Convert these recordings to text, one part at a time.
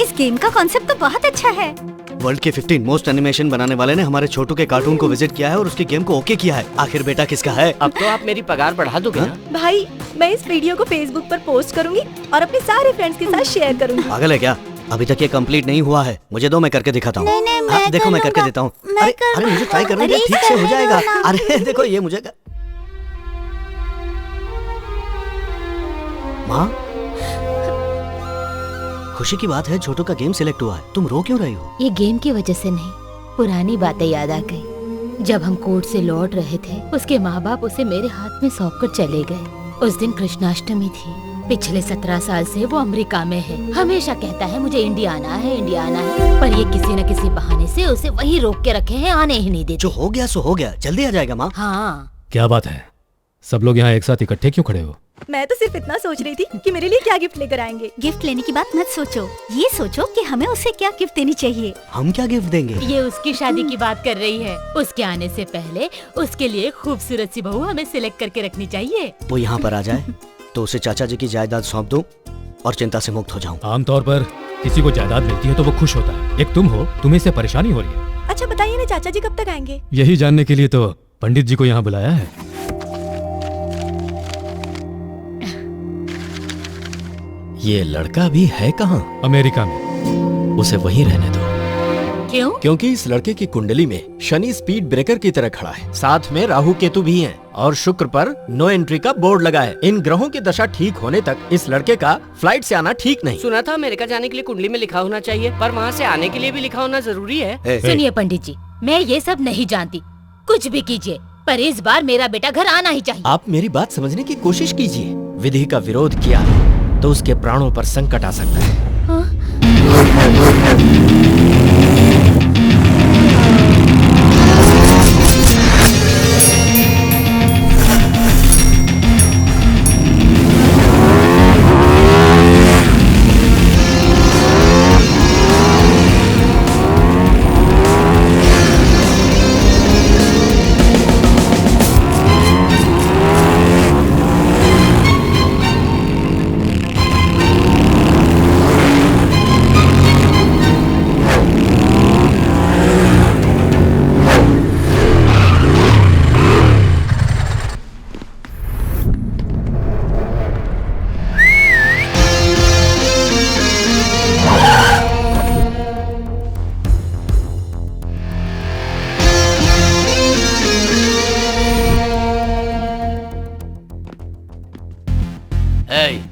इस गेम का कॉन्सेप्ट तो बहुत अच्छा है। वर्ल्ड के 15 मोस्ट एनिमेशन बनाने वाले ने हमारे छोटू के कार्टून को विजिट किया है और उसकी गेम को ओके किया है। आखिर बेटा किसका है? अब तो आप मेरी पगार बढ़ा दोगे ना? भाई मैं इस वीडियो को फेसबुक पर पोस्ट करूंगी और अपने सारे फ्रेंड्स के साथ शेयर करूंगी। पागल है क्या? अभी तक ये कंप्लीट नहीं हुआ है। मुझे दो, मैं करके दिखाता हूँ। नहीं, मैं देखो मैं करके देता हूँ। अरे मुझे ट्राई करने दे, ठीक से हो जाएगा। अरे देखो ये मुझे माँ, खुशी की बात है छोटू का गेम सिलेक्ट हुआ है। तुम रो क्यों रही हो? ये गेम की वजह से नहीं, पुरानी बातें याद आ गई। जब हम कोर्ट से लौट रहे थे, उसके माँ बाप उसे मेरे हाथ में सौंप कर चले गए। उस दिन कृष्णाष्टमी थी। पिछले 17 साल से वो अमेरिका में है। हमेशा कहता है मुझे इंडिया आना है, इंडिया आना है, पर ये किसी न किसी बहाने से उसे वहीं रोक के रखे हैं, आने ही नहीं देते। जो हो गया सो हो गया, जल्दी आ जाएगा माँ। हाँ। क्या बात है, सब लोग यहाँ एक साथ इकट्ठे क्यों खड़े हो? मैं तो सिर्फ इतना सोच रही थी कि मेरे लिए क्या गिफ्ट लेकर आएंगे। गिफ्ट लेने की बात मत सोचो, ये सोचो कि हमें उसे क्या गिफ्ट देनी चाहिए। हम क्या गिफ्ट देंगे? ये उसकी शादी की बात कर रही है। उसके आने से पहले उसके लिए खूबसूरत सी बहू हमें सिलेक्ट करके रखनी चाहिए। वो यहाँ पर आ जाए तो उसे चाचा जी की जायदाद सौंप दूं और चिंता से मुक्त हो जाऊं। आमतौर पर किसी को जायदाद मिलती है तो वो खुश होता है। एक तुम हो, तुम्हें इससे परेशानी हो रही है। अच्छा बताइए ना, चाचा जी कब तक आएंगे? यही जानने के लिए तो पंडित जी को यहाँ बुलाया है। ये लड़का भी है कहाँ? अमेरिका में। उसे वहीं रहने दो। क्यों? क्योंकि इस लड़के की कुंडली में शनि स्पीड ब्रेकर की तरह खड़ा है, साथ में राहु केतु भी हैं और शुक्र पर नो एंट्री का बोर्ड लगा है। इन ग्रहों की दशा ठीक होने तक इस लड़के का फ्लाइट से आना ठीक नहीं। सुना था अमेरिका जाने के लिए कुंडली में लिखा होना चाहिए, पर वहाँ से आने के लिए भी लिखा होना जरूरी है। सुनिए पंडित जी, मैं ये सब नहीं जानती, कुछ भी कीजिए, पर इस बार मेरा बेटा घर आना ही चाहिए। आप मेरी बात समझने की कोशिश कीजिए। विधि का विरोध किया तो उसके प्राणों पर संकट आ सकता है।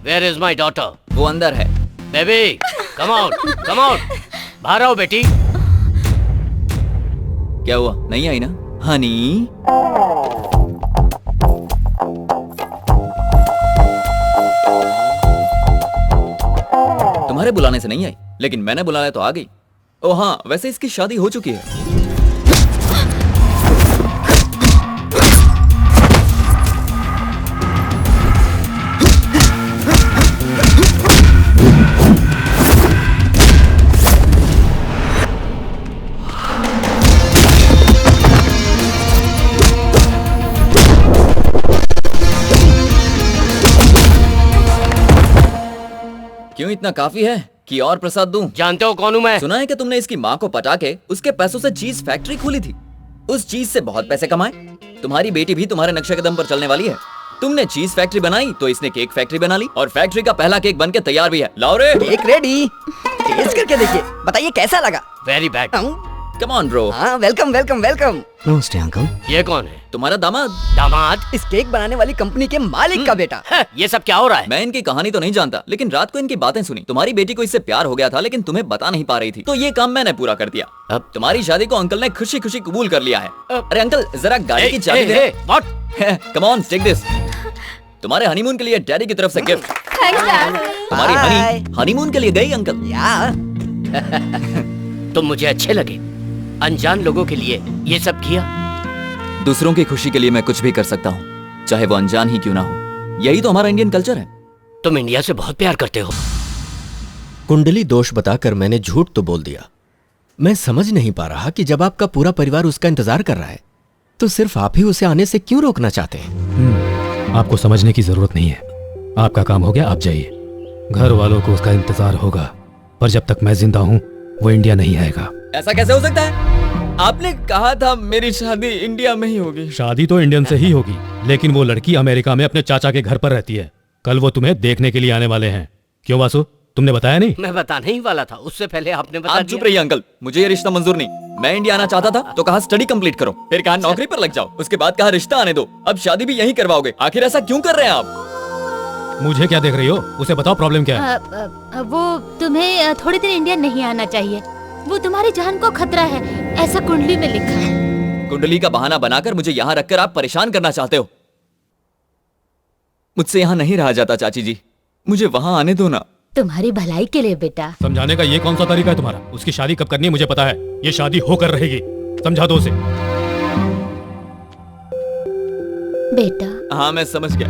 Where is my daughter? वो अंदर है। Baby, come out, come out. बाहर आओ बेटी। क्या हुआ, नहीं आई ना? हनी तुम्हारे बुलाने से नहीं आई, लेकिन मैंने बुलाया तो आ गई। ओ हाँ, वैसे इसकी शादी हो चुकी है। क्यों, इतना काफी है कि और प्रसाद दूं? जानते हो कौन हूं मैं? सुना है कि तुमने इसकी माँ को पटा के उसके पैसों से चीज फैक्ट्री खोली थी। उस चीज से बहुत पैसे कमाए। तुम्हारी बेटी भी तुम्हारे नक्शे कदम पर चलने वाली है। तुमने चीज फैक्ट्री बनाई तो इसने केक फैक्ट्री बना ली और फैक्ट्री का पहला केक बनके तैयार भी है। लाओ रे। Cake ready. टेस्ट करके देखिए, बताइए कैसा लगा? Very bad. Come on bro. हाँ, वेलकम वेलकम वेलकम। नमस्ते अंकल। ये कौन है? तुम्हारा दामाद। दामाद? इस केक बनाने वाली कंपनी के मालिक का बेटा। ये सब क्या हो रहा है? मैं इनकी कहानी तो नहीं जानता, लेकिन रात को इनकी बातें सुनी। तुम्हारी बेटी को इससे प्यार हो गया था, लेकिन तुम्हें बता नहीं पा रही थी, तो ये काम मैंने पूरा कर दिया। अब तुम्हारी शादी को अंकल ने खुशी खुशी कबूल कर लिया है। अरे अंकल, जरा गाड़ी की चाबी दे। Come on, take this. तुम्हारे हनीमून के लिए डैडी की तरफ से गिफ्ट। तुम्हारी हनी हनीमून के लिए गई अंकल। तुम मुझे अच्छे लगे। अनजान लोगों के लिए ये सब किया। दूसरों की खुशी के लिए मैं कुछ भी कर सकता हूँ, चाहे वो अनजान ही क्यों ना हो। यही तो हमारा इंडियन कल्चर है। तुम इंडिया से बहुत प्यार करते हो। कुंडली दोष बताकर मैंने झूठ तो बोल दिया। मैं समझ नहीं पा रहा कि जब आपका पूरा परिवार उसका इंतजार कर रहा है, तो सिर्फ आप ही उसे आने से क्यों रोकना चाहते हैं? आपको समझने की जरूरत नहीं है। आपका काम हो गया, आप जाइए। घर वालों को उसका इंतजार होगा, पर जब तक मैं जिंदा हूँ वो इंडिया नहीं आएगा। ऐसा कैसे हो सकता है? आपने कहा था मेरी शादी इंडिया में ही होगी। शादी तो इंडियन से ही होगी, लेकिन वो लड़की अमेरिका में अपने चाचा के घर पर रहती है। कल वो तुम्हें देखने के लिए आने वाले हैं। क्यों वासु, तुमने बताया नहीं? मैं बताने ही वाला था, उससे पहले आपने बता आप दिया। चुप रहिए अंकल, मुझे ये रिश्ता मंजूर नहीं। मैं इंडिया आना चाहता था तो कहा स्टडी कंप्लीट करो, फिर कहा नौकरी पर लग जाओ, उसके बाद कहा रिश्ता आने दो, अब शादी भी यहीं करवाओगे। आखिर ऐसा क्यों कर रहे हैं आप? मुझे क्या देख रही हो? उसे बताओ प्रॉब्लम क्या है। वो तुम्हें थोड़ी देर इंडिया नहीं आना चाहिए। वो तुम्हारी जान को खतरा है, ऐसा कुंडली में लिखा है। कुंडली का बहाना बनाकर मुझे यहाँ रखकर आप परेशान करना चाहते हो। मुझसे यहाँ नहीं रहा जाता चाची जी, मुझे वहाँ आने दो ना। तुम्हारी भलाई के लिए बेटा। समझाने का ये कौन सा तरीका है तुम्हारा? उसकी शादी कब करनी है मुझे पता है, ये शादी होकर रहेगी। समझा दो उसे। बेटा। हाँ मैं समझ गया।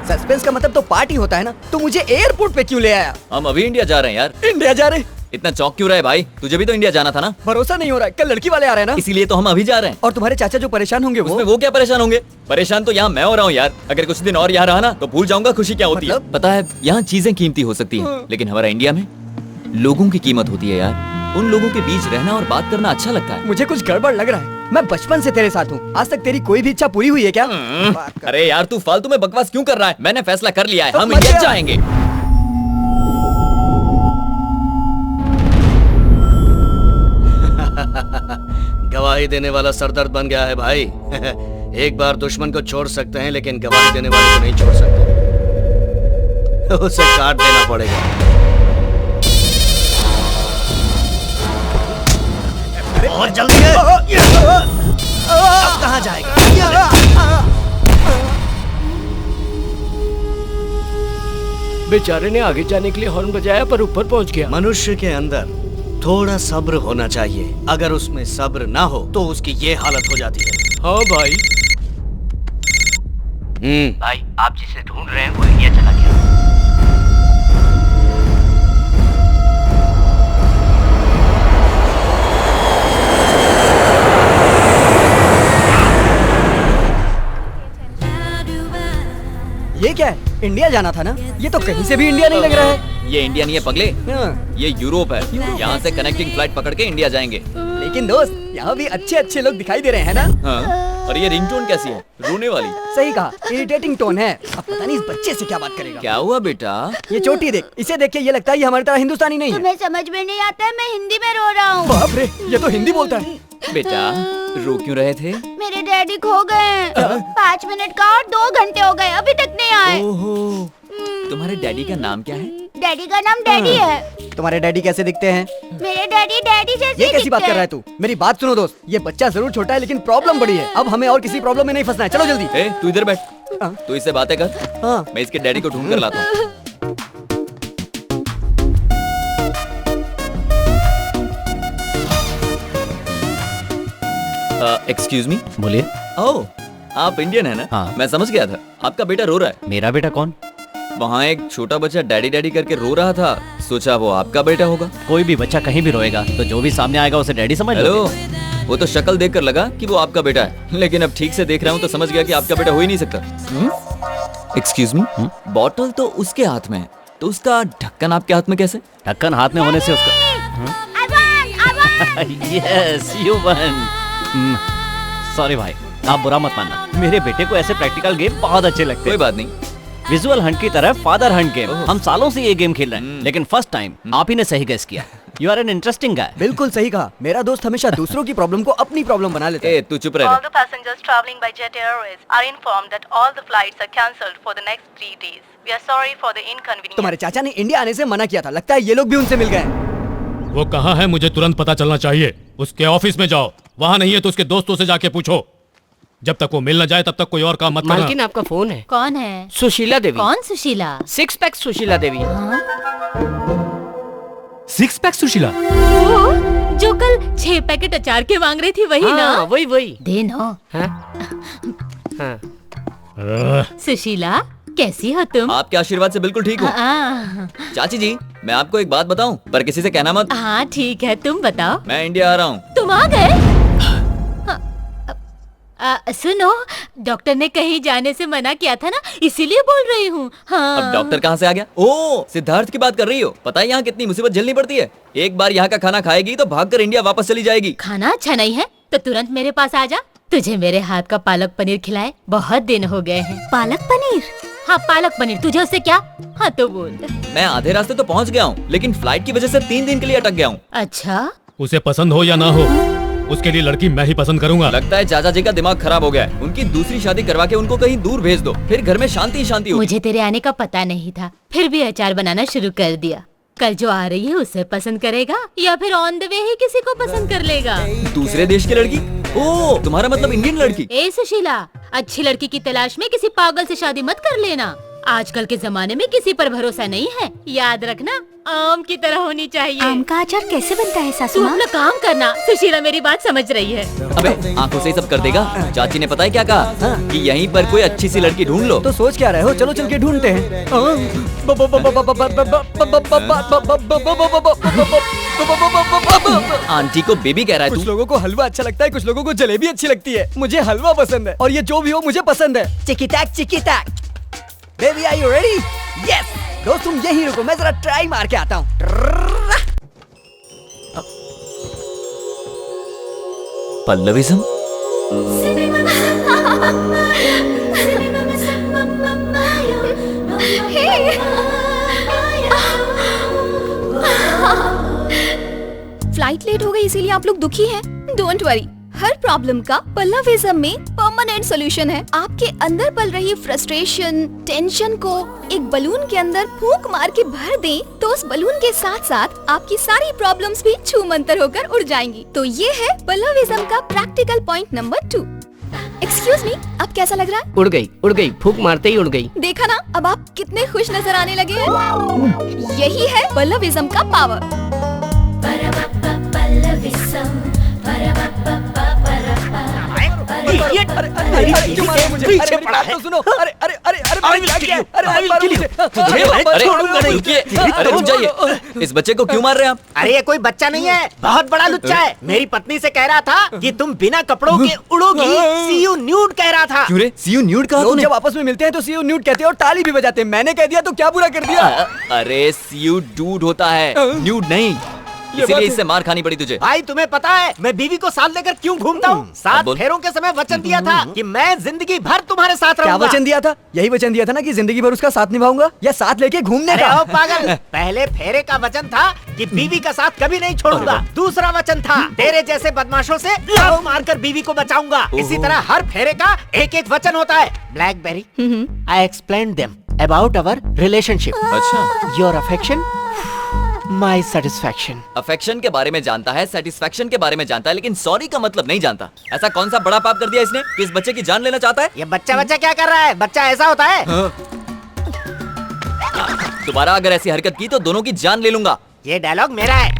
सस्पेंस का मतलब तो पार्टी होता है ना, तो मुझे एयरपोर्ट पे क्यों ले आया? हम अभी इंडिया जा रहे हैं यार। इंडिया जा रहे? इतना चौंक क्यों रहा है भाई? तुझे भी तो इंडिया जाना था ना। भरोसा नहीं हो रहा है, कल लड़की वाले आ रहे हैं ना, इसीलिए तो हम अभी जा रहे हैं। और तुम्हारे चाचा जो परेशान होंगे उसमें वो क्या परेशान होंगे? परेशान तो यहाँ मैं हो रहा हूँ यार। अगर कुछ दिन और यहाँ रहा ना तो भूल जाऊंगा खुशी क्या होती है। पता है यहाँ चीजें कीमती हो सकती है, लेकिन हमारा इंडिया में लोगों की कीमत होती है यार। उन लोगों के बीच रहना और बात करना अच्छा लगता है। मुझे कुछ गड़बड़ लग रहा है। मैं बचपन से तेरे साथ हूँ, आज तक तेरी कोई भी इच्छा पूरी हुई है क्या? अरे यार तू फालतू में बकवास क्यों कर रहा है? मैंने फैसला कर लिया है, तो हम इंडिया जाएंगे। गवाही देने वाला सरदर्द बन गया है भाई। एक बार दुश्मन को छोड़ सकते हैं, लेकिन गवाही देने वाले को नहीं छोड़ सकते। उसे काट देना पड़ेगा। और जल्दी है। अब कहाँ जाएगा? बेचारे ने आगे जाने के लिए हॉर्न बजाया पर ऊपर पहुंच गया। मनुष्य के अंदर थोड़ा सब्र होना चाहिए। अगर उसमें सब्र ना हो तो उसकी ये हालत हो जाती है। हाँ भाई। भाई आप जिसे ढूंढ रहे हैं वो इंडिया चला गया। ये क्या है? इंडिया जाना था ना? ये तो कहीं से भी इंडिया नहीं लग रहा है। ये इंडिया नहीं है पगले, ये यूरोप है। यहाँ से कनेक्टिंग फ्लाइट पकड़ के इंडिया जाएंगे। लेकिन दोस्त यहाँ भी अच्छे अच्छे लोग दिखाई दे रहे हैं ना? हाँ। और ये रिंगटोन कैसी है? रोने वाली। सही कहा, इरिटेटिंग टोन है। अब पता नहीं इस बच्चे से क्या बात करेगा। क्या हुआ बेटा? ये चोटी देख, इसे देख के ये लगता है ये हमारी तरह हिंदुस्तानी नहीं है। तुम्हें समझ में नहीं आता है, मैं हिंदी में रो रहा हूँ। बाप रे, ये तो हिंदी बोलता है। बेटा रो क्यों रहे थे? मेरे डैडी खो गए। 5 मिनट का और 2 घंटे हो गए, अभी तक नहीं आए। ओहो, तुम्हारे डैडी का नाम क्या है? डैडी का नाम डैडी है। तुम्हारे डैडी कैसे दिखते हैं? मेरे डैडी डैडी जैसे ये कैसी बात कर रहा है तू? मेरी बात सुनो दोस्त, ये बच्चा जरूर छोटा है लेकिन प्रॉब्लम बड़ी है। अब हमें और किसी प्रॉब्लम में नहीं फंसना है, चलो जल्दी। ए, तू इधर बैठ। तू इससे बातें कर। हाँ। मैं इसके डैडी को ढूंढ कर लाता हूँ। Excuse me. बोलिए। ओह, आप इंडियन है ना? हाँ। मैं समझ गया था। आपका बेटा रो रहा है। मेरा बेटा कौन? वहाँ एक छोटा बच्चा डैडी डैडी करके रो रहा था, सोचा वो आपका बेटा होगा। कोई भी बच्चा कहीं भी रोएगा तो जो भी सामने आएगा उसे डैडी समझ लो। हेलो, वो तो शक्ल देखकर लगा कि वो आपका बेटा है, लेकिन अब ठीक से देख रहा हूँ तो समझ गया कि आपका बेटा हो ही नहीं सकता। एक्सक्यूज मी, बॉटल तो उसके हाथ में है, तो उसका ढक्कन आपके हाथ में कैसे? ढक्कन हाथ में होने से उसका यस यू वन। सॉरी भाई, आप बुरा मत मानना, मेरे बेटे को ऐसे प्रैक्टिकल गेम बहुत अच्छे लगते हैं। कोई बात नहीं। विजुअल हंट की तरह फादर हंट गेम हम सालों से ये गेम खेल रहे हैं, लेकिन फर्स्ट टाइम आप ही ने सही गेस किया। You are an interesting guy. बिल्कुल सही कहा। मेरा दोस्त हमेशा दूसरों की प्रॉब्लम को अपनी प्रॉब्लम बना लेता है। ए, तू चुप रह। All the passengers traveling by Jet Airways are informed that all the flights are cancelled for the next 3 days. We are sorry for the inconvenience. तुम्हारे चाचा ने इंडिया आने से मना किया था, लगता है ये लोग भी उनसे मिल गए। वो कहाँ है मुझे तुरंत पता चलना चाहिए। उसके ऑफिस में जाओ, वहाँ नहीं है तो उसके दोस्तों से जाके पूछो। जब तक वो मिल न जाए तब तक कोई और काम मत करना। मालकिन आपका फोन है। कौन है? सुशीला देवी। कौन सुशीला? 6 पैक सुशीला देवी। 6 पैक सुशीला? जो कल 6 पैकेट अचार के मांग रही थी, वही ना? वही दे ना। हाँ? सुशीला, कैसी हो तुम? आपके आशीर्वाद से बिल्कुल ठीक हूँ। चाची जी, मैं आपको एक बात बताऊं, पर किसी से कहना मत। हाँ ठीक है, तुम बताओ। मैं इंडिया आ रहा हूँ। तुम आ गए? सुनो, डॉक्टर ने कहीं जाने से मना किया था ना, इसीलिए बोल रही हूँ। हाँ। अब डॉक्टर कहाँ से आ गया? ओह, सिद्धार्थ की बात कर रही हो। पता है यहाँ कितनी मुसीबत झेलनी पड़ती है। एक बार यहाँ का खाना खाएगी तो भागकर इंडिया वापस चली जाएगी। खाना अच्छा नहीं है तो तुरंत मेरे पास आ जा, तुझे मेरे हाथ का पालक पनीर खिलाए, बहुत दिन हो गए हैं। पालक पनीर? हाँ पालक पनीर, तुझे उससे क्या? हाँ तो बोल। मैं आधे रास्ते तो पहुँच गया हूँ, लेकिन फ्लाइट की वजह से 3 दिन के लिए अटक गया हूँ। अच्छा, उसे पसंद हो या ना हो, उसके लिए लड़की मैं ही पसंद करूंगा। लगता है चाचा जी का दिमाग खराब हो गया है। उनकी दूसरी शादी करवा के उनको कहीं दूर भेज दो, फिर घर में शांति शांति होगी। मुझे तेरे आने का पता नहीं था, फिर भी अचार बनाना शुरू कर दिया। कल जो आ रही है उसे पसंद करेगा या फिर ऑन द वे ही किसी को पसंद कर लेगा? दूसरे देश की लड़की? ओह, तुम्हारा मतलब इंडियन लड़की? ए सुशीला, अच्छी लड़की की तलाश में किसी पागल से शादी मत कर लेना। आजकल के जमाने में किसी पर भरोसा नहीं है। याद रखना, आम की तरह होनी चाहिए। आम का अचार कैसे बनता है सासू तू माँ? अपना काम करना। सुशीला मेरी बात समझ रही है। अबे आंखों से ही सब कर देगा। चाची ने पता है क्या कहा? कि यहीं पर कोई अच्छी सी लड़की ढूंढ लो। तो सोच क्या रहे हो? चलो चल के ढूंढते हैं। आंटी को बेबी कह रहा है कुछ तू? लोगों को हलवा अच्छा लगता है, कुछ लोगों को जलेबी अच्छी लगती है। मुझे हलवा पसंद है और ये जो भी हो मुझे पसंद है। चिकी टैक। Baby are you ready? Yes. दोस्त तुम यहीं रुको, मैं जरा ट्राई मार के आता हूँ। पल्लविज्म? फ्लाइट लेट हो गई इसीलिए आप लोग दुखी हैं। डोंट वरी, हर प्रॉब्लम का पल्लविज्म में परमानेंट सॉल्यूशन है। आपके अंदर पल रही फ्रस्ट्रेशन, टेंशन को एक बलून के अंदर फूंक मार के भर दें तो उस बलून के साथ साथ आपकी सारी प्रॉब्लम्स भी छूमंतर होकर उड़ जाएंगी। तो ये है पल्लविज्म का practical point number 2। Excuse me, अब कैसा लग रहा है? उड़ गई, फूंक मारते ही उड़ गई। देखा ना, अब आप कितने खुश नजर आने लगे हैं। यही है पल्लविज्म का पावर। इस बच्चे को क्यों मार रहे हैं आप? अरे ये कोई बच्चा नहीं है, बहुत बड़ा लुच्चा है। मेरी पत्नी से कह रहा था कि तुम बिना कपड़ों के उड़ोगी। सी यू न्यूड कह रहा था। क्यों रे? सी यू न्यूड कहा तूने? जब आपस में मिलते हैं तो सी यू न्यूड कहते हैं और ताली भी बजाते हैं। मैंने कह दिया तो क्या बुरा कर दिया? अरे सी यू डूड होता है, न्यूड नहीं। इसीलिए इससे मार खानी पड़ी तुझे। भाई तुम्हें पता है मैं बीवी को साथ लेकर क्यों घूमता हूँ? 7 फेरों के समय वचन दिया था कि मैं जिंदगी भर तुम्हारे साथ रहूंगा। क्या वचन दिया था? यही वचन दिया था ना कि जिंदगी भर उसका साथ निभाऊंगा, या साथ लेके घूमने का? पागल, पहले फेरे का वचन था कि बीवी का साथ कभी नहीं छोड़ूंगा। दूसरा वचन था तेरे जैसे बदमाशों से लव मारकर बीवी को बचाऊंगा। इसी तरह हर फेरे का एक एक वचन होता है। BlackBerry, I explain them about our relationship. अच्छा, your affection, my satisfaction. Affection के बारे में जानता है, सेटिस्फैक्शन के बारे में जानता है, लेकिन सॉरी का मतलब नहीं जानता। ऐसा कौन सा बड़ा पाप कर दिया इसने कि इस बच्चे की जान लेना चाहता है? ये बच्चा क्या कर रहा है? बच्चा ऐसा होता है? दोबारा अगर ऐसी हरकत की तो दोनों की जान ले लूंगा। ये डायलॉग मेरा है।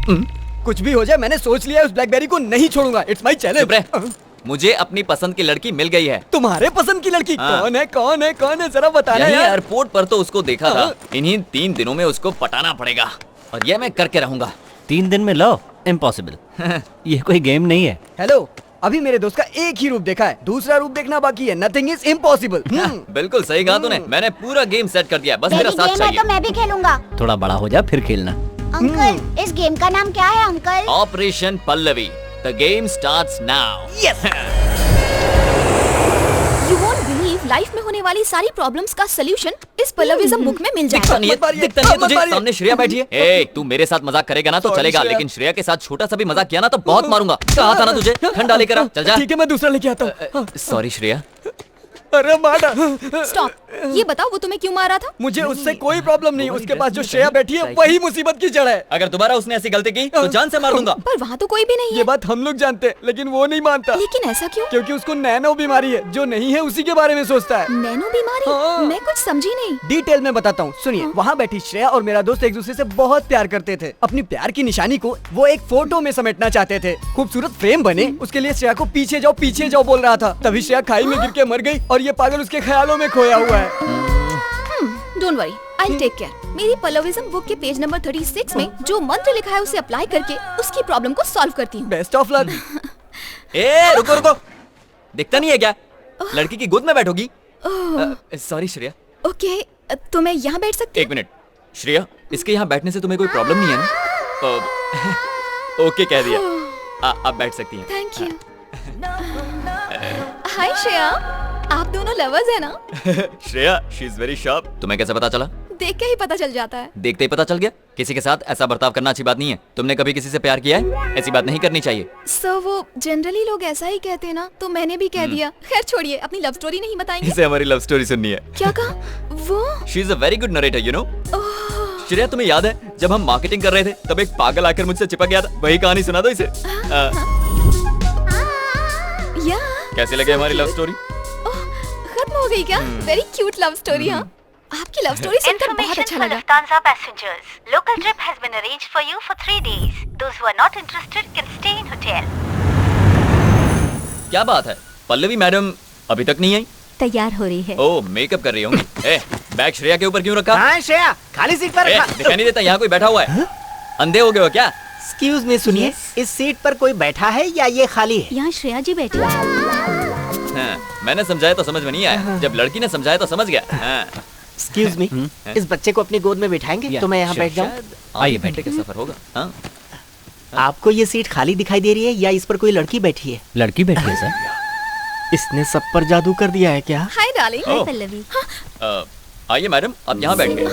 कुछ भी हो जाए, मैंने सोच लिया है, उस ब्लैकबेरी को नहीं छोड़ूंगा। It's my challenge. मुझे अपनी पसंद की लड़की मिल गई है। तुम्हारे पसंद की लड़की? हाँ। कौन है जरा बताना यार। एयरपोर्ट पर तो उसको देखा था। इन्हीं 3 दिनों में उसको पटाना पड़ेगा और ये मैं करके रहूंगा। 3 दिन में लव? इम्पॉसिबल। ये कोई गेम नहीं है। हेलो, अभी मेरे दोस्त का एक ही रूप देखा है, दूसरा रूप देखना बाकी है। Nothing is impossible. बिल्कुल सही कहा तूने। मैंने पूरा गेम सेट कर दिया, बस मेरा साथ चाहिए। तो मैं भी खेलूंगा। थोड़ा बड़ा हो जा फिर खेलना। अंकल, इस गेम का नाम क्या है uncle? Operation Pallavi. The game starts now. Yes. You won't believe, life में होने वाली सारी प्रॉब्लम्स का सलूशन इस पल्लविज्म बुक में मिल जाएगा। दिखता नहीं है तुझे? सामने श्रेया बैठी है। ए, तू मेरे साथ मजाक करेगा ना तो चलेगा, लेकिन श्रेया के साथ छोटा सा भी मजाक किया ना तो बहुत मारूंगा। कहा था ना तुझे? ठंडा लेकर आ, चल जा। ठीक है, मैं दूसरा लेके आता हूँ। सॉरी श्रेया। अरे मारा। स्टॉप, ये बताओ वो तुम्हें क्यों मारा था? मुझे उससे कोई प्रॉब्लम नहीं, उसके पास जो श्रेया बैठी है वही मुसीबत की जड़ है। अगर दोबारा उसने ऐसी गलती की तो जान से मार दूंगा। पर वहाँ तो कोई भी नहीं है। ये बात हम लोग जानते हैं, लेकिन वो नहीं मानता। लेकिन ऐसा क्यों? क्योंकि उसको नैनो बीमारी है, जो नहीं है उसी के बारे में सोचता है। नैनो बीमारी? हाँ। मैं कुछ समझी नहीं। डिटेल में बताता हूँ, सुनिए। वहाँ बैठी श्रेया और मेरा दोस्त एक दूसरे से बहुत प्यार करते थे। अपनी प्यार की निशानी को वो एक फोटो में समेटना चाहते थे। खूबसूरत फ्रेम बने, उसके लिए श्रेया को पीछे जाओ बोल रहा था। तभी श्रेया खाई में गिर के मर गई और ये पागल उसके ख्यालों में खोया हुआ है। Don't worry, I take care. मेरी पल्लविज्म बुक के पेज नंबर 36 में जो मंत्र लिखा है उसे अप्लाई करके उसकी प्रॉब्लम को सॉल्व करती हूँ। Best of luck. ए रुको रुको, दिखता नहीं है क्या? लड़की की गोद में बैठोगी? सॉरी श्रेया। ओके, तो मैं यहाँ बैठ सकती हूँ? एक मिनट श्रेया, इसके यहाँ बैठने से तुम्हें कोई प्रॉब्लम नहीं है ना? ओके कह दिया, आप बैठ सकती हैं। Thank you. हाय श्रेया, आप दोनों लवर्स हैं ना? Shreya, she is very sharp. तुम्हें कैसे पता चला? देख के ही पता चल जाता है। देखते ही पता चल गया? किसी के साथ ऐसा बर्ताव करना अच्छी बात नहीं है। तुमने कभी किसी से प्यार किया है? ऐसी बात नहीं करनी चाहिए। सर वो जनरली लोग ऐसा ही कहते हैं ना, तो मैंने भी कह दिया। खैर छोड़िए, अपनी लव स्टोरी नहीं बताएंगे? इसे हमारी लव स्टोरी सुननी है। क्या कहा वो? She is a very good narrator, you know. Shreya, तुम्हें याद है जब हम मार्केटिंग कर रहे थे तब एक पागल आकर मुझसे चिपक गया था? वही कहानी सुना दो इसे। कैसे लगे हमारी लव स्टोरी? खत्म हो गई क्या? Very cute love story. हाँ, आपकी लव स्टोरी सुनकर बहुत अच्छा लगा। Lufthansa passengers, local trip has been arranged for you for 3 days. Those who are not interested can stay in hotel. क्या बात है, पल्लवी मैडम अभी तक नहीं आई? तैयार हो रही है। ओह, मेकअप कर रही होंगी। बैग श्रेया के ऊपर क्यों रखा? हाँ श्रेया, खाली सीट पर रखा। दिखाई नहीं देता यहाँ कोई बैठा हुआ है? अंधे हो गए हो क्या? एक्सक्यूज मी, सुनिए, इस सीट पर कोई बैठा है या ये खाली है? यहाँ श्रेया जी बैठी है। मैंने समझाया तो समझ में नहीं आया, जब लड़की ने समझाया तो समझ गया। एक्सक्यूज मी, इस बच्चे को अपनी गोद में बिठाएंगे तो मैं यहाँ बैठ जाऊँ? आइए, बैठे का सफर होगा। हाँ? आपको ये सीट खाली दिखाई दे रही है या इस पर कोई लड़की बैठी है? लड़की बैठी है सर। इसने सब पर जादू कर दिया है क्या? Hi darling. हाय पल्लवी। आइए मैडम, आप यहाँ बैठ गए।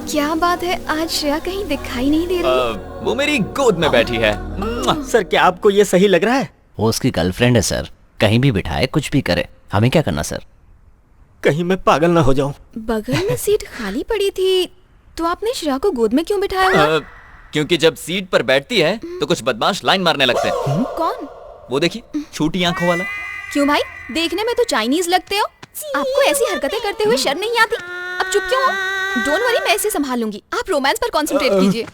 क्या बात है, आज श्रेया कहीं दिखाई नहीं दे रही। वो मेरी गोद में बैठी है। सर, क्या आपको ये सही लग रहा है? वो उसकी गर्लफ्रेंड है सर, कहीं भी बिठाए कुछ भी करे, हमें क्या करना सर? कहीं मैं पागल ना हो जाऊं। बगल में सीट खाली पड़ी थी, तो आपने श्रेया को गोद में क्यों बिठाया हुआ? क्योंकि जब सीट पर बैठती है तो कुछ बदमाश लाइन मारने लगते हैं। कौन? वो देखिए, छोटी आंखों वाला। क्यों भाई, देखने में तो चाइनीज लगते हो। आपको ऐसी हरकतें करते हुए शर्म नहीं आती? अब चुप क्यों हो? डोंट वरी, मैं इसे संभाल लूंगी। आप रोमांस पर कंसंट्रेट कीजिए।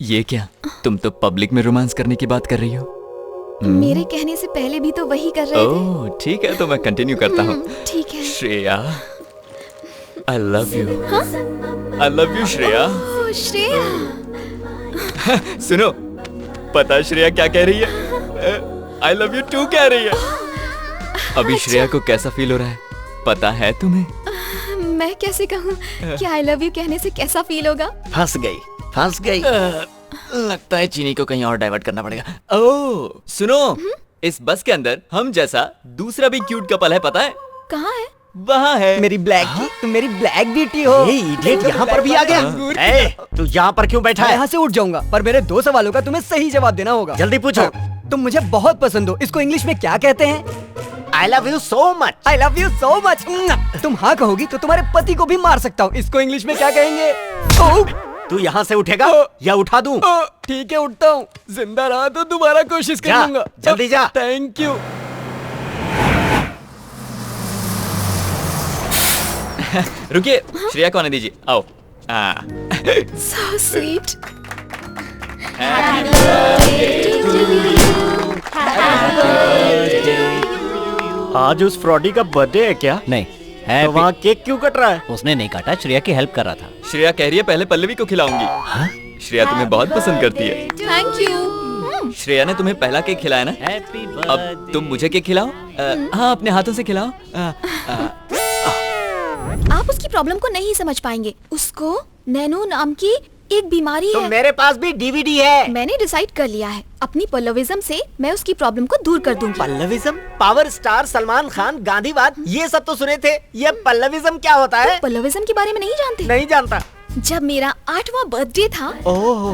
ये क्या, तुम तो पब्लिक में रोमांस करने की बात कर रही हो? मेरे कहने से पहले भी तो वही कर रहे थे। ओह ठीक है, तो मैं कंटिन्यू करता हूँ। ठीक है। Shreya, I love you. I love you Shreya. Shreya. सुनो, पता है श्रेया क्या कह रही है? आई लव यू टू कह रही है। अभी श्रेया को कैसा फील हो रहा है पता है तुम्हें? मैं कैसे कहूँ कि आई लव यू कहने से कैसा फील होगा? फंस गई, फंस गई। लगता है चीनी को कहीं और डाइवर्ट करना पड़ेगा। ओह सुनो, इस बस के अंदर हम जैसा दूसरा भी क्यूट कपल है, पता है? कहाँ है? वहाँ है। मेरी ब्लैक तुम मेरी ब्लैक ब्यूटी हो। इडियट, यहाँ पर भी आ गया। तू यहाँ पर क्यों बैठा है? यहाँ से उठ जाऊंगा, पर मेरे 2 सवालों का तुम्हें सही जवाब देना होगा। जल्दी पूछो। तुम मुझे बहुत पसंद हो, इसको इंग्लिश में क्या कहते हैं? I love you so much. I love you so much. तुम हाँ कहोगी तो तुम्हारे पति को भी मार सकता हूँ, इसको इंग्लिश में क्या कहेंगे? तू यहाँ से उठेगा या उठा दूं? ठीक है, उठता हूँ। जिंदा रहा तो दोबारा कोशिश कर लूंगा। जल्दी जा। Thank you. रुकिए, श्रेया को आने दीजिए। आओ। So sweet. आज उस फ्रॉडी का बर्थडे है क्या? नहीं है। तो वहाँ केक क्यों कट रहा है? उसने नहीं काटा, श्रेया की हेल्प कर रहा था। श्रेया कह रही है पहले पल्लवी को खिलाऊंगी। श्रेया तुम्हें बहुत पसंद करती है। Thank you. श्रेया ने तुम्हें पहला केक खिलाया ना? अब तुम मुझे केक खिलाओ। हाँ, अपने हाथों से खिलाओ। आप उसकी प्रॉब्लम को नहीं समझ पाएंगे। उसको नैनो नाम की एक बीमारी तो है। मेरे पास भी डीवीडी है। मैंने डिसाइड कर लिया है, अपनी पल्लविज्म से मैं उसकी प्रॉब्लम को दूर कर दूंगी। पल्लविज्म? पावर स्टार सलमान खान, गांधीवाद, ये सब तो सुने थे। ये पल्लविज्म क्या होता है? तो पल्लविज्म के बारे में नहीं जानते? नहीं जानता। जब मेरा 8वां बर्थडे था,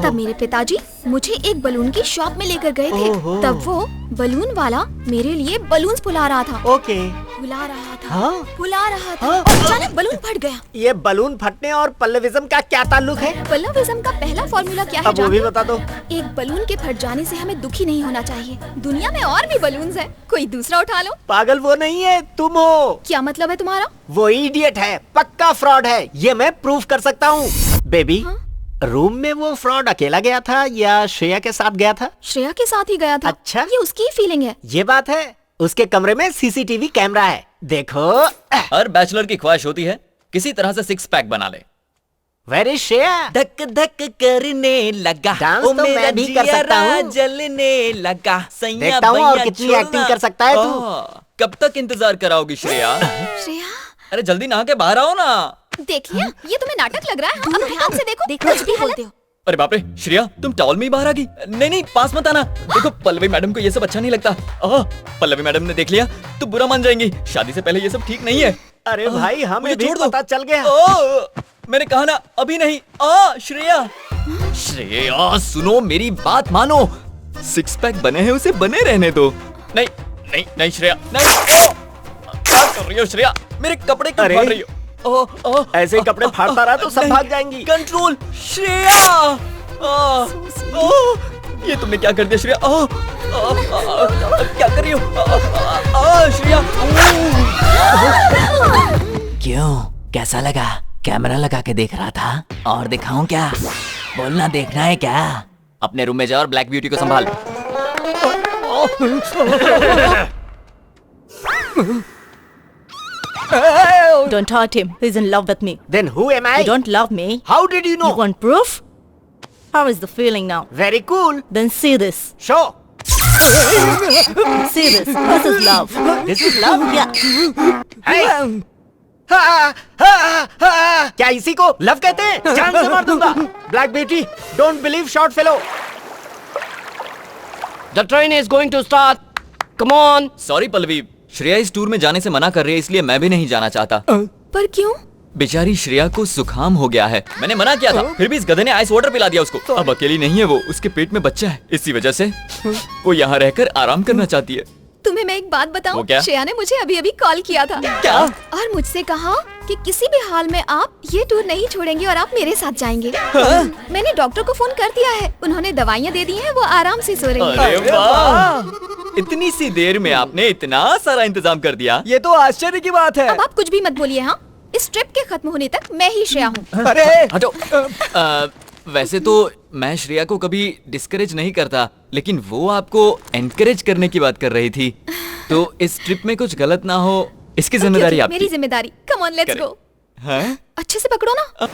तब मेरे पिताजी मुझे एक बलून की शॉप में लेकर गए थे। तब वो बलून वाला मेरे लिए बलून्स फुला रहा था। ओके। फुला रहा था। हाँ? फुला रहा था। और अचानक बलून फट गया। ये बलून फटने और पल्लविज्म का क्या ताल्लुक है? पल्लविज्म का पहला फॉर्मूला क्या है? अब वो भी बता दो। एक बलून के फट जाने से हमें दुखी नहीं होना चाहिए। दुनिया में और भी बलून्स हैं, कोई दूसरा उठा लो। पागल वो नहीं है, तुम हो। क्या मतलब है तुम्हारा? वो इडियट है, पक्का फ्रॉड है, ये मैं प्रूफ कर सकता हूँ। बेबी, रूम में वो फ्रॉड अकेला गया था या श्रेया के साथ गया था? श्रेया के साथ ही गया था। अच्छा, ये उसकी ही फीलिंग है। ये बात है। उसके कमरे में सीसीटीवी कैमरा है, देखो। हर बैचलर की ख्वाहिश होती है किसी तरह से सिक्स पैक बना ले। Where is Shreya? धक धक करने लगा, डांस तो मैं भी कर सकता हूँ। जलने लगा, देखता हूँ और कितनी एक्टिंग कर सकता है तू। कब तक इंतजार कराओगी श्रेया? श्रेया, अरे जल्दी नहा के बाहर आओ ना। देख लिया, ये तुम्हें नाटक लग रहा है। अब ध्यान से देखो, कुछ भी बोलते हो। अरे बाप रे श्रेया, तुम टॉवल में ही बाहर आ गई। नहीं पास मत आना। देखो पल्लवी मैडम को ये सब अच्छा नहीं लगता। पल्लवी मैडम ने देख लिया तो बुरा मान जाएंगी। शादी से पहले ये सब ठीक नहीं है। अरे भाई हमें भी पता चल गया। मैंने कहा ना अभी नहीं। श्रेया सुनो, मेरी बात मानो। सिक्स पैक बने हैं, उसे बने रहने दो। नहीं श्रेया, नहीं। क्या कर रही हो श्रेया? मेरे कपड़े क्यों फाड़ रही हो? ऐसे ही कपड़े फाड़ता रहा तो सब भाग जाएंगी। कंट्रोल श्रेया। ये तुमने क्या कर दिया श्रेया? क्या कर रही हो श्रेया? क्यों, कैसा लगा? कैमरा लगा के देख रहा था, और दिखाऊं क्या? बोलना, देखना है क्या? अपने रूम में जा और ब्लैक ब्यूटी को संभाल। Don't hurt him. He's in love with me. Then who am I? You don't love me. How did you know? You want proof? How is the feeling now? Very cool. Then see this. Show. See this. This is love. This is love? Yeah. Hey. क्या इसी को love कहते हैं? जान से मार दूंगा। Black beauty, don't believe short fellow. The train is going to start. Come on. Sorry Pallavi, Shreya इस टूर में जाने से मना कर रही है, इसलिए मैं भी नहीं जाना चाहता। पर क्यों? बेचारी श्रेया को जुकाम हो गया है। मैंने मना किया था, फिर भी इस गधे ने आइस वाटर पिला दिया उसको। अब अकेली नहीं है वो, उसके पेट में बच्चा है। इसी वजह से वो यहाँ रहकर आराम करना चाहती है। तुम्हें मैं एक बात बताऊं? श्रेया ने मुझे अभी अभी कॉल किया था। क्या? और मुझसे कहा कि किसी भी हाल में आप ये टूर नहीं छोड़ेंगे और आप मेरे साथ जाएंगे। मैंने डॉक्टर को फोन कर दिया है, उन्होंने दवाइयाँ दे दी हैं, वो आराम से सो रही हैं। अरे वाह! इतनी सी देर में आपने इतना सारा इंतजाम कर दिया। ये तो आश्चर्य की बात है। अब आप कुछ भी मत बोलिए। हाँ, इस ट्रिप के खत्म होने तक मैं ही श्रेया हूँ। अरे हटो। वैसे तो मैं श्रेया को कभी डिस्करेज नहीं करता, लेकिन वो आपको एनकरेज करने की बात कर रही थी, तो इस ट्रिप में कुछ गलत ना हो इसकी जिम्मेदारी आपकी। मेरी जिम्मेदारी। Come on, let's go. अच्छे से पकड़ो ना।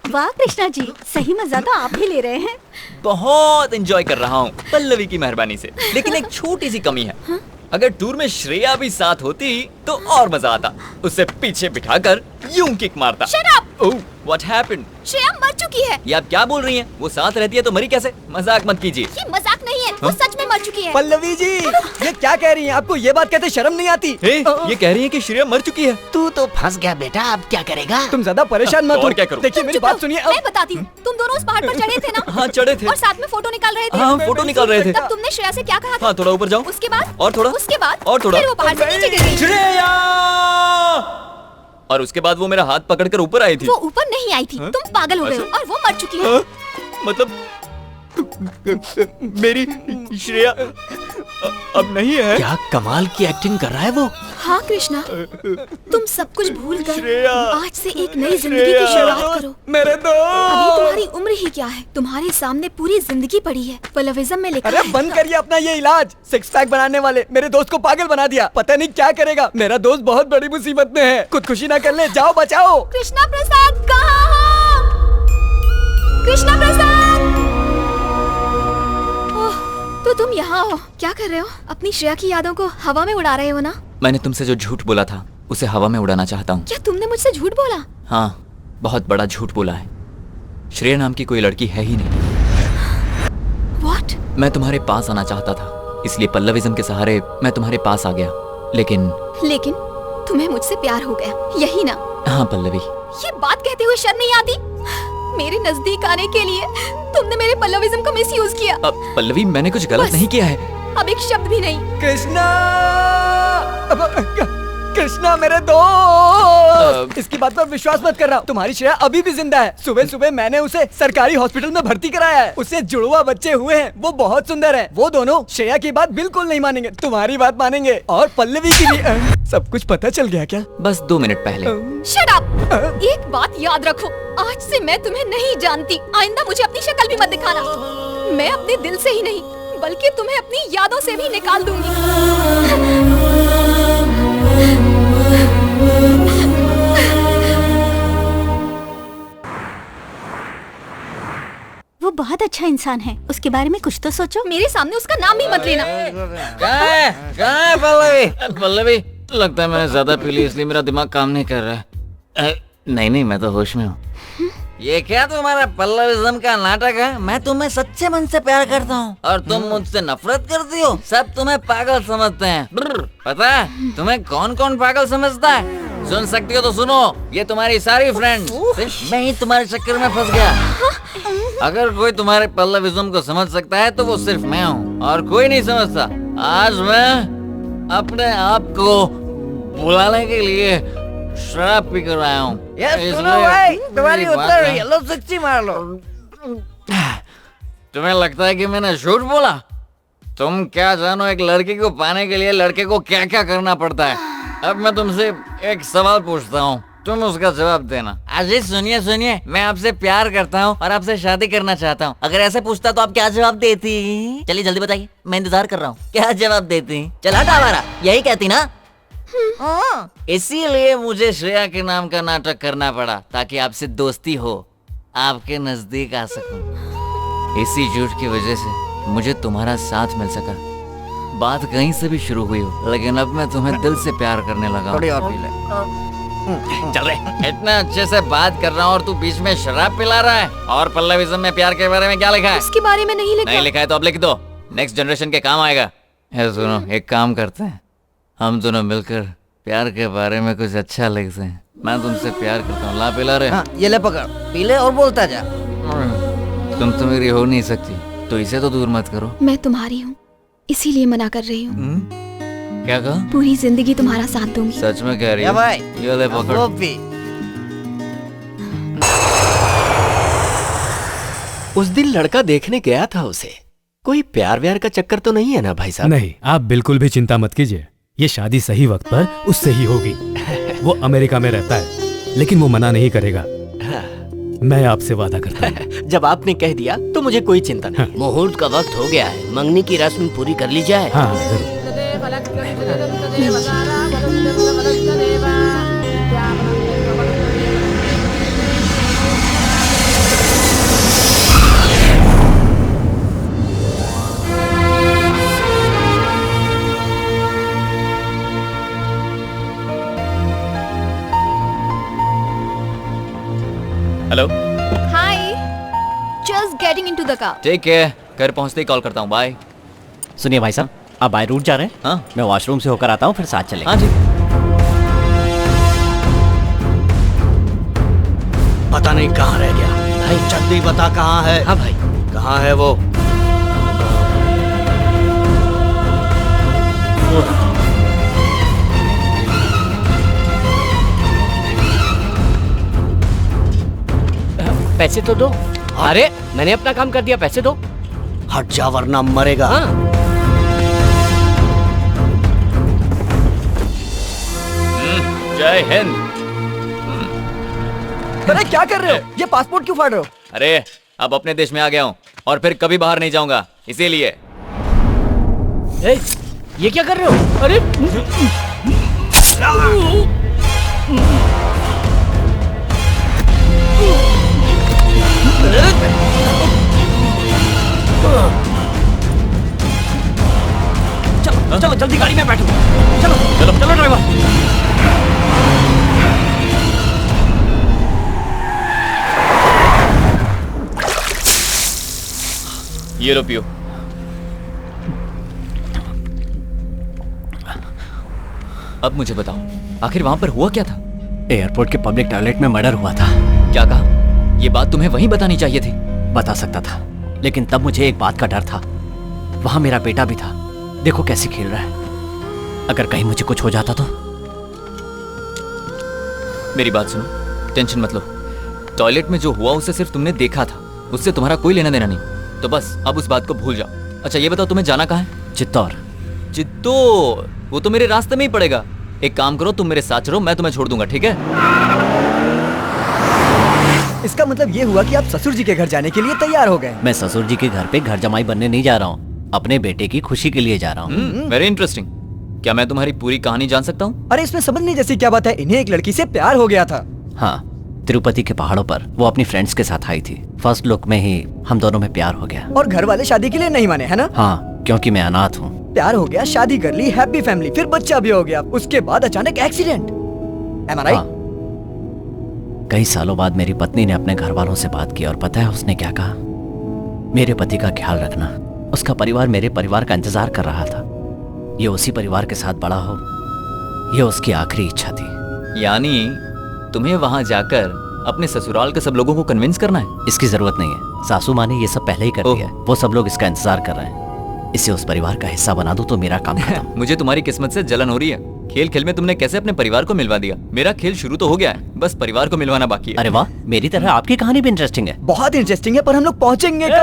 वाह कृष्णा जी, सही मजा तो आप ही ले रहे हैं। बहुत एंजॉय कर रहा हूँ पल्लवी की मेहरबानी से, लेकिन एक छोटी सी कमी है। अगर टूर में श्रेया भी साथ होती तो और मजा आता। उसे पीछे बिठाकर यूं किक मारता। Shut up! Oh, what happened? Shreya मर चुकी है। ये आप क्या बोल रही हैं? वो साथ रहती है तो मरी कैसे? मजाक मत कीजिए। ये मजाक नहीं है, वो सच में मर चुकी है। पल्लवी जी, ये क्या कह रही हैं? आपको ये बात कहते शर्म नहीं आती? ये कह रही है कि श्रेया मर चुकी है। तू तो फंस गया बेटा, अब क्या करेगा? तुम ज्यादा परेशान मत हो। और क्या करूं? देखिए मेरी बात सुनिए। मैं बताती हूँ। तुम दोनों उस पहाड़ पर चढ़े थे ना? हाँ चढ़े थे। और साथ में फोटो निकाल रहे थे। हाँ फोटो निकाल रहे थे। तब तुमने श्रेया से क्या कहा था? हाँ थोड़ा ऊपर जाओ। उसके बाद? और थोड़ा। उसके बाद? और थोड़ा। फिर वो पहाड़ से नीचे गिर गई। श्रेया! और उसके बाद वो मेरा हाथ पकड़कर ऊपर आई थी। वो ऊपर नहीं आई थी, तुम पागल हो गए हो और वो मर चुकी है। मतलब मेरी श्रेया अब नहीं है। क्या कमाल की एक्टिंग कर रहा है वो। हाँ कृष्णा, तुम सब कुछ भूल कर आज से एक नई जिंदगी की शुरुआत करो। मेरे दोस्त, अभी तुम्हारी उम्र ही क्या है, तुम्हारे सामने पूरी जिंदगी पड़ी है। पल्लविज्म में लिखा है। अरे बंद करिए अपना ये इलाज। सिक्स पैक बनाने वाले मेरे दोस्त को पागल बना दिया। पता नहीं क्या करेगा। मेरा दोस्त बहुत बड़ी मुसीबत में है। खुदकुशी ना कर ले, जाओ बचाओ। कृष्णा प्रसाद कहाँ हो? कृष्णा प्रसाद! तो तुम यहाँ हो, क्या कर रहे हो? अपनी श्रेया की यादों को हवा में उड़ा रहे हो ना? मैंने तुमसे जो झूठ बोला था उसे हवा में उड़ाना चाहता हूँ। क्या तुमने मुझसे झूठ बोला? हाँ, बहुत बड़ा झूठ बोला है। श्रेया नाम की कोई लड़की है ही नहीं। What? मैं तुम्हारे पास आना चाहता था, इसलिए पल्लविज्म के सहारे मैं तुम्हारे पास आ गया। लेकिन तुम्हें मुझसे प्यार हो गया, यही ना? हाँ पल्लवी। ये बात कहते हुए शर्म नहीं आती? मेरे नजदीक आने के लिए तुमने मेरे पल्लविज्म का मिसयूज किया। पल्लवी, मैंने कुछ गलत नहीं किया है। अब एक शब्द भी नहीं। कृष्णा! कृष्णा मेरे दोस्त, इसकी बात पर विश्वास मत कर रहा हूँ। तुम्हारी श्रेया अभी भी जिंदा है। सुबह सुबह मैंने उसे सरकारी हॉस्पिटल में भर्ती कराया है। उसे जुड़वा बच्चे हुए हैं, वो बहुत सुंदर है। वो दोनों श्रेया की बात बिल्कुल नहीं मानेंगे, तुम्हारी बात मानेंगे। और पल्लवी की भी। सब कुछ पता चल गया क्या? बस 2 मिनट पहले। Shut up! एक बात याद रखो, आज से मैं तुम्हें नहीं जानती। आइंदा मुझे अपनी शक्ल भी मत दिखाना। मैं अपने दिल से ही नहीं बल्कि तुम्हें अपनी यादों से भी निकाल दूंगी। वो बहुत अच्छा इंसान है, उसके बारे में कुछ तो सोचो। मेरे सामने उसका नाम भी मत लेना। कहाँ है पल्लवी? पल्लवी, लगता है मैंने ज्यादा पी ली इसलिए मेरा दिमाग काम नहीं कर रहा है। नहीं, मैं तो होश में हूँ। ये क्या तुम्हारा पल्लविज्म का नाटक है? मैं तुम्हें सच्चे मन से प्यार करता हूँ और तुम मुझसे नफरत करती हो। सब तुम्हें पागल समझते हैं। पता है तुम्हें कौन कौन पागल समझता है? सुन सकती हो तो सुनो, ये तुम्हारी सारी फ्रेंड्स। सिर्फ मैं ही तुम्हारे चक्कर में फंस गया। अगर कोई तुम्हारे पल्लविज्म को समझ सकता है तो वो सिर्फ मैं हूँ और कोई नहीं समझता। आज मैं अपने आप को बुलाने के लिए शराब पी कर आया हूँ। सुनो भाई, तुम्हारी उत्तर रही है, लो सच्ची मार लो। तुम्हें लगता है कि मैंने झूठ बोला? तुम क्या जानो एक लड़की को पाने के लिए लड़के को क्या क्या करना पड़ता है। अब मैं तुमसे एक सवाल पूछता हूँ, तुम उसका जवाब देना। अजय सुनिए, मैं आपसे प्यार करता हूँ और आपसे शादी करना चाहता हूँ। अगर ऐसे पूछता तो आप क्या जवाब देती? चलिए जल्दी बताइए, मैं इंतजार कर रहा हूँ। क्या जवाब देती? चला टावारा, यही कहती ना? इसीलिए मुझे श्रेया के नाम का नाटक करना पड़ा ताकि आपसे दोस्ती हो, आपके नजदीक आ सकूं। इसी झूठ की वजह से मुझे तुम्हारा साथ मिल सका। बात कहीं से भी शुरू हुई हो, लेकिन अब मैं तुम्हें दिल से प्यार करने लगा। थोड़ी और पी ले। चल रहे इतना अच्छे से बात कर रहा हूँ और तू बीच में शराब पिला रहा है। और पल्लविज्म में प्यार के बारे में क्या लिखा है? उसके बारे में नहीं लिखा है तो अब लिख दो, नेक्स्ट जनरेशन के काम आएगा। सुनो, एक काम करते हैं, हम दोनों मिलकर प्यार के बारे में कुछ अच्छा लिखते हैं। मैं तुमसे प्यार करता हूँ। ला पिला रहे? हाँ, ये ले पकड़, पी ले और बोलता जा। तुम तो मेरी हो नहीं सकती तो इसे तो दूर मत करो। मैं तुम्हारी हूँ, इसीलिए मना कर रही हूँ। क्या कहा? पूरी जिंदगी तुम्हारा साथ दूंगी। सच में कह रही है? भाई, ये ले पकड़। वो पी। उस दिन लड़का देखने गया था उसे। कोई प्यार व्यार का चक्कर तो नहीं है ना भाई साहब? नहीं, आप बिल्कुल भी चिंता मत कीजिए। ये शादी सही वक्त पर उससे ही होगी। वो अमेरिका में रहता है लेकिन वो मना नहीं करेगा। मैं आपसे वादा करता हूँ। जब आपने कह दिया तो मुझे कोई चिंता नहीं। मुहूर्त का वक्त हो गया है, मंगनी की रस्म पूरी कर ली जाए। हाँ जरूर। Hello. Hi, just getting into the car. ठीक है, घर पहुंचते ही कॉल करता हूँ। बाय। सुनिए भाई साहब, आप बाय रूट जा रहे हैं? हाँ, मैं वॉशरूम से होकर आता हूँ, फिर साथ चलेंगे। हाँ जी। पता नहीं कहाँ रह गया भाई, जल्दी बता कहाँ है। हाँ भाई, कहाँ है वो? पैसे तो दो। अरे मैंने अपना काम कर दिया, पैसे दो। हट जा वरना मरेगा। हाँ। जय हिंद। अरे क्या कर रहे हो? ये पासपोर्ट क्यों फाड़ रहे हो? अरे अब अपने देश में आ गया हूँ और फिर कभी बाहर नहीं जाऊंगा, इसीलिए। ये क्या कर रहे हो? अरे चलो चलो जल्दी गाड़ी में बैठो। चलो चलो चलो ड्राइवर। ये लो पियो। अब मुझे बताओ, आखिर वहां पर हुआ क्या था? एयरपोर्ट के पब्लिक टॉयलेट में मर्डर हुआ था। क्या कहा? ये बात तुम्हें वहीं बतानी चाहिए थी। बता सकता था, लेकिन तब मुझे एक बात का डर था। वहां मेरा बेटा भी था, देखो कैसे खेल रहा है। अगर कहीं मुझे कुछ हो जाता तो मेरी बात सुनो, टेंशन मत लो। टॉयलेट में जो हुआ उसे सिर्फ तुमने देखा था, उससे तुम्हारा कोई लेना देना नहीं। तो बस अब उस बात को भूल जाओ। अच्छा ये बताओ, तुम्हें जाना कहाँ है? चित्तौड़। चित्तौड़? वो तो मेरे रास्ते में ही पड़ेगा। एक काम करो, तुम मेरे साथ चलो, मैं तुम्हें छोड़ दूंगा, ठीक है? इसका मतलब ये हुआ कि आप ससुर जी के घर जाने के लिए तैयार हो गए। मैं ससुर जी के घर पे घर जमाई बनने नहीं जा रहा हूँ, अपने बेटे की खुशी के लिए जा रहा हूँ। Very interesting. क्या मैं तुम्हारी पूरी कहानी जान सकता हूँ? अरे इसमें समझने जैसी क्या बात है, इन्हें एक लड़की से प्यार हो गया था। हाँ, तिरुपति के पहाड़ों पर वो अपनी फ्रेंड्स के साथ आई थी। फर्स्ट लुक में ही हम दोनों में प्यार हो गया। और घर वाले शादी के लिए नहीं माने, है ना? हाँ, क्योंकि मैं अनाथ हूँ। प्यार हो गया, शादी कर ली, हैप्पी फैमिली, फिर बच्चा भी हो गया। उसके बाद अचानक एक्सीडेंट। Am I right? कई सालों बाद मेरी पत्नी ने अपने घर वालों से बात की और पता है उसने क्या कहा? मेरे पति का ख्याल रखना। उसका परिवार मेरे परिवार का इंतजार कर रहा था। ये उसी परिवार के साथ बड़ा हो, ये उसकी आखिरी इच्छा थी। यानी तुम्हें वहां जाकर अपने ससुराल के सब लोगों को कन्विंस करना है? इसकी जरूरत नहीं है, सासू माँ ने ये सब पहले ही कर दिया है। वो सब लोग इसका इंतजार कर रहे हैं। इसे उस परिवार का हिस्सा बना दो तो मेरा काम खत्म। मुझे तुम्हारी किस्मत से जलन हो रही है। खेल खेल में तुमने कैसे अपने परिवार को मिलवा दिया। मेरा खेल शुरू तो हो गया है, बस परिवार को मिलवाना बाकी है। अरे वाह, मेरी तरह आपकी कहानी भी इंटरेस्टिंग है। बहुत इंटरेस्टिंग है, पर हम लोग पहुंचेंगे जल्दी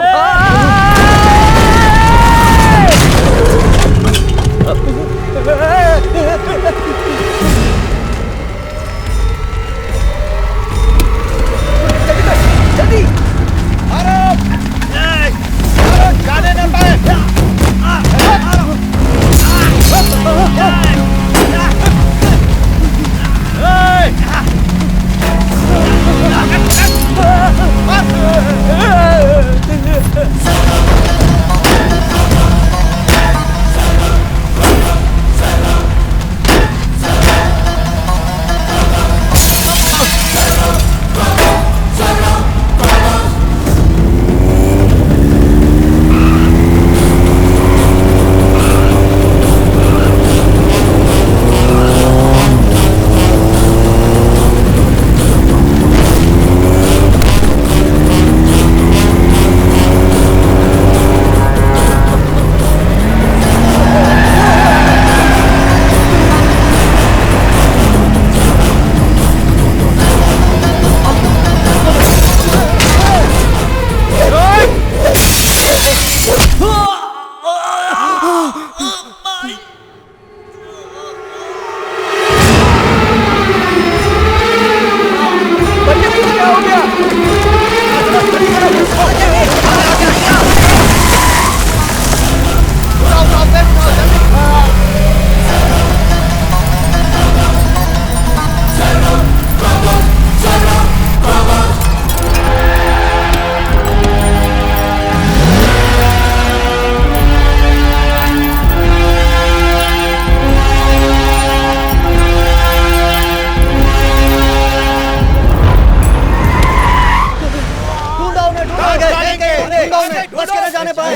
जाने न पाए।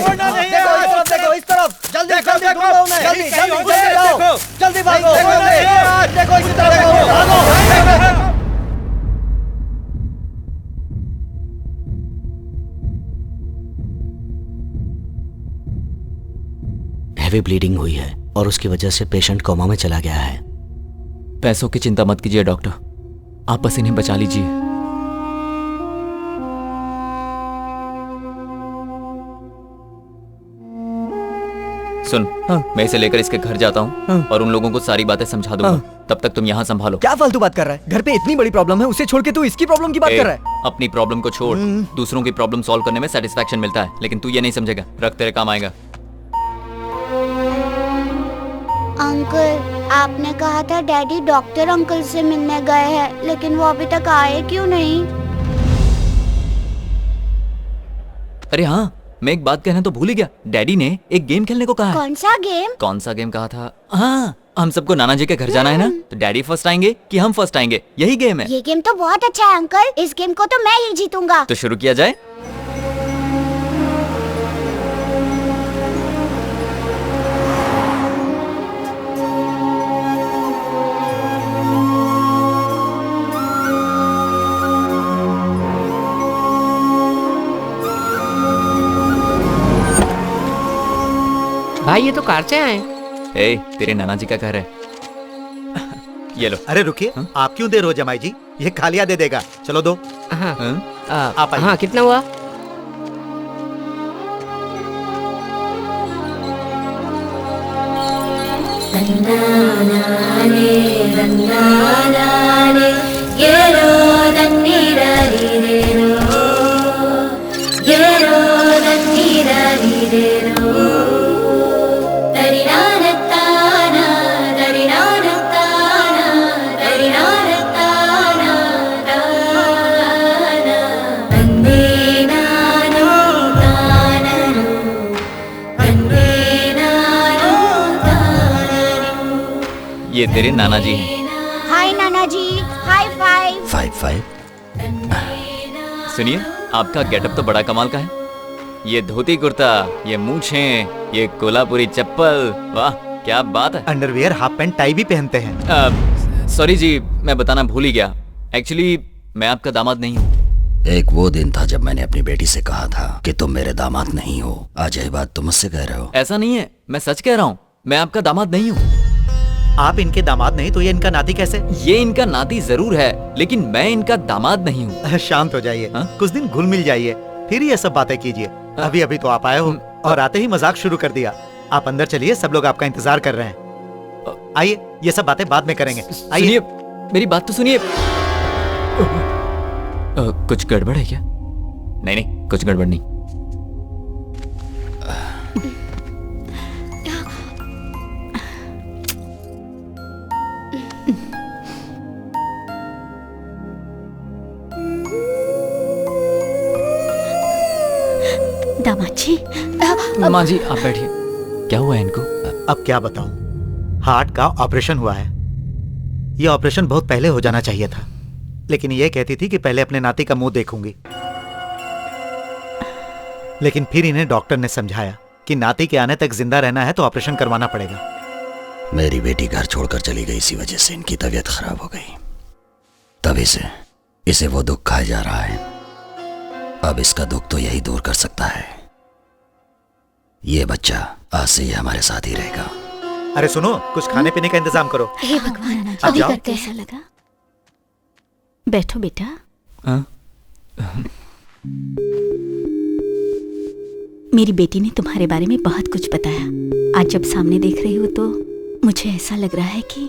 हैवी ब्लीडिंग हुई है और उसकी वजह से पेशेंट कोमा में चला गया है। पैसों की चिंता मत कीजिए डॉक्टर, आप बस इन्हें बचा लीजिए। सुन, मैं इसे लेकर इसके घर जाता हूँ और उन लोगों को सारी बातें समझा दूंगा। तब तक तुम यहाँ संभालो। क्या फालतू बात कर रहा है? घर पे इतनी बड़ी प्रॉब्लम है, उसे छोड़ के तू इसकी प्रॉब्लम की बात कर रहा है? अपनी प्रॉब्लम को छोड़, दूसरों की प्रॉब्लम सॉल्व करने में सेटिस्फैक्शन मिलता है, लेकिन तू ये नहीं समझेगा। रख, तेरे काम आएगा। अंकल, आपने कहा था डैडी डॉक्टर अंकल से मिलने गए हैं, लेकिन वो अभी तक आए क्यों नहीं? अरे हाँ, मैं एक बात कहना तो भूल ही गया। डैडी ने एक गेम खेलने को कहा है। कौन सा गेम? कौन सा गेम कहा था? हाँ, हम सबको नाना जी के घर जाना है ना, तो डैडी फर्स्ट आएंगे कि हम फर्स्ट आएंगे, यही गेम है। ये गेम तो बहुत अच्छा है अंकल, इस गेम को तो मैं ही जीतूंगा। तो शुरू किया जाए। भाई ये तो कार से आए। ए, तेरे नाना जी का घर है। ये लो। अरे रुकिए, आप क्यों दे रहे हो जमाई जी? ये खालिया दे देगा। चलो दो। आप आइए। हाँ, कितना हुआ? ये तेरे नाना जी हैं। हाय नाना जी, हाई फाइव। 5-5। सुनिए, आपका गेटअप तो बड़ा कमाल का है। ये धोती कुर्ता, ये मूछें, ये कोल्हापुरी चप्पल, वाह क्या बात है। अंडरवियर, हाफ पैंट, टाई भी पहनते हैं। सॉरी जी, मैं बताना भूल ही गया। एक्चुअली मैं आपका दामाद नहीं हूँ। एक वो दिन था जब मैंने अपनी बेटी से कहा था कि तुम मेरे दामाद नहीं हो। आज यही बात तुम मुझसे कह रहे हो। ऐसा नहीं है, मैं सच कह रहा हूँ, मैं आपका दामाद नहीं हूँ। आप इनके दामाद नहीं तो ये इनका नाती कैसे? ये इनका नाती जरूर है, लेकिन मैं इनका दामाद नहीं हूँ। शांत हो जाइए, कुछ दिन घुल मिल जाइए, फिर ये सब बातें कीजिए। अभी अभी तो आप आए हो और आते ही मजाक शुरू कर दिया। आप अंदर चलिए, सब लोग आपका इंतजार कर रहे हैं। आइए, ये सब बातें बाद में करेंगे। आइए, मेरी बात तो सुनिए। कुछ गड़बड़ है क्या? नहीं नहीं, कुछ गड़बड़ नहीं। दामाद जी। माँ जी आप बैठिए। क्या हुआ है इनको? अब क्या बताऊं, हार्ट का ऑपरेशन हुआ है। ये ऑपरेशन बहुत पहले हो जाना चाहिए था, लेकिन ये कहती थी कि पहले अपने नाती का मुंह देखूंगी। लेकिन फिर इन्हें डॉक्टर ने समझाया कि नाती के आने तक जिंदा रहना है तो ऑपरेशन करवाना पड़ेगा। मेरी बेटी घर छोड़कर चली गई, इसी वजह से इनकी तबीयत खराब हो गई। तभी से इसे वो दुख खाया जा रहा है। अब इसका दुख तो यही दूर कर सकता है। ये बच्चा आज से ये हमारे साथ ही रहेगा। अरे सुनो, कुछ खाने पीने का इंतजाम करो। हे भगवान, अब अभी जाओ। करते कैसा लगा? बैठो बेटा। मेरी बेटी ने तुम्हारे बारे में बहुत कुछ बताया। आज जब सामने देख रही हो तो मुझे ऐसा लग रहा है कि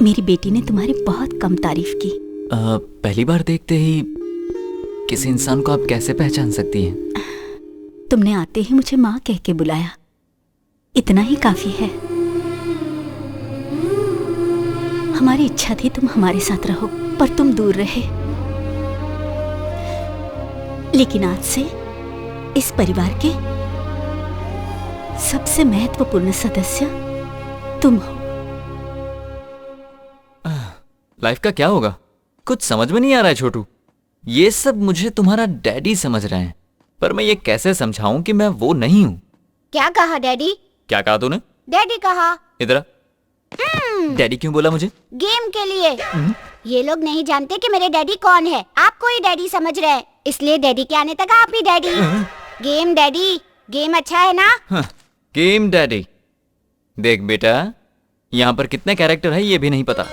मेरी बेटी ने तुम्हारी बहुत कम तारीफ की। पहली बार देखते ही किसी इंसान को आप कैसे पहचान सकती हैं? तुमने आते ही मुझे माँ कह के बुलाया, इतना ही काफी है। हमारी इच्छा थी तुम हमारे साथ रहो, पर तुम दूर रहे। लेकिन आज से इस परिवार के सबसे महत्वपूर्ण सदस्य तुम हो। लाइफ का क्या होगा? कुछ समझ में नहीं आ रहा है छोटू। ये सब मुझे तुम्हारा डैडी समझ रहे हैं, पर मैं ये कैसे समझाऊं कि मैं वो नहीं हूँ। क्या कहा डैडी? क्या कहा तूने? डैडी कहा। इधर आ। डैडी क्यों बोला मुझे? गेम के लिए। ये लोग नहीं जानते कि मेरे डैडी कौन है। आपको ही डैडी समझ रहे हैं, इसलिए डैडी के आने तक आप ही डैडी। गेम डैडी, गेम अच्छा है ना? Game daddy. देख बेटा, यहाँ पर कितने कैरेक्टर है ये भी नहीं पता।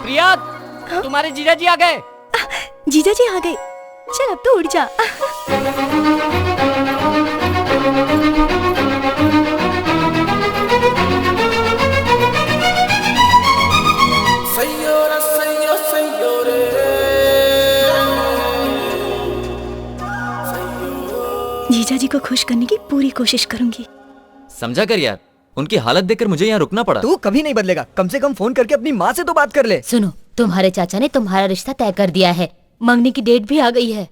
प्रिया, तुम्हारे जीजा जी आ गए। जीजा जी आ गए, चल अब तो उड़ जा। जीजा जी को खुश करने की पूरी कोशिश करूंगी। समझा कर यार, उनकी हालत देखकर मुझे यहाँ रुकना पड़ा। तू कभी नहीं बदलेगा, कम से कम फोन करके अपनी माँ से तो बात कर ले। सुनो, तुम्हारे चाचा ने तुम्हारा रिश्ता तय कर दिया है, मंगनी की डेट भी आ गई है।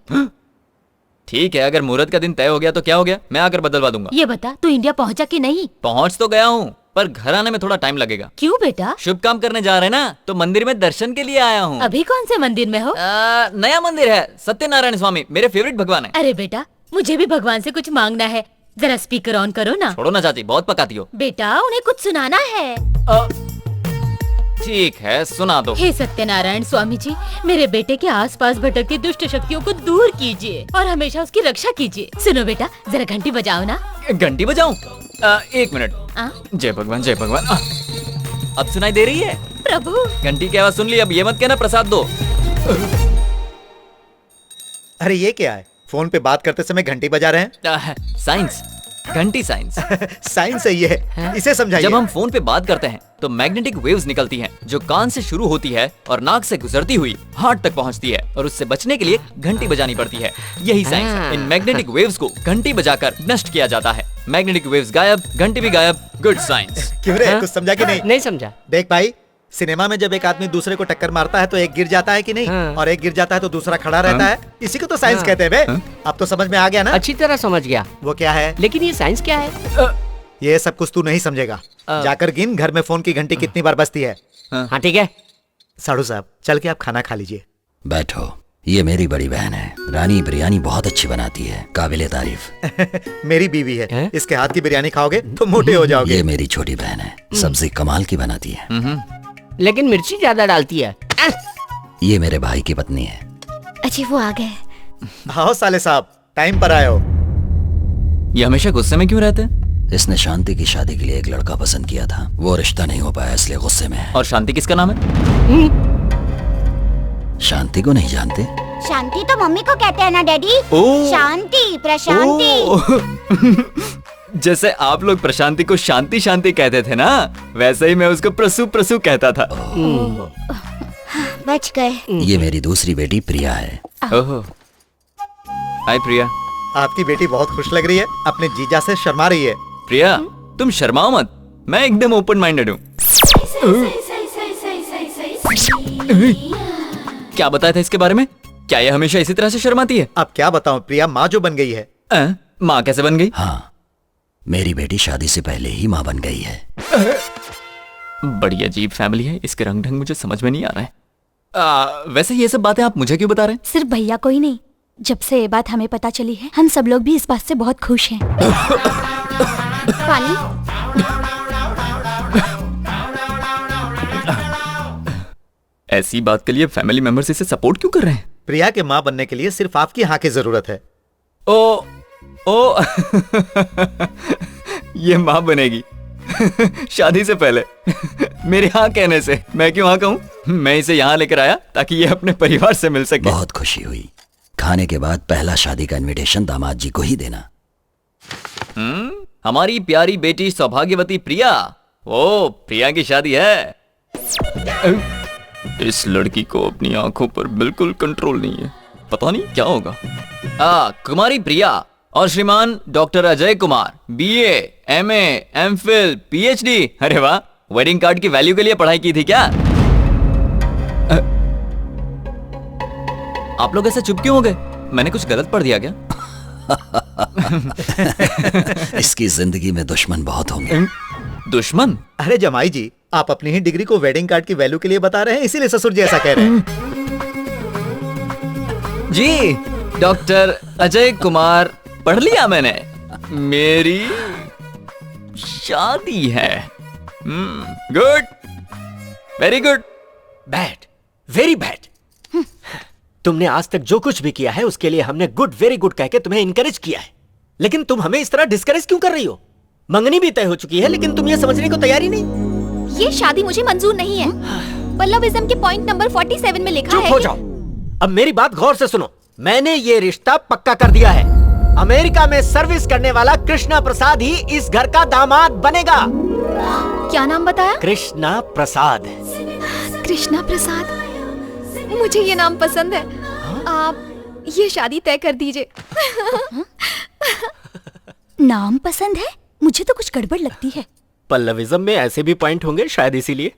ठीक है, अगर मुहूर्त का दिन तय हो गया तो क्या हो गया, मैं आकर बदलवा दूंगा। ये बता, तू इंडिया पहुंचा कि नहीं? पहुंच तो गया हूँ, पर घर आने में थोड़ा टाइम लगेगा। क्यों बेटा? शुभ काम करने जा रहे हैं ना, तो मंदिर में दर्शन के लिए आया हूँ। अभी कौन से मंदिर में हो? नया मंदिर है, सत्यनारायण स्वामी, मेरे फेवरेट भगवान है। अरे बेटा, मुझे भी भगवान से कुछ मांगना है, जरा स्पीकर ऑन करो ना। छोड़ो ना चाची, बहुत पकाती हो। बेटा, उन्हें कुछ सुनाना है। ठीक है, सुना दो। हे सत्यनारायण स्वामी जी, मेरे बेटे के आसपास भटकती दुष्ट शक्तियों को दूर कीजिए और हमेशा उसकी रक्षा कीजिए। सुनो बेटा, जरा घंटी बजाओ ना। घंटी बजाऊं? 1 मिनट। जय भगवान, जय भगवान। अब सुनाई दे रही है? प्रभु, घंटी की आवाज सुन ली। अब ये मत कहना प्रसाद दो। अरे ये क्या है? फोन पे बात करते समय घंटी बजा रहे हैं? साइंस, घंटी साइंस। साइंस है ये, इसे समझाइए। जब हम फोन पे बात करते हैं तो मैग्नेटिक वेव्स निकलती हैं, जो कान से शुरू होती है और नाक से गुजरती हुई हार्ट तक पहुंचती है, और उससे बचने के लिए घंटी बजानी पड़ती है। यही साइंस है। इन मैग्नेटिक वेव्स को घंटी बजाकर नष्ट किया जाता है। मैग्नेटिक वेव्स गायब, घंटी भी गायब। Good science. क्यों रे, कुछ समझा कि नहीं? नहीं समझा। देख भाई, सिनेमा में जब एक आदमी दूसरे को टक्कर मारता है तो एक गिर जाता है कि नहीं? और एक गिर जाता है तो दूसरा खड़ा रहता है। इसी को तो साइंस कहते हैं बे। अब तो समझ में आ गया ना? अच्छी तरह समझ गया। वो क्या है? लेकिन ये साइंस क्या है? ये सब कुछ तू नहीं समझेगा। जाकर गिन घर में फोन की घंटी कितनी बार बजती है। हाँ ठीक है। साड़ू साहब, चल के आप खाना खा लीजिए। बैठो, ये मेरी बड़ी बहन है। रानी बिरयानी बहुत अच्छी बनाती है, काबिले तारीफ। मेरी बीवी है, इसके हाथ की बिरयानी खाओगे तो मोटे हो जाओगे। ये मेरी छोटी बहन है, सब्जी कमाल की बनाती है। लेकिन मिर्ची ज्यादा डालती है। ये मेरे भाई की पत्नी है। अच्छी, वो आ गए। आओ साले साहब, टाइम पर आए हो। ये हमेशा गुस्से में क्यों रहते हैं? इसने शांति की शादी के लिए एक लड़का पसंद किया था, वो रिश्ता नहीं हो पाया इसलिए गुस्से में है। और शांति किसका नाम है? शांति को नहीं जानते? शांति तो मम्मी को कहते हैं ना डैडी। शांति, प्रशांति। जैसे आप लोग प्रशांति को शांति शांति कहते थे ना, वैसे ही मैं उसको प्रसू प्रसू कहता था। बच गए। ये मेरी दूसरी बेटी प्रिया है। ओहो, हाय प्रिया। आपकी बेटी बहुत खुश लग रही है, अपने जीजा से शर्मा रही है। प्रिया, तुम शर्माओ मत, मैं एकदम ओपन माइंडेड हूँ। क्या बताया था इसके बारे में? क्या ये हमेशा इसी तरह से शर्माती है? अब क्या बताऊं, प्रिया माँ जो बन गई है। माँ कैसे बन गई? हाँ, मेरी बेटी शादी से पहले ही माँ बन गई है। बड़ी अजीब फैमिली है, इसके रंग ढंग मुझे समझ में नहीं आ रहा है। वैसे ये सब बातें आप मुझे क्यों बता रहे हैं? सिर्फ भैया को ही नहीं, जब से ये बात हमें पता चली है, हम सब लोग भी इस बात से बहुत खुश हैं। पानी? ऐसी बात के लिए फैमिली मेंबर्स इसे सपोर्ट क्यों कर रहे हैं? प्रिया के माँ बनने के लिए सिर्फ आपकी हाँ की जरूरत है। ओ ये माँ बनेगी शादी से पहले मेरे हाँ कहने से। मैं क्यों हाँ कहूँ? मैं इसे यहाँ लेकर आया ताकि ये अपने परिवार से मिल सके। बहुत खुशी हुई। खाने के बाद पहला शादी का इनविटेशन दामाद जी को ही देना। हमारी प्यारी बेटी सौभाग्यवती प्रिया। ओ, प्रिया की शादी है। इस लड़की को अपनी आंखों पर बिल्कुल कंट्रोल नहीं है, पता नहीं क्या होगा। कुमारी प्रिया और श्रीमान doctor Ajay Kumar, BA, MA, MPhil, PhD। अरे वाह, वेडिंग कार्ड की वैल्यू के लिए पढ़ाई की थी क्या? आप लोग ऐसे चुप क्यों हो गए? मैंने कुछ गलत पढ़ दिया क्या? इसकी जिंदगी में दुश्मन बहुत होंगे। दुश्मन? अरे जमाई जी, आप अपनी ही डिग्री को वेडिंग कार्ड की वैल्यू के लिए बता रहे हैं, इसीलिए ससुर जी ऐसा कह रहे हैं। जी, डॉक्टर अजय कुमार पढ़ लिया मैंने। मेरी शादी है। Good, very good. Bad, very bad. तुमने आज तक जो कुछ भी किया है उसके लिए हमने गुड, वेरी गुड कह के तुम्हें इनकरेज किया है, लेकिन तुम हमें इस तरह डिस्करेज क्यों कर रही हो? मंगनी भी तय हो चुकी है, लेकिन तुम ये समझने को तैयार ही नहीं। ये शादी मुझे मंजूर नहीं है। पल्लविज्म के पॉइंट नंबर 47 में लिखा है। चुप हो जाओ। अब मेरी बात गौर से सुनो। मैंने ये रिश्ता पक्का कर दिया है। अमेरिका में सर्विस करने वाला कृष्णा प्रसाद ही इस घर का दामाद बनेगा। क्या नाम बताया? कृष्णा प्रसाद। कृष्णा प्रसाद, मुझे ये नाम पसंद है। आप ये शादी तय कर दीजिए। नाम पसंद है? मुझे तो कुछ गड़बड़ लगती है। पल्लविज्म में ऐसे भी पॉइंट होंगे शायद, इसीलिए।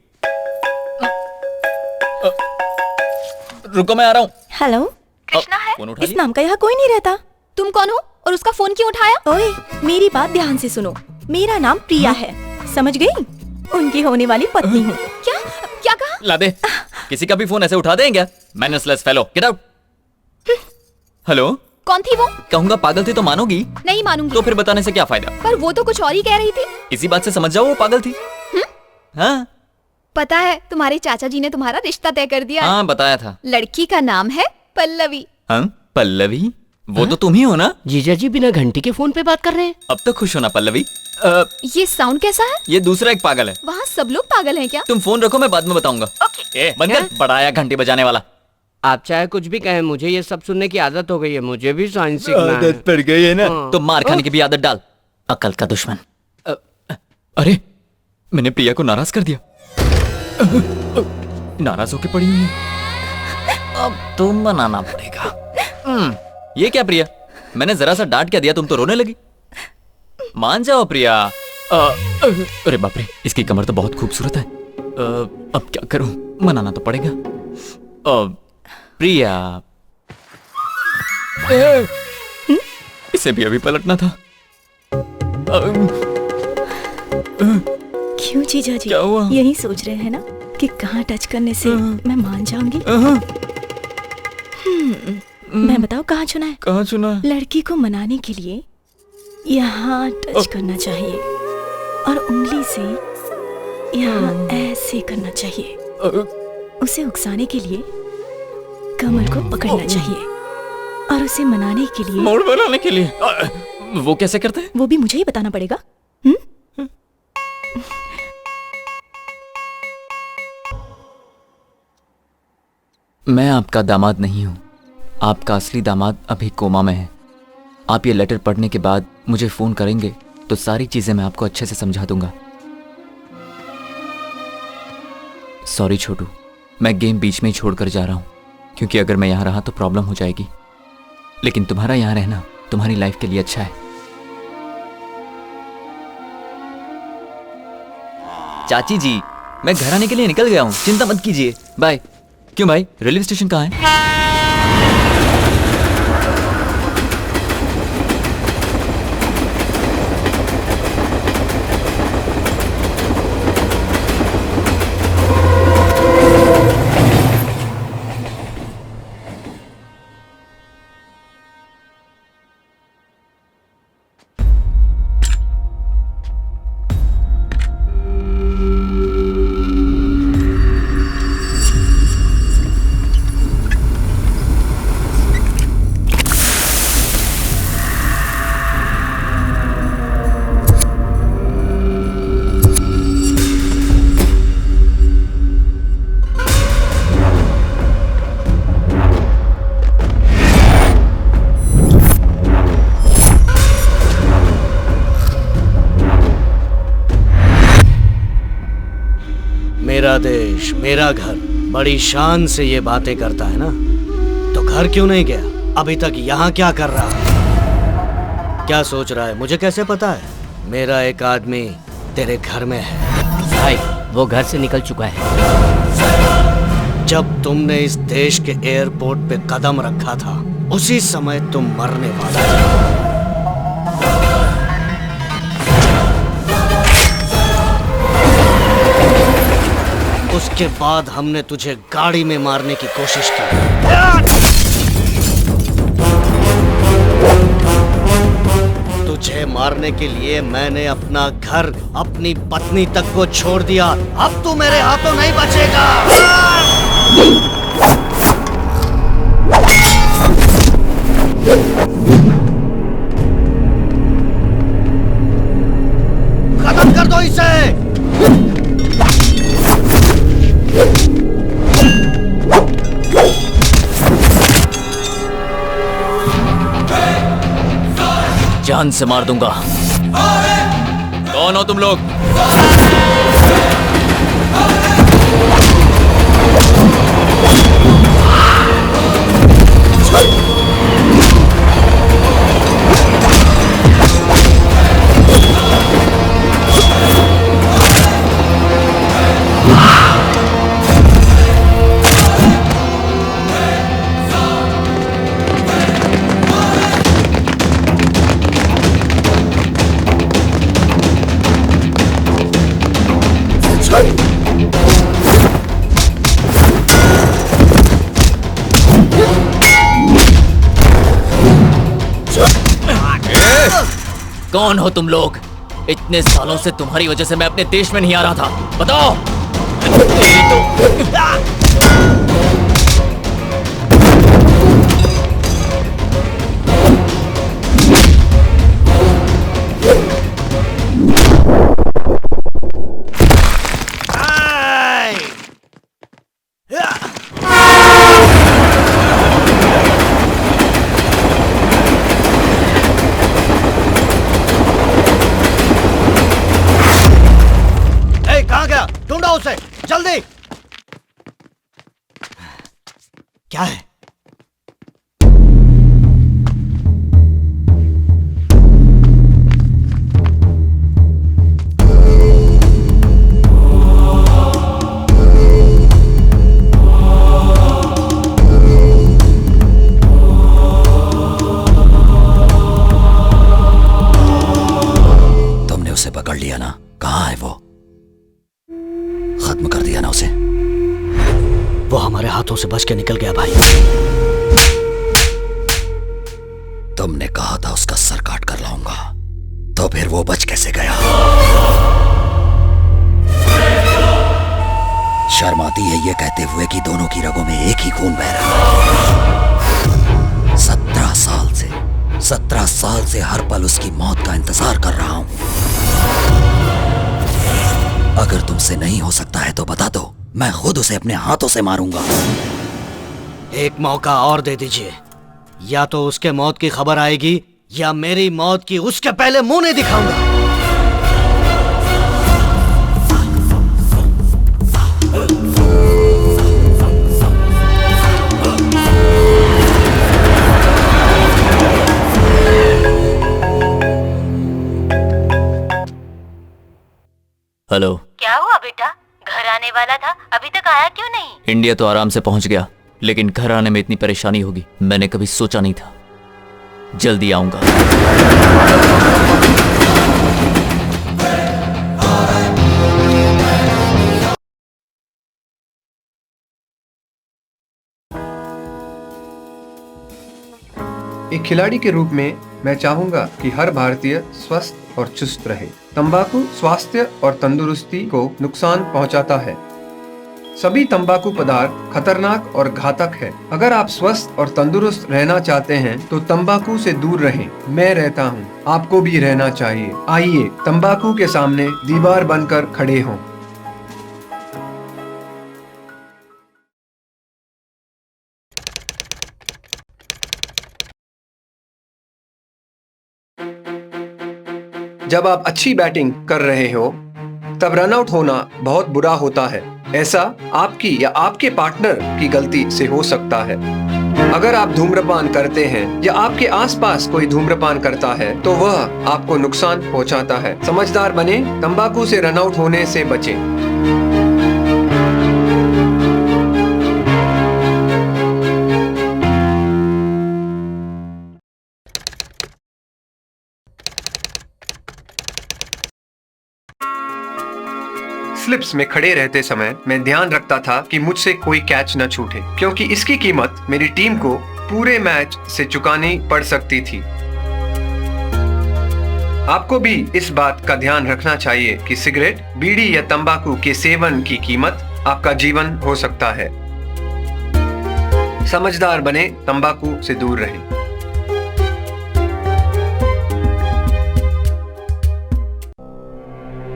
रुको, मैं आ रहा हूँ। हेलो, कृष्णा है? इस नाम का यहाँ कोई नहीं रहता। तुम कौन हो और उसका फोन क्यों उठाया? ओए, मेरी बात ध्यान से सुनो। मेरा नाम प्रिया है, समझ गई? उनकी होने वाली पत्नी हूँ। क्या क्या कहा? ला दे, किसी का भी फोन ऐसे उठा दें क्या? मैनर्सलेस फेलो, गेट आउट। हेलो, कौन थी वो? कहूंगा पागल थी तो मानोगी? नहीं मानूंगी। तो फिर बताने से क्या फायदा? पर वो तो कुछ और ही कह रही थी। इसी बात से समझ जाओ वो पागल थी। हाँ, पता है तुम्हारे चाचा जी ने तुम्हारा रिश्ता तय कर दिया। हाँ बताया था। लड़की का नाम है पल्लवी। पल्लवी? वो तो तुम ही हो ना? जीजा जी बिना घंटी के फोन पे बात कर रहे हैं। अब तो खुश हो ना पल्लवी? ये साउंड कैसा है? ये दूसरा एक पागल है। वहाँ सब लोग पागल हैं क्या? तुम फोन रखो, मैं बाद में बताऊंगा। बंद कर, बड़ा आया घंटी बजाने वाला। आप चाहे कुछ भी कहें, मुझे ये सब सुनने की आदत हो गई है। मुझे भी साइंस सीखना है। आदत पड़ गई है ना? तो मार खाने की भी आदत डाल। अकल का दुश्मन। अरे मैंने प्रिया को नाराज कर दिया। नाराज होके पड़ी हुई है। अब तुम बनाना पड़ेगा। ये क्या प्रिया, मैंने जरा सा डांट क्या दिया, तुम तो रोने लगी। मान जाओ प्रिया। अरे बाप रे, इसकी कमर तो बहुत खूबसूरत है। अब क्या करूं, मनाना तो पड़ेगा। प्रिया, इसे भी अभी पलटना था। क्यों जीजा जी? क्या हुआ? यही सोच रहे हैं ना कि कहाँ टच करने से मैं मान जाऊंगी? मैं बताओ कहाँ चुना है? कहाँ चुना है? लड़की को मनाने के लिए यहाँ टच करना चाहिए और उंगली से यहाँ ऐसे करना चाहिए। उसे उकसाने के लिए कमर को पकड़ना चाहिए और उसे मनाने के लिए मोड़ बनाने के लिए। वो कैसे करते हैं? वो भी मुझे ही बताना पड़ेगा। मैं आपका दामाद नहीं हूँ, आपका असली दामाद अभी कोमा में है। आप ये लेटर पढ़ने के बाद मुझे फोन करेंगे तो सारी चीजें मैं आपको अच्छे से समझा दूंगा। सॉरी छोटू, मैं गेम बीच में ही छोड़कर जा रहा हूँ, क्योंकि अगर मैं यहाँ रहा तो प्रॉब्लम हो जाएगी। लेकिन तुम्हारा यहाँ रहना तुम्हारी लाइफ के लिए अच्छा है। चाची जी, मैं घर आने के लिए निकल गया हूँ, चिंता मत कीजिए। बाय। क्यों भाई, रेलवे स्टेशन कहाँ है? मेरा देश, मेरा घर, बड़ी शान से ये बातें करता है ना, तो घर क्यों नहीं गया? अभी तक यहाँ क्या कर रहा है? क्या सोच रहा है? मुझे कैसे पता है? मेरा एक आदमी तेरे घर में है। भाई, वो घर से निकल चुका है। जब तुमने इस देश के एयरपोर्ट पे कदम रखा था, उसी समय तुम मरने वाला था। उसके बाद हमने तुझे गाड़ी में मारने की कोशिश की। तुझे मारने के लिए मैंने अपना घर, अपनी पत्नी तक को छोड़ दिया। अब तू मेरे हाथों नहीं बचेगा। खत्म कर दो इसे। जान से मार दूंगा। कौन हो तुम लोग? कौन हो तुम लोग? इतने सालों से तुम्हारी वजह से मैं अपने देश में नहीं आ रहा था। बताओ। कहाँ गया? ढूंढो उसे, जल्दी। क्या है? तुमने उसे पकड़ लिया ना? कहाँ है वो? खत्म कर दिया ना उसे? वो हमारे हाथों से बच के निकल गया भाई। तुमने कहा था उसका सर काट कर लाऊंगा, तो फिर वो बच कैसे गया? शर्म आती है ये कहते हुए कि दोनों की रगों में एक ही खून बह रहा है। 17 साल से हर पल उसकी मौत का इंतजार कर रहा हूं। अगर तुमसे नहीं हो सकता है तो बता दो, मैं खुद उसे अपने हाथों से मारूंगा। एक मौका और दे दीजिए, या तो उसके मौत की खबर आएगी या मेरी मौत की उसके पहले मुंह नहीं दिखाऊंगा। हेलो। क्या हुआ बेटा? घर आने वाला था, अभी तक आया क्यों नहीं? इंडिया तो आराम से पहुंच गया, लेकिन घर आने में इतनी परेशानी होगी मैंने कभी सोचा नहीं था। जल्दी आऊंगा। एक खिलाड़ी के रूप में मैं चाहूंगा कि हर भारतीय स्वस्थ और चुस्त रहे। तंबाकू स्वास्थ्य और तंदुरुस्ती को नुकसान पहुंचाता है। सभी तंबाकू पदार्थ खतरनाक और घातक है। अगर आप स्वस्थ और तंदुरुस्त रहना चाहते हैं तो तंबाकू से दूर रहें। मैं रहता हूं, आपको भी रहना चाहिए। आइए तंबाकू के सामने दीवार बनकर खड़े हों। जब आप अच्छी बैटिंग कर रहे हो तब रन आउट होना बहुत बुरा होता है। ऐसा आपकी या आपके पार्टनर की गलती से हो सकता है। अगर आप धूम्रपान करते हैं या आपके आसपास कोई धूम्रपान करता है तो वह आपको नुकसान पहुंचाता है। समझदार बने, तंबाकू से रन आउट होने से बचें। स्लिप्स में खड़े रहते समय मैं ध्यान रखता था कि मुझसे कोई कैच न छूटे, क्योंकि इसकी कीमत मेरी टीम को पूरे मैच से चुकानी पड़ सकती थी। आपको भी इस बात का ध्यान रखना चाहिए कि सिगरेट, बीड़ी या तंबाकू के सेवन की कीमत आपका जीवन हो सकता है। समझदार बने, तंबाकू से दूर रहें।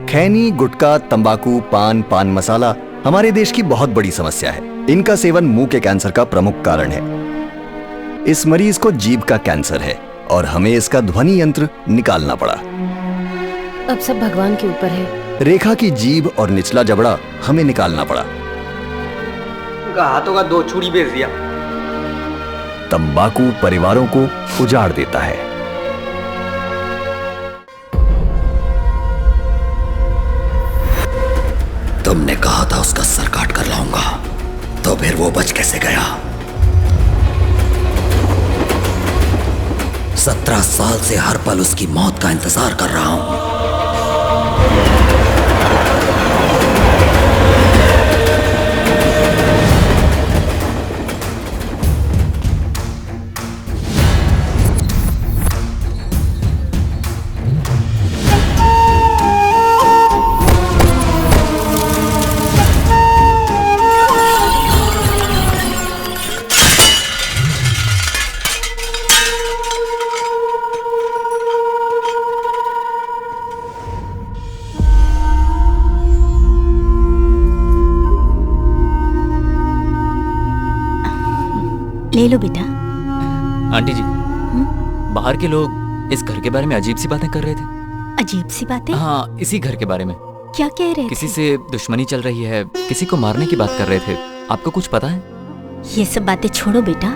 खैनी, गुटखा, तंबाकू, पान मसाला हमारे देश की बहुत बड़ी समस्या है। इनका सेवन मुंह के कैंसर का प्रमुख कारण है। इस मरीज को जीभ का कैंसर है और हमें इसका ध्वनि यंत्र निकालना पड़ा। अब सब भगवान के ऊपर है। रेखा की जीभ और निचला जबड़ा हमें निकालना पड़ा। उनका हाथों का 2 चूड़ी बेच दिया। तंबाकू परिवारों को उजाड़ देता है। तुमने कहा था उसका सर काट कर लाऊंगा, तो फिर वो बच कैसे गया? 17 साल से हर पल उसकी मौत का इंतजार कर रहा हूं। ले लो बेटा। आंटी जी, बाहर के लोग इस घर के बारे में अजीब सी बातें कर रहे थे। अजीब सी बातें? हाँ, इसी घर के बारे में। क्या कह रहे किसी थे? से दुश्मनी चल रही है, किसी को मारने की बात कर रहे थे। आपको कुछ पता है? ये सब बातें छोड़ो बेटा,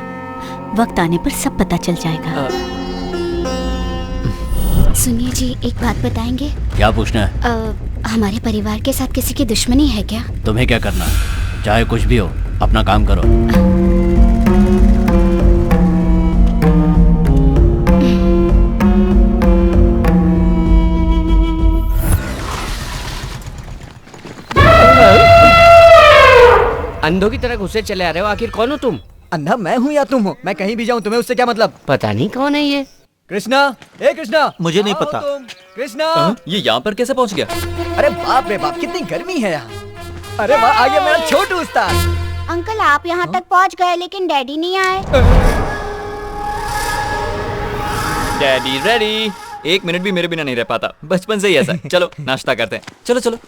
वक्त आने पर सब पता चल जाएगा। सुनिए जी, एक बात बताएंगे? क्या पूछना है? हमारे परिवार के साथ किसी की दुश्मनी है क्या? तुम्हें क्या करना है? चाहे कुछ भी हो, अपना काम करो। अंधों की तरह घुसे चले आ रहे हो, आखिर कौन हो तुम? अंधा मैं हूँ या तुम हो? मैं कहीं भी जाऊँ तुम्हें उससे क्या मतलब? पता नहीं कौन है ये। कृष्णा, ए कृष्णा, मुझे नहीं पता। कृष्णा, ये यहाँ पर कैसे पहुँच गया? अरे बाप रे बाप, कितनी गर्मी है यहाँ। अरे वाह, आ गया मेरा छोटू उस्ताद। अंकल आप यहाँ तक पहुँच गए लेकिन डैडी नहीं आए। Daddy ready. 1 मिनट भी मेरे बिना नहीं रह पाता, बचपन से ही ऐसा है। चलो नाश्ता करते हैं। चलो चलो।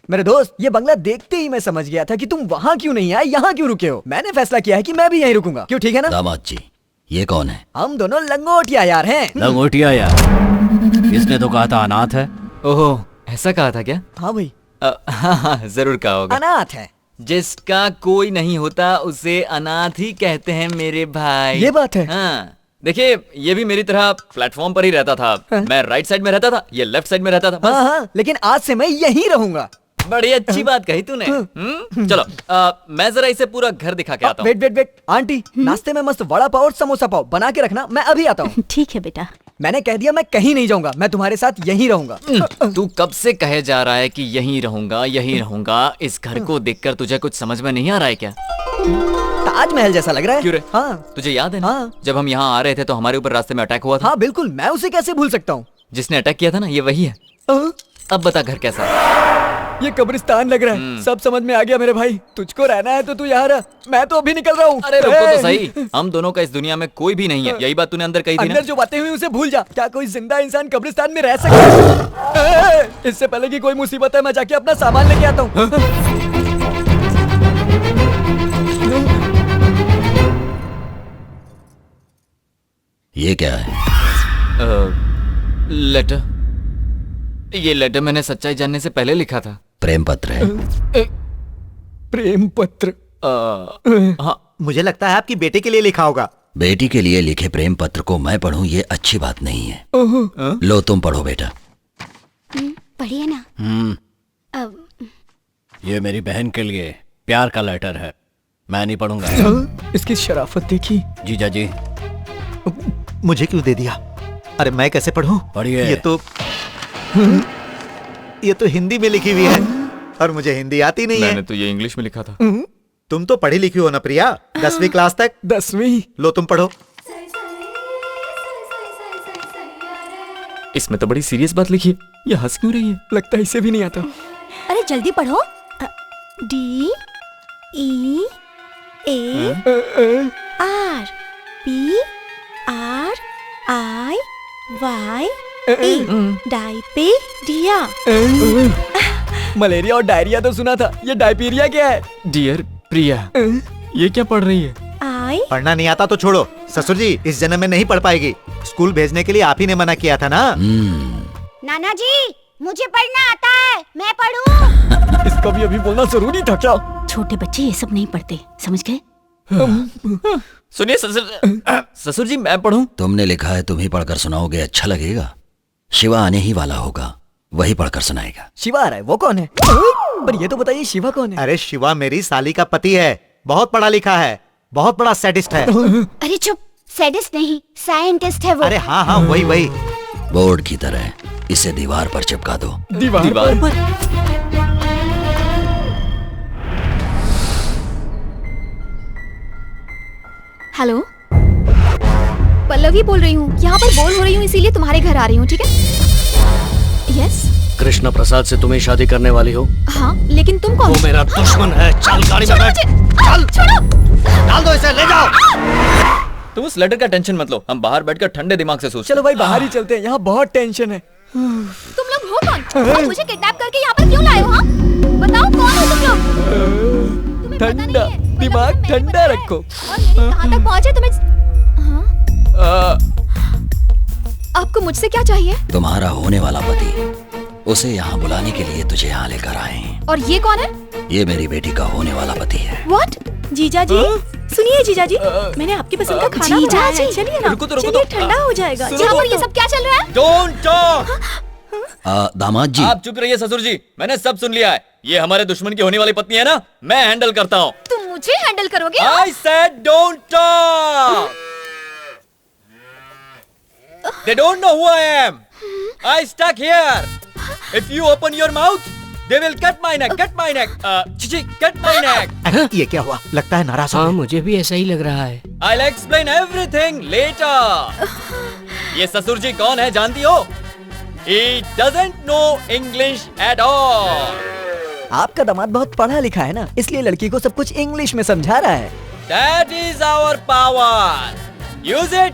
मेरे दोस्त, ये बंगला देखते ही मैं समझ गया था कि तुम वहाँ क्यों नहीं आए, यहाँ क्यों रुके हो। मैंने फैसला किया है कि मैं भी यहीं रुकूंगा। क्यों, ठीक है ना? दामाद जी, ये कौन है? हम दोनों लंगोटिया यार हैं। लंगोटिया यार? इसने तो कहा था अनाथ है। ओहो, ऐसा कहा था क्या? हाँ भाई। हाँ, जरूर कहा होगा। अनाथ है। जिसका कोई नहीं होता उसे अनाथ ही कहते हैं मेरे भाई। ये बात है। हाँ, देखिए, ये भी मेरी तरह प्लेटफॉर्म पर ही रहता था। मैं राइट साइड में रहता था, ये लेफ्ट साइड में रहता था। हाँ हाँ, लेकिन आज से मैं यहीं रहूंगा। बड़ी अच्छी बात कही तूने। चलो, मैं जरा इसे पूरा घर दिखा के आता हूँ। वेट वेट वेट, आंटी, नाश्ते में मस्त वड़ा पाव और समोसा पाव बना के रखना, मैं अभी आता हूँ। ठीक है बेटा। मैंने कह दिया मैं कहीं नहीं जाऊंगा, मैं तुम्हारे साथ यहीं रहूंगा। तू कब से कहे जा रहा है कि यहीं रहूंगा यहीं रहूंगा? इस घर को देखकर तुझे कुछ समझ में नहीं आ रहा है क्या? ताजमहल जैसा लग रहा है। क्यों रे? हाँ। तुझे याद है ना? हाँ। जब हम यहाँ आ रहे थे तो हमारे ऊपर रास्ते में अटैक हुआ था। हाँ बिल्कुल, मैं उसे कैसे भूल सकता हूँ। जिसने अटैक किया था ना, ये वही है। अब बता, घर कैसा है? ये कब्रिस्तान लग रहा है। सब समझ में आ गया मेरे भाई। तुझको रहना है तो तू यहाँ रह, मैं तो अभी निकल रहा हूँ। अरे रुको तो सही, हम दोनों का इस दुनिया में कोई भी नहीं है। यही बात तूने अंदर कही थी ना? अंदर जो बातें हुई उसे भूल जा। क्या कोई जिंदा इंसान कब्रिस्तान में रह सकता है? इससे पहले कि कोई मुसीबत है, मैं जाके अपना सामान लेके आता हूँ। ये क्या है? लेटर। ये लेटर मैंने सच्चाई जानने से पहले लिखा था। प्रेम पत्र है। प्रेम पत्र? हाँ, मुझे लगता है आपकी बेटे के लिए लिखा होगा। बेटी के लिए लिखे प्रेम पत्र को मैं पढ़ूं, ये अच्छी बात नहीं है। लो तुम पढ़ो बेटा। पढ़िए ना। ये मेरी बहन के लिए प्यार का लेटर है, मैं नहीं पढ़ूंगा। इसकी शराफत देखी। जीजा जी, मुझे क्यों दे दिया? अरे मैं कैसे पढ़ूं? पढ़िए। ये तो हिंदी में लिखी हुई है और मुझे हिंदी आती नहीं है। मैंने तो ये इंग्लिश में लिखा था। तुम तो पढ़ी लिखी हो ना प्रिया, 10वीं क्लास तक। 10वीं? लो तुम पढ़ो। इसमें तो बड़ी सीरियस बात लिखी है, ये हंस क्यों रही है? लगता है इसे भी नहीं आता। अरे जल्दी पढ़ो। D E A R P R I Y E डायपेरिया। मलेरिया और डायरिया तो सुना था, ये डायपीरिया क्या है? डियर प्रिया, ये क्या पढ़ रही है? पढ़ना नहीं आता तो छोड़ो। ससुर जी इस जन्म में नहीं पढ़ पाएगी। स्कूल भेजने के लिए आप ही ने मना किया था ना। नाना जी, मुझे पढ़ना आता है, मैं पढ़ूं। इसका भी अभी बोलना जरूरी था क्या? छोटे बच्चे ये सब नहीं पढ़ते, समझ गए? सुनिए ससुर जी, मैं पढ़ूं? तुमने लिखा है, तुम ही पढ़कर सुनाओगे, अच्छा लगेगा। शिवा आने ही वाला होगा, वही पढ़कर सुनाएगा। शिवा आ रहा है? वो कौन है? पर ये तो बताइए, शिवा कौन है? अरे शिवा मेरी साली का पति है, बहुत पढ़ा लिखा है, बहुत बड़ा सैडिस्ट है। अरे चुप, सैडिस्ट नहीं, साइंटिस्ट है वो। अरे हाँ हाँ, वही। बोर्ड की तरह इसे दीवार पर चिपका दो। दीवार पर? हेलो, पल्लवी बोल रही हूँ। यहाँ पर बोल हो रही हूँ, इसीलिए तुम्हारे घर आ रही हूँ, ठीक है? यस। कृष्ण प्रसाद से तुम्हें शादी करने वाली हो? हाँ, लेकिन तुम कौन? वो मेरा दुश्मन है। चल गाड़ी में बैठ। चल, डाल दो इसे, ले जाओ। तुम उस लेटर का टेंशन मत लो, हम बाहर बैठकर ठंडे दिमाग से सोचते। चलो भाई बाहर ही चलते हैं, यहाँ बहुत टेंशन है। तुम लोग हो कौन? और मुझे किडनैप करके यहाँ पर क्यों लाए हो? हाँ? बताओ कौन हो तुम लोग? ठंडा दिमाग ठंडा रखो। कहाँ तक पहुँचे तुम्हें? आपको मुझसे क्या चाहिए? तुम्हारा होने वाला पति, उसे यहाँ बुलाने के लिए तुझे यहाँ लेकर आए हैं। और ये कौन है? ये मेरी बेटी का होने वाला पति है। What? जीजा जी, सुनिए जीजा जी, मैंने आपकी पसंद का खाना बनाया है। चलिए ना, चलिए ठंडा हो जाएगा। यहाँ पर ये सब क्या चल रहा है? Don't talk! दामाद जी, आप चुप रहिए ससुर जी, मैंने सब सुन लिया है। ये हमारे दुश्मन की होने वाली पत्नी है ना, मैं हैंडल करता हूँ। तुम मुझे हैंडल करोगे? I said don't talk! They don't know who I am. I stuck here. If you open your mouth, they will cut my neck, cut my neck. Chichi, cut my neck. ये क्या हुआ? लगता है नाराज हो हाँ, गए। मुझे भी ऐसा ही लग रहा है। I'll explain everything later. ये ससुर जी कौन है जानती हो? He doesn't know English at all. आपका दामाद बहुत पढ़ा लिखा है ना, इसलिए लड़की को सब कुछ इंग्लिश में समझा रहा है। That is our power. Use it.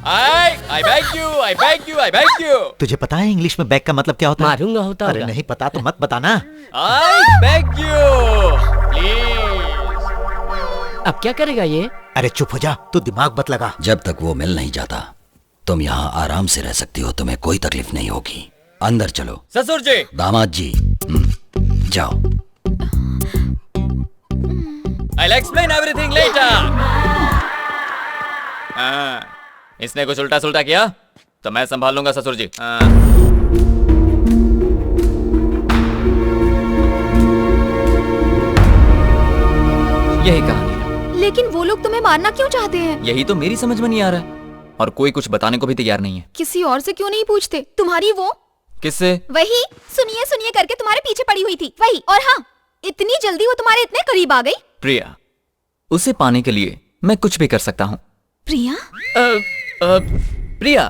I beg you, I beg you, I beg you. तुझे पता है इंग्लिश में बैग का मतलब क्या होता है? मारूंगा होता अरे होगा। नहीं पता तो मत बताना। I beg you, please. अब क्या करेगा ये? अरे चुप हो जा, तू दिमाग मत लगा। जब तक वो मिल नहीं जाता, तुम यहाँ आराम से रह सकती हो, तुम्हें कोई तकलीफ नहीं होगी। अंदर चलो। ससुर जी। दामाद जी, जाओ। I'll explain everything later. इसने कुछ उल्टा सुल्टा किया तो मैं संभाल लूंगा ससुर जी। यही कहानी। लेकिन वो लोग तुम्हें मारना क्यों चाहते हैं? यही तो मेरी समझ में नहीं आ रहा है, और कोई कुछ बताने को भी तैयार नहीं है। किसी और से क्यों नहीं पूछते? तुम्हारी वो किससे? वही सुनिए सुनिए करके तुम्हारे पीछे पड़ी हुई थी, वही। और हाँ, इतनी जल्दी वो तुम्हारे इतने करीब आ गई। प्रिया, उसे पाने के लिए मैं कुछ भी कर सकता हूँ। प्रिया? प्रिया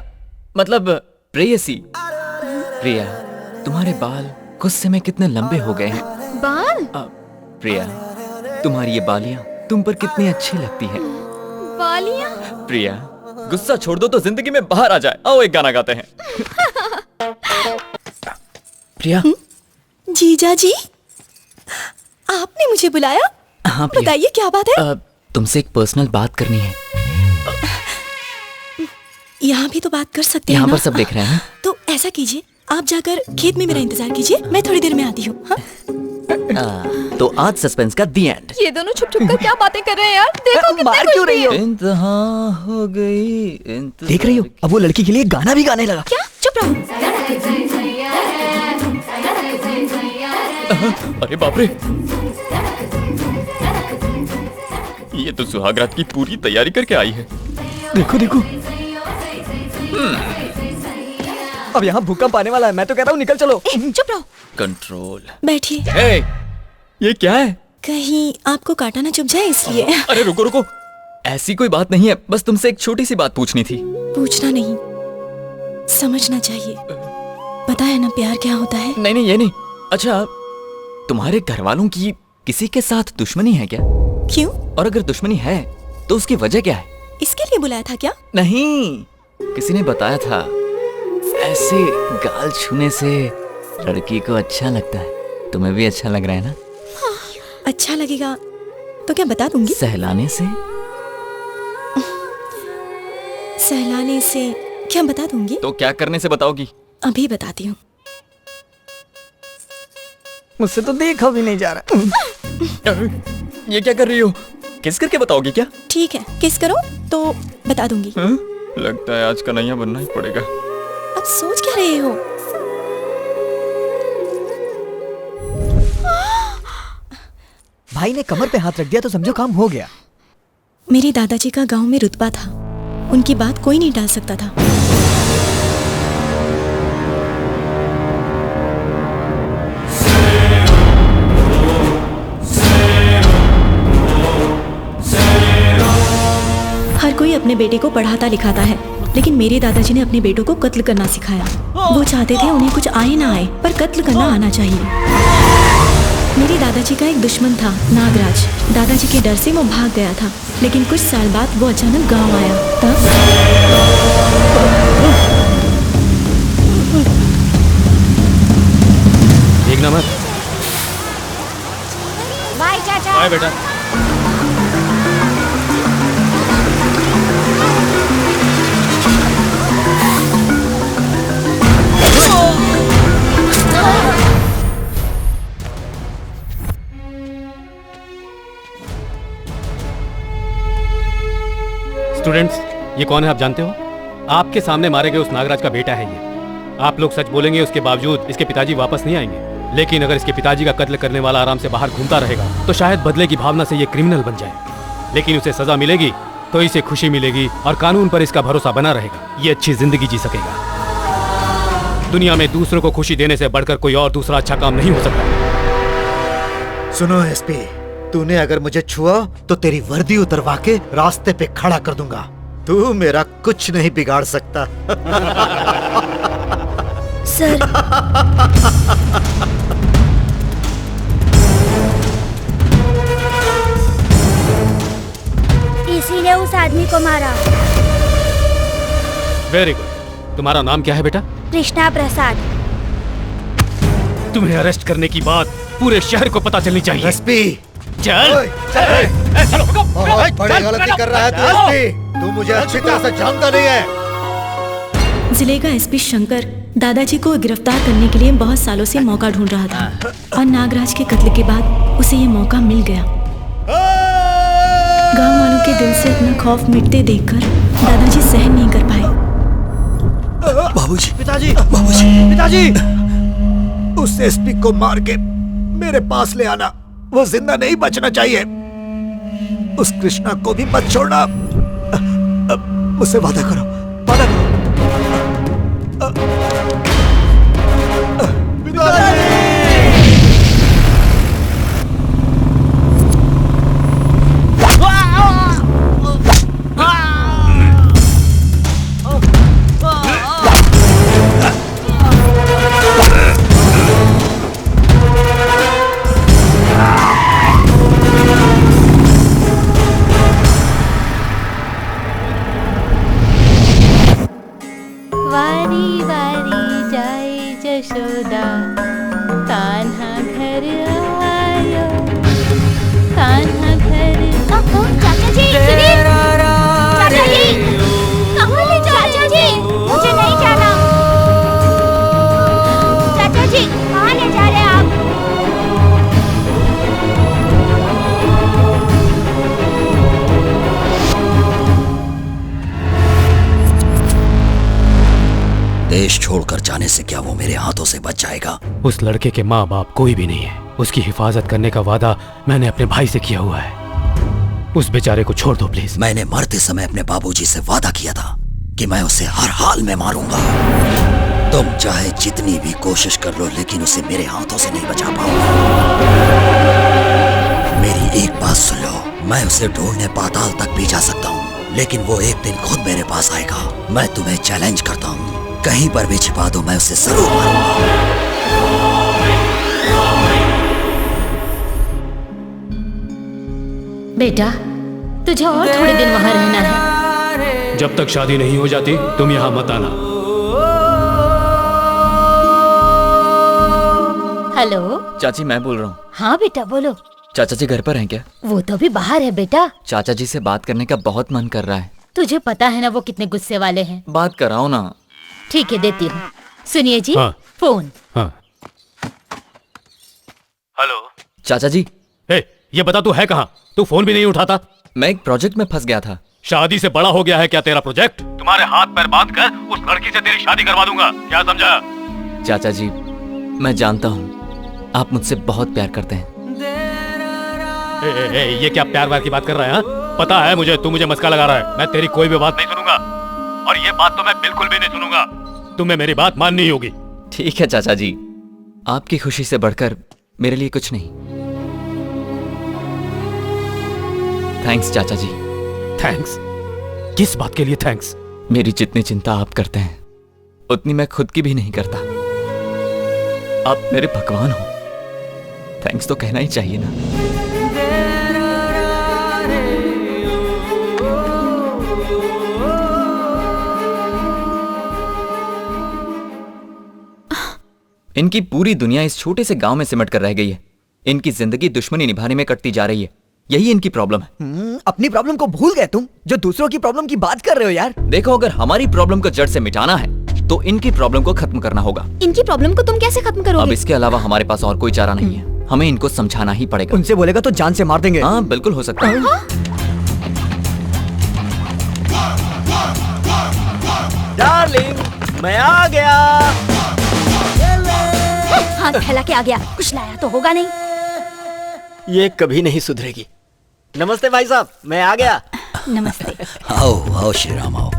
मतलब प्रेयसी। प्रिया, तुम्हारे बाल गुस्से में कितने लंबे हो गए हैं। बाल? प्रिया, तुम्हारी ये बालियां तुम पर कितनी अच्छी लगती हैं। बालियां? प्रिया, गुस्सा छोड़ दो तो जिंदगी में बाहर आ जाए। आओ एक गाना गाते हैं। प्रिया। जीजा जी, आपने मुझे बुलाया? हाँ प्रिया। बताइए क्या बात है? तुमसे एक पर्सनल बात करनी है। यहाँ भी तो बात कर सकते हैं यहाँ ना? पर सब देख रहे हैं ना? तो ऐसा कीजिए, आप जाकर खेत में मेरा इंतजार कीजिए, मैं थोड़ी देर में आती हूँ। हाँ? तो आज सस्पेंस का दी एंड। ये दोनों छुप छुप कर क्या बातें कर रहे हैं यार? देखो कितने खुश भी हैं। इंतहा हो गई। देख रही हो, अब वो लड़की के लिए गाना भी गाने लगा। क्या? चुप रहो। अरे बाप रे, ये तो सुहागरात की पूरी तैयारी करके आई है। देखो देखो, अब यहाँ भूकंप आने वाला है। मैं तो कहता हूँ निकल चलो। चुप रहो। कंट्रोल। बैठिए। ये क्या है? कहीं आपको काटा ना चुभ जाए इसलिए। अरे रुको रुको, ऐसी कोई बात नहीं है, बस तुमसे एक छोटी सी बात पूछनी थी। पूछना नहीं, समझना चाहिए। पता है ना प्यार क्या होता है? नहीं नहीं, ये नहीं। अच्छा, तुम्हारे घर वालों की किसी के साथ दुश्मनी है क्या? क्यों? और अगर दुश्मनी है तो उसकी वजह क्या है? इसके लिए बुलाया था क्या? नहीं, किसी ने बताया था ऐसे गाल छूने से लड़की को अच्छा लगता है। तुम्हें भी अच्छा लग रहा है ना? हाँ, अच्छा लगेगा तो क्या बता दूंगी। सहलाने से? सहलाने से क्या बता दूंगी। तो क्या करने से बताओगी? अभी बताती हूँ। मुझसे तो देखा भी नहीं जा रहा। ये क्या कर रही हो? किस करके बताओगी क्या? ठीक है, किस करो तो बता दूंगी। लगता है आज कन्हैया बनना ही पड़ेगा। अब सोच क्या रहे हो? भाई ने कमर पे हाथ रख दिया तो समझो काम हो गया। मेरे दादाजी का गांव में रुतबा था, उनकी बात कोई नहीं टाल सकता था। हर कोई अपने बेटे को पढ़ाता लिखाता है, लेकिन मेरे दादाजी ने अपने बेटों को कत्ल करना सिखाया। वो चाहते थे उन्हें कुछ आए ना आए, पर कत्ल करना आना चाहिए। मेरे दादाजी का एक दुश्मन था, नागराज। दादाजी के डर से वो भाग गया था, लेकिन कुछ साल बाद वो अचानक गांव आया। तब एक नंबर। बाय चाचा। बाय बेटा। स्टूडेंट्स, ये कौन है आप जानते हो? आपके सामने मारे गए उस नागराज का बेटा है ये। आप लोग सच बोलेंगे, उसके बावजूद इसके पिताजी वापस नहीं आएंगे। लेकिन अगर इसके पिताजी का कत्ल करने वाला आराम से बाहर घूमता रहेगा तो शायद बदले की भावना से ये क्रिमिनल बन जाए। लेकिन उसे सजा मिलेगी तो इसे खुशी मिलेगी और कानून पर इसका भरोसा बना रहेगा। ये अच्छी जिंदगी जी सकेगा। दुनिया में दूसरों को खुशी देने से बढ़कर कोई और दूसरा अच्छा काम नहीं हो सकता। सुनो एसपी, तूने अगर मुझे छुआ तो तेरी वर्दी उतरवा के रास्ते पे खड़ा कर दूंगा। तू मेरा कुछ नहीं बिगाड़ सकता। सर, इसी ने उस आदमी को मारा। Very good. तुम्हारा नाम क्या है बेटा? कृष्णा प्रसाद। तुम्हें अरेस्ट करने की बात पूरे शहर को पता चलनी चाहिए। एसपी चल बहुत बड़ी गलती कर रहा है तू एसपी। तू मुझे अच्छी तरह से जानता नहीं है। जिले का एसपी शंकर दादाजी को गिरफ्तार करने के लिए बहुत सालों से मौका ढूंढ रहा था और नागराज के कत्ल के बाद उसे ये मौका मिल गया। गांव वालों के दिल से अपना खौफ मिटते देखकर दादाजी सहन नहीं कर पाए। बाबूजी, पिताजी, बाबूजी, पिताजी, उस एसपी को मार के मेरे पास ले आना। वो जिंदा नहीं बचना चाहिए। उस कृष्णा को भी मत छोड़ना। मुझसे वादा करो, वादा करो। वारी वारी जाए जशोदा, कान्हा घर आयो, कान्हा घर। चाचा जी, सुनिए। चाचा जी, कहाँ ले जा रहे हैं? चाचा जी, मुझे नहीं जाना। चाचा जी, कहाँ ले जा रहे हैं आप? देश छोड़कर जाने से क्या वो मेरे हाथों से बच जाएगा? उस लड़के के माँ बाप कोई भी नहीं है। उसकी हिफाजत करने का वादा मैंने अपने भाई से किया हुआ है। उस बेचारे को छोड़ दो प्लीज। मैंने मरते समय अपने बाबूजी से वादा किया था कि मैं उसे हर हाल में मारूंगा। तुम चाहे जितनी भी कोशिश कर लो लेकिन उसे मेरे हाथों से नहीं बचा पाओगे। मेरी एक बात सुन लो, मैं उसे ढूंढने पाताल तक भी जा सकता हूँ, लेकिन वो एक दिन खुद मेरे पास आएगा। मैं तुम्हें चैलेंज करता हूँ, कहीं पर भी छिपा दो, मैं उसे जरूर मारूंगा। बेटा, तुझे और थोड़े दिन वहाँ रहना है। जब तक शादी नहीं हो जाती तुम यहाँ मत आना। हेलो चाची, मैं बोल रहा हूँ। हाँ बेटा बोलो। चाचा जी घर पर हैं क्या? वो तो अभी बाहर है बेटा। चाचा जी से बात करने का बहुत मन कर रहा है। तुझे पता है ना वो कितने गुस्से वाले हैं। बात कराओ ना। ठीक है, देती हूँ। सुनिए जी। हाँ। फोन। हाँ। हेलो चाचा जी। ये बता तू है कहाँ? तू फोन भी नहीं उठाता। मैं एक प्रोजेक्ट में फंस गया था। शादी से बड़ा हो गया है क्या तेरा प्रोजेक्ट? तुम्हारे हाथ पैर बांध कर उस लड़की से तेरी शादी करवा दूंगा, क्या समझा? चाचा जी, मैं जानता हूँ आप मुझसे बहुत प्यार करते हैं। ये क्या प्यार व्यार की बात कर रहा है? हाँ? पता है मुझे, तू मुझे मस्का लगा रहा है। मैं तेरी कोई भी बात नहीं सुनूंगा और ये बात तो मैं बिल्कुल भी नहीं सुनूंगा। तुम्हें मेरी बात माननी होगी। ठीक है चाचा जी, आपकी खुशी से बढ़कर मेरे लिए कुछ नहीं। थैंक्स चाचा जी। थैंक्स? किस बात के लिए थैंक्स? मेरी जितनी चिंता आप करते हैं उतनी मैं खुद की भी नहीं करता। आप मेरे भगवान हो, थैंक्स तो कहना ही चाहिए ना। इनकी पूरी दुनिया इस छोटे से गांव में सिमट कर रह गई है। इनकी जिंदगी दुश्मनी निभाने में कटती जा रही है। यही इनकी प्रॉब्लम है। अपनी प्रॉब्लम को भूल गए तुम, जो दूसरों की प्रॉब्लम की बात कर रहे हो यार। देखो, अगर हमारी प्रॉब्लम को जड़ से मिटाना है तो इनकी प्रॉब्लम को खत्म करना होगा। इनकी प्रॉब्लम को तुम कैसे खत्म करोगे? अब इसके अलावा हमारे पास और कोई चारा नहीं है। हमें इनको समझाना ही पड़ेगा। उनसे बोलेगा तो जान से मार देंगे। हाँ बिल्कुल हो सकता है। डार्लिंग मैं आ गया। हाथ फैला के आ गया, कुछ लाया तो होगा नहीं। ये कभी नहीं सुधरेगी। नमस्ते भाई साहब, मैं आ गया। नमस्ते। आओ आओ श्रीराम आओ।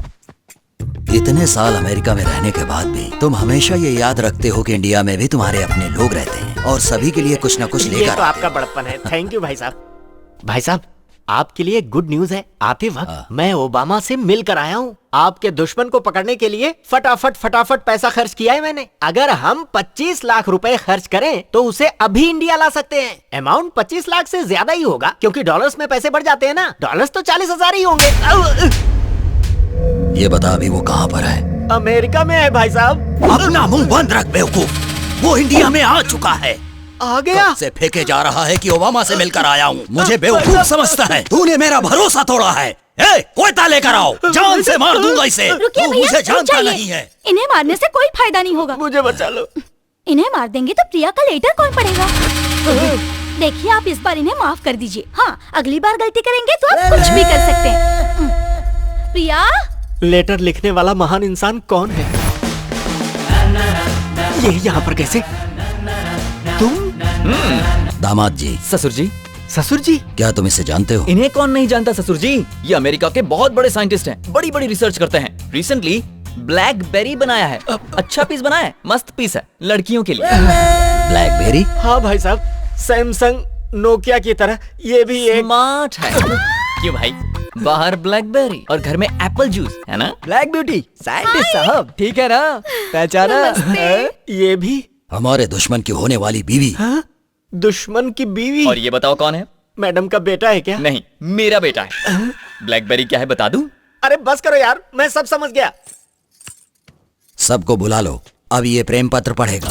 इतने साल अमेरिका में रहने के बाद भी तुम हमेशा ये याद रखते हो कि इंडिया में भी तुम्हारे अपने लोग रहते हैं और सभी के लिए कुछ न कुछ ये लेकर तो आपका बड़प्पन है। थैंक यू भाई साहब। भाई साहब, आपके लिए गुड न्यूज है। आते वक्त मैं ओबामा से मिलकर आया हूँ। आपके दुश्मन को पकड़ने के लिए फटाफट पैसा खर्च किया है मैंने। अगर हम 25 लाख रुपए खर्च करें तो उसे अभी इंडिया ला सकते हैं। अमाउंट 25 लाख से ज्यादा ही होगा क्योंकि डॉलर्स में पैसे बढ़ जाते हैं ना। डॉलर्स तो 40,000 ही होंगे। ये बता अभी वो कहाँ पर है? अमेरिका में है भाई साहब। अपना मुंह बंद रख बेवकूफ। वो इंडिया में आ चुका है। आ गया? कब से फेंके जा रहा है कि ओबामा से मिलकर आया हूँ। मुझे बेवकूफ समझता है। तूने मेरा भरोसा तोड़ा है। कोयता लेकर आओ, जान से मार दूंगा इसे। रुकिए तू भैया, मुझे रुक जानता जाइए। नहीं है। इन्हें मारने से कोई फायदा नहीं होगा। मुझे बचा लो। इन्हें मार देंगे तो प्रिया का लेटर कौन पढ़ेगा? देखिए आप इस बार इन्हें माफ कर दीजिए। हाँ, अगली बार गलती करेंगे तो आप कुछ भी कर सकते हैं। प्रिया, लेटर लिखने वाला महान इंसान कौन है? ये यहाँ पर कैसे? तुम? दामाद जी। ससुर जी। ससुर जी? क्या तुम इसे जानते हो? इन्हें कौन नहीं जानता ससुर जी। ये अमेरिका के बहुत बड़े साइंटिस्ट हैं, बड़ी बड़ी रिसर्च करते हैं। रिसेंटली ब्लैकबेरी बनाया है। अच्छा पीस बनाया है, मस्त पीस है लड़कियों के लिए। ब्लैकबेरी? हाँ भाई साहब, सैमसंग नोकिया की तरह ये भी एक स्मार्ट है। क्यों भाई, बाहर ब्लैकबेरी और घर में एप्पल जूस है ना। ब्लैक ब्यूटी साइंटिस्ट साहब, ठीक है ना? पहचाना? ये भी हमारे दुश्मन की होने वाली बीवी। दुश्मन की बीवी? और ये बताओ कौन है? मैडम का बेटा है क्या? नहीं, मेरा बेटा है। ब्लैकबेरी क्या है बता दूं? अरे बस करो यार, मैं सब समझ गया। सबको बुला लो, अब ये प्रेम पत्र पढ़ेगा।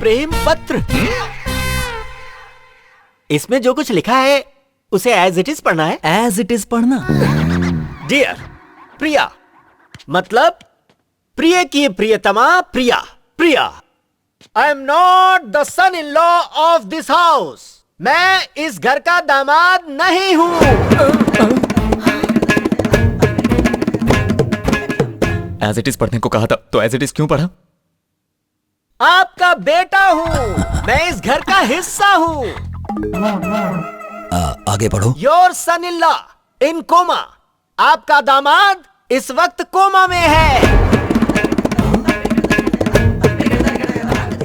प्रेम पत्र? इसमें जो कुछ लिखा है उसे एज इट इज पढ़ना है। एज इट इज पढ़ना। डियर प्रिया, मतलब प्रिय की प्रियतमा Priya. Priya, I am not the son in law of this house. मैं इस घर का दामाद नहीं हूं। एज इट इज पढ़ने को कहा था तो एज इट इज क्यों पढ़ा? आपका बेटा हूं, मैं इस घर का हिस्सा हूं। आगे पढ़ो। Your son in law in coma. आपका दामाद इस वक्त कोमा में है।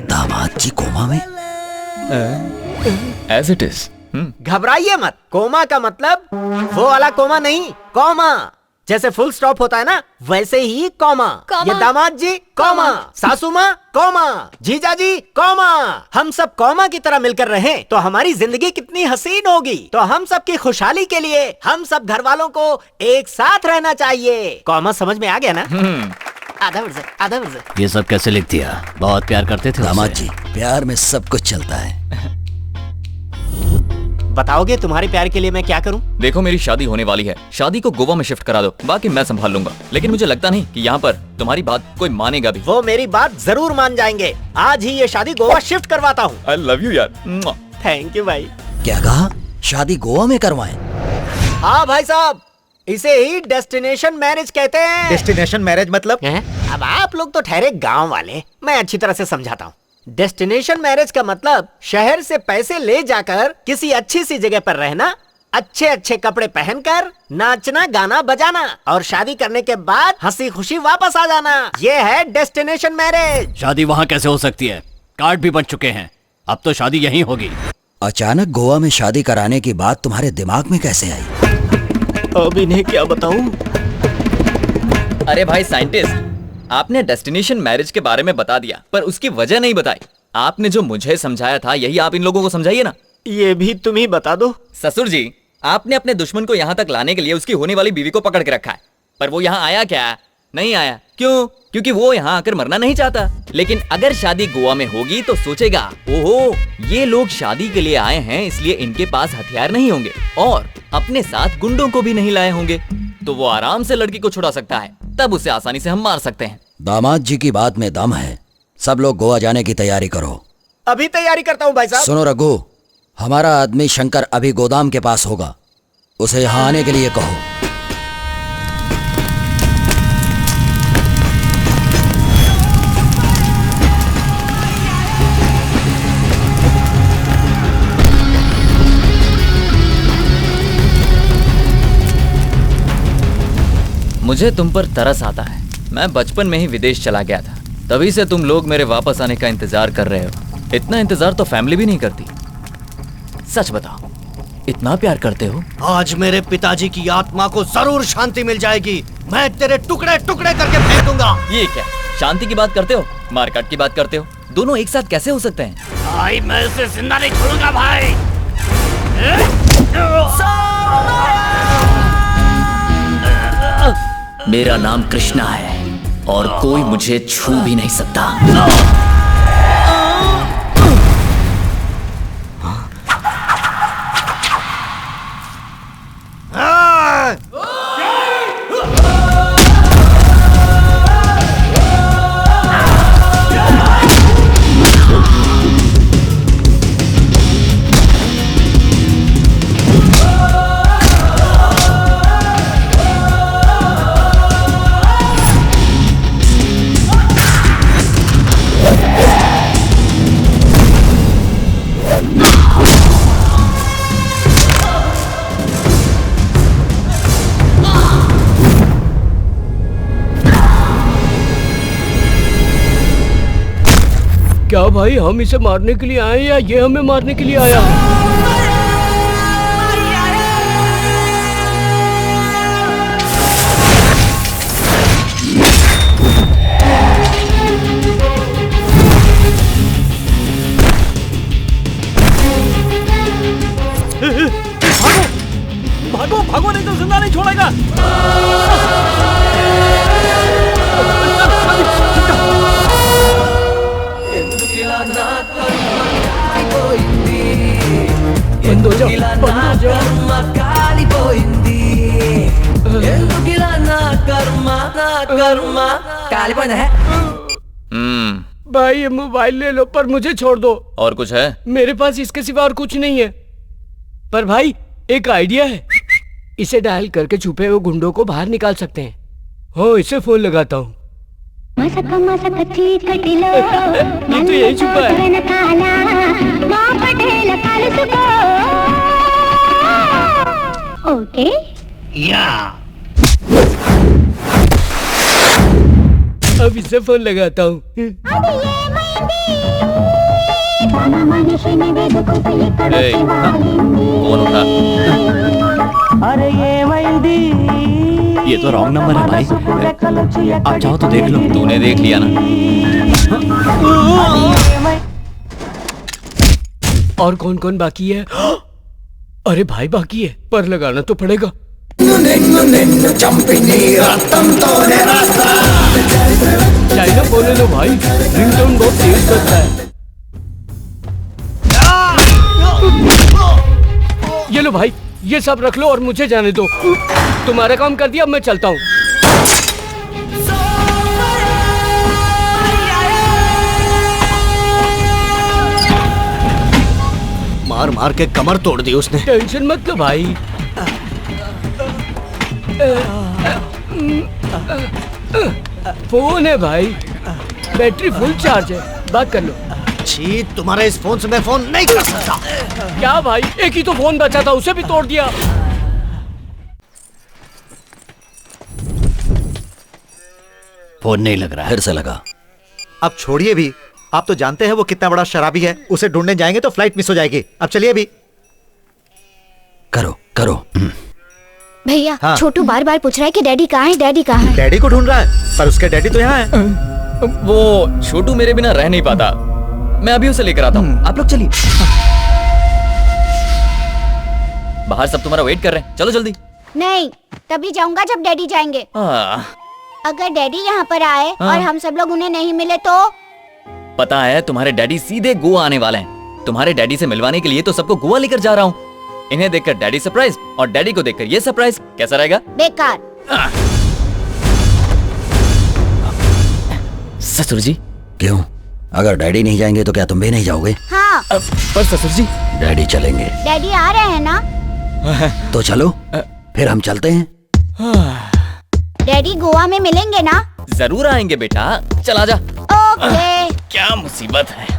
दामाद जी कोमा में? As it is. घबराइए मत। कोमा का मतलब वो वाला कोमा नहीं, कॉमा। जैसे फुल स्टॉप होता है ना, वैसे ही कॉमा। ये दामाद जी कॉमा, सासू माँ कॉमा, जीजा जी कॉमा। हम सब कॉमा की तरह मिलकर रहें तो हमारी जिंदगी कितनी हसीन होगी। तो हम सब की खुशहाली के लिए हम सब घर वालों को एक साथ रहना चाहिए। कॉमा समझ में आ गया ना? आधा वर्ष। ये सब कैसे लिख दिया? बहुत प्यार करते थे दामाद जी, प्यार में सब कुछ चलता है। बताओगे तुम्हारे प्यार के लिए मैं क्या करूं? देखो मेरी शादी होने वाली है, शादी को गोवा में शिफ्ट करा दो, बाकी मैं संभाल लूंगा। लेकिन मुझे लगता नहीं कि यहाँ पर तुम्हारी बात कोई मानेगा भी। वो मेरी बात जरूर मान जाएंगे। आज ही ये शादी गोवा शिफ्ट करवाता हूँ। आई लव यू यार। थैंक यू भाई। क्या कहा? शादी गोवा में करवाएं? हाँ भाई साहब, इसे ही डेस्टिनेशन मैरिज कहते हैं। डेस्टिनेशन मैरिज मतलब? अब आप लोग तो ठहरे गांव वाले, मैं अच्छी तरह से समझाता हूँ। डेस्टिनेशन मैरिज का मतलब शहर से पैसे ले जाकर किसी अच्छी सी जगह पर रहना, अच्छे अच्छे कपड़े पहनकर नाचना गाना बजाना और शादी करने के बाद हंसी खुशी वापस आ जाना। ये है डेस्टिनेशन मैरिज। शादी वहाँ कैसे हो सकती है? कार्ड भी बन चुके हैं, अब तो शादी यहीं होगी। अचानक गोवा में शादी कराने की बात तुम्हारे दिमाग में कैसे आई? अब इन्हें क्या बताऊं? अरे भाई साइंटिस्ट, आपने डेस्टिनेशन मैरिज के बारे में बता दिया पर उसकी वजह नहीं बताई। आपने जो मुझे समझाया था यही आप इन लोगों को समझाइए ना। ये भी तुम ही बता दो। ससुर जी, आपने अपने दुश्मन को यहाँ तक लाने के लिए उसकी होने वाली बीवी को पकड़ के रखा है, पर वो यहाँ आया क्या? नहीं आया। क्यों? क्योंकि वो यहाँ आकर मरना नहीं चाहता। लेकिन अगर शादी गोवा में होगी तो सोचेगा, ओहो ये लोग शादी के लिए आए हैं इसलिए इनके पास हथियार नहीं होंगे और अपने साथ गुंडों को भी नहीं लाए होंगे, तो वो आराम से लड़की को छुड़ा सकता है। तब उसे आसानी से हम मार सकते हैं। दामाद जी की बात में दम है। सब लोग गोवा जाने की तैयारी करो। अभी तैयारी करता हूँ भाई साहब। सुनो रघु, हमारा आदमी शंकर अभी गोदाम के पास होगा, उसे यहाँ आने के लिए कहो। मुझे तुम पर तरस आता है। मैं बचपन में ही विदेश चला गया था, तभी से तुम लोग मेरे वापस आने का इंतजार कर रहे हो। इतना इंतजार तो फैमिली भी नहीं करती। सच बताओ, इतना प्यार करते हो? आज मेरे पिताजी की आत्मा को जरूर शांति मिल जाएगी। मैं तेरे टुकड़े टुकड़े करके फेंक दूंगा। ये क्या शांति की बात करते हो, मारकाट की बात करते हो? दोनों एक साथ कैसे हो सकते हैं? भाई मैं उसे जिंदा नहीं छोड़ूंगा भाई। मेरा नाम कृष्णा है और कोई मुझे छू भी नहीं सकता। क्या भाई हम इसे मारने के लिए आए या ये हमें मारने के लिए आया? भागो भागो, नहीं तो जिंदा नहीं छोड़ेगा। बंद हो जाओ, बंद हो जाओ। भाई ये मोबाइल ले लो, पर मुझे छोड़ दो। और कुछ है? मेरे पास इसके सिवा और कुछ नहीं है। पर भाई एक आइडिया है, इसे डायल करके छुपे हुए गुंडों को बाहर निकाल सकते हैं। हो, इसे फोन लगाता हूँ। ये तो यही छुपा है। ओके या अब इसे फोन लगाता हूँ। फोन उठा। अरे ये तो रॉन्ग नंबर है भाई, आप चाहो तो देख लो। तूने देख लिया ना? और कौन कौन बाकी है? अरे भाई बाकी है, पर लगाना तो पड़ेगा। चाइना बोले लो भाई, रिंगटोन बहुत तेज करता है। ये लो भाई, ये सब रख लो और मुझे जाने दो। तुम्हारा काम कर दिया, अब मैं चलता हूँ। मार मार के कमर तोड़ दी उसने। टेंशन मत लो भाई। फोन है भाई, बैटरी फुल चार्ज है, बात कर लो। छी, तुम्हारे इस फोन से मैं फोन नहीं कर सकता। क्या भाई, एक ही तो फोन बचा था, उसे भी तोड़ दिया। फोन नहीं लग रहा है। फिर से लगा। अब छोड़िए भी, आप तो जानते हैं वो कितना बड़ा शराबी है। उसे ढूंढने जाएंगे तो फ्लाइट मिस हो जाएगी। अब चलिए अभी। करो करो। भैया, हाँ। छोटू बार बार पूछ रहा है कि डैडी कहाँ है, डैडी कहाँ है। डैडी को ढूंढ रहा है, पर उसके डैडी तो यहाँ है। वो छोटू मेरे बिना रह नहीं पाता, मैं अभी उसे लेकर आता हूँ। आप लोग चलिए, बाहर सब तुम्हारा वेट कर रहे हैं, चलो जल्दी। नहीं, तभी जाऊंगा जब डैडी जाएंगे। अगर डैडी यहाँ पर आए और हम सब लोग उन्हें नहीं मिले तो? पता है तुम्हारे डैडी सीधे गोवा आने वाले हैं। तुम्हारे डैडी से मिलवाने के लिए तो सबको गोवा लेकर जा रहा हूँ। इन्हें देखकर डैडी सरप्राइज और डैडी को देखकर ये सरप्राइज, कैसा रहेगा? बेकार। ससुर जी। क्यों? अगर डैडी नहीं जाएंगे तो क्या तुम भी नहीं जाओगे? हाँ। पर ससुर जी, डैडी चलेंगे। डैडी आ रहे हैं ना? तो चलो, फिर हम चलते हैं। डैडी गोवा में मिलेंगे ना? जरूर आएंगे बेटा, चला जा। ओके। क्या मुसीबत है।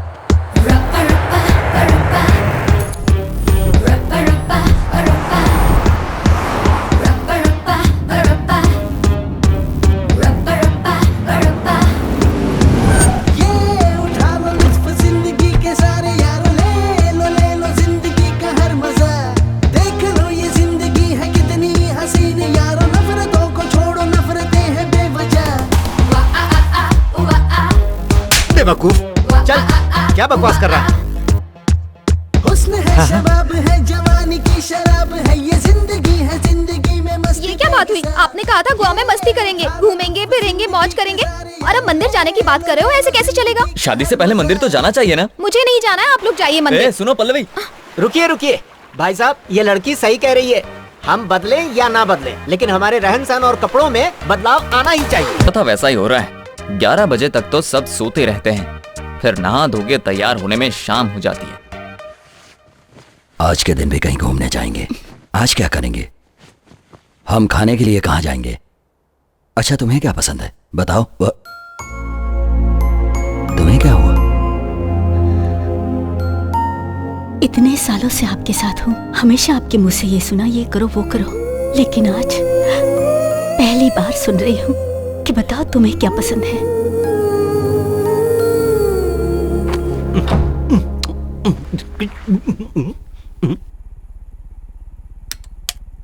बेवकूफ, चल क्या बकवास कर रहा है? हुस्न है, शबाब है, जवानी की शराब है, ये जिंदगी में मस्ती। ये क्या बात हुई? आपने कहा था गोवा में मस्ती करेंगे, घूमेंगे फिरेंगे, मौज करेंगे, और अब मंदिर जाने की बात कर रहे हो। ऐसे कैसे चलेगा? शादी से पहले मंदिर तो जाना चाहिए ना। मुझे नहीं जाना है, आप लोग जाइए मंदिर। सुनो पल्लवी, रुकिए रुकिए भाई साहब, ये लड़की सही कह रही है। हम बदले या ना बदले, लेकिन हमारे रहन सहन और कपड़ों में बदलाव आना ही चाहिए। पता वैसा ही हो रहा है। 11 बजे तक तो सब सोते रहते हैं, फिर नहा धो के तैयार होने में शाम हो जाती है। आज के दिन भी कहीं घूमने जाएंगे। आज क्या करेंगे? हम खाने के लिए कहाँ जाएंगे? अच्छा तुम्हें क्या पसंद है बताओ? तुम्हें क्या हुआ? इतने सालों से आपके साथ हूँ, हमेशा आपके मुंह से ये सुना, ये करो वो करो, लेकिन आज पहली बार सुन रही हूँ कि बताओ तुम्हें क्या पसंद है।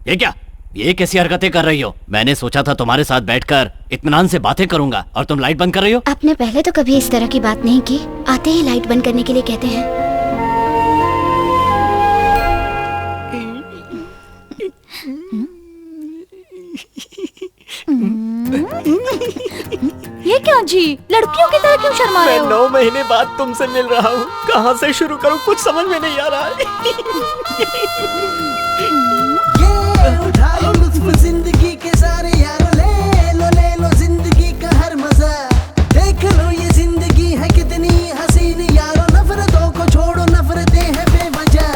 ये क्या? ये कैसी हरकतें कर रही हो? मैंने सोचा था तुम्हारे साथ बैठकर इत्मीनान से बातें करूंगा और तुम लाइट बंद कर रही हो। आपने पहले तो कभी इस तरह की बात नहीं की। आते ही लाइट बंद करने के लिए कहते हैं। ये क्या जी, लड़कियों की तरह क्यों शर्मा रहे हो? मैं 9 महीने बाद तुमसे मिल रहा हूँ, कहाँ से शुरू करूँ कुछ समझ में नहीं आ रहा है। ये उठा लो लुत्फ जिंदगी के सारे यार, ले लो जिंदगी का हर मजा। देख लो ये जिंदगी है कितनी हसीन यारो, नफरतों को छोड़ो, नफरतें हैं बेवजह।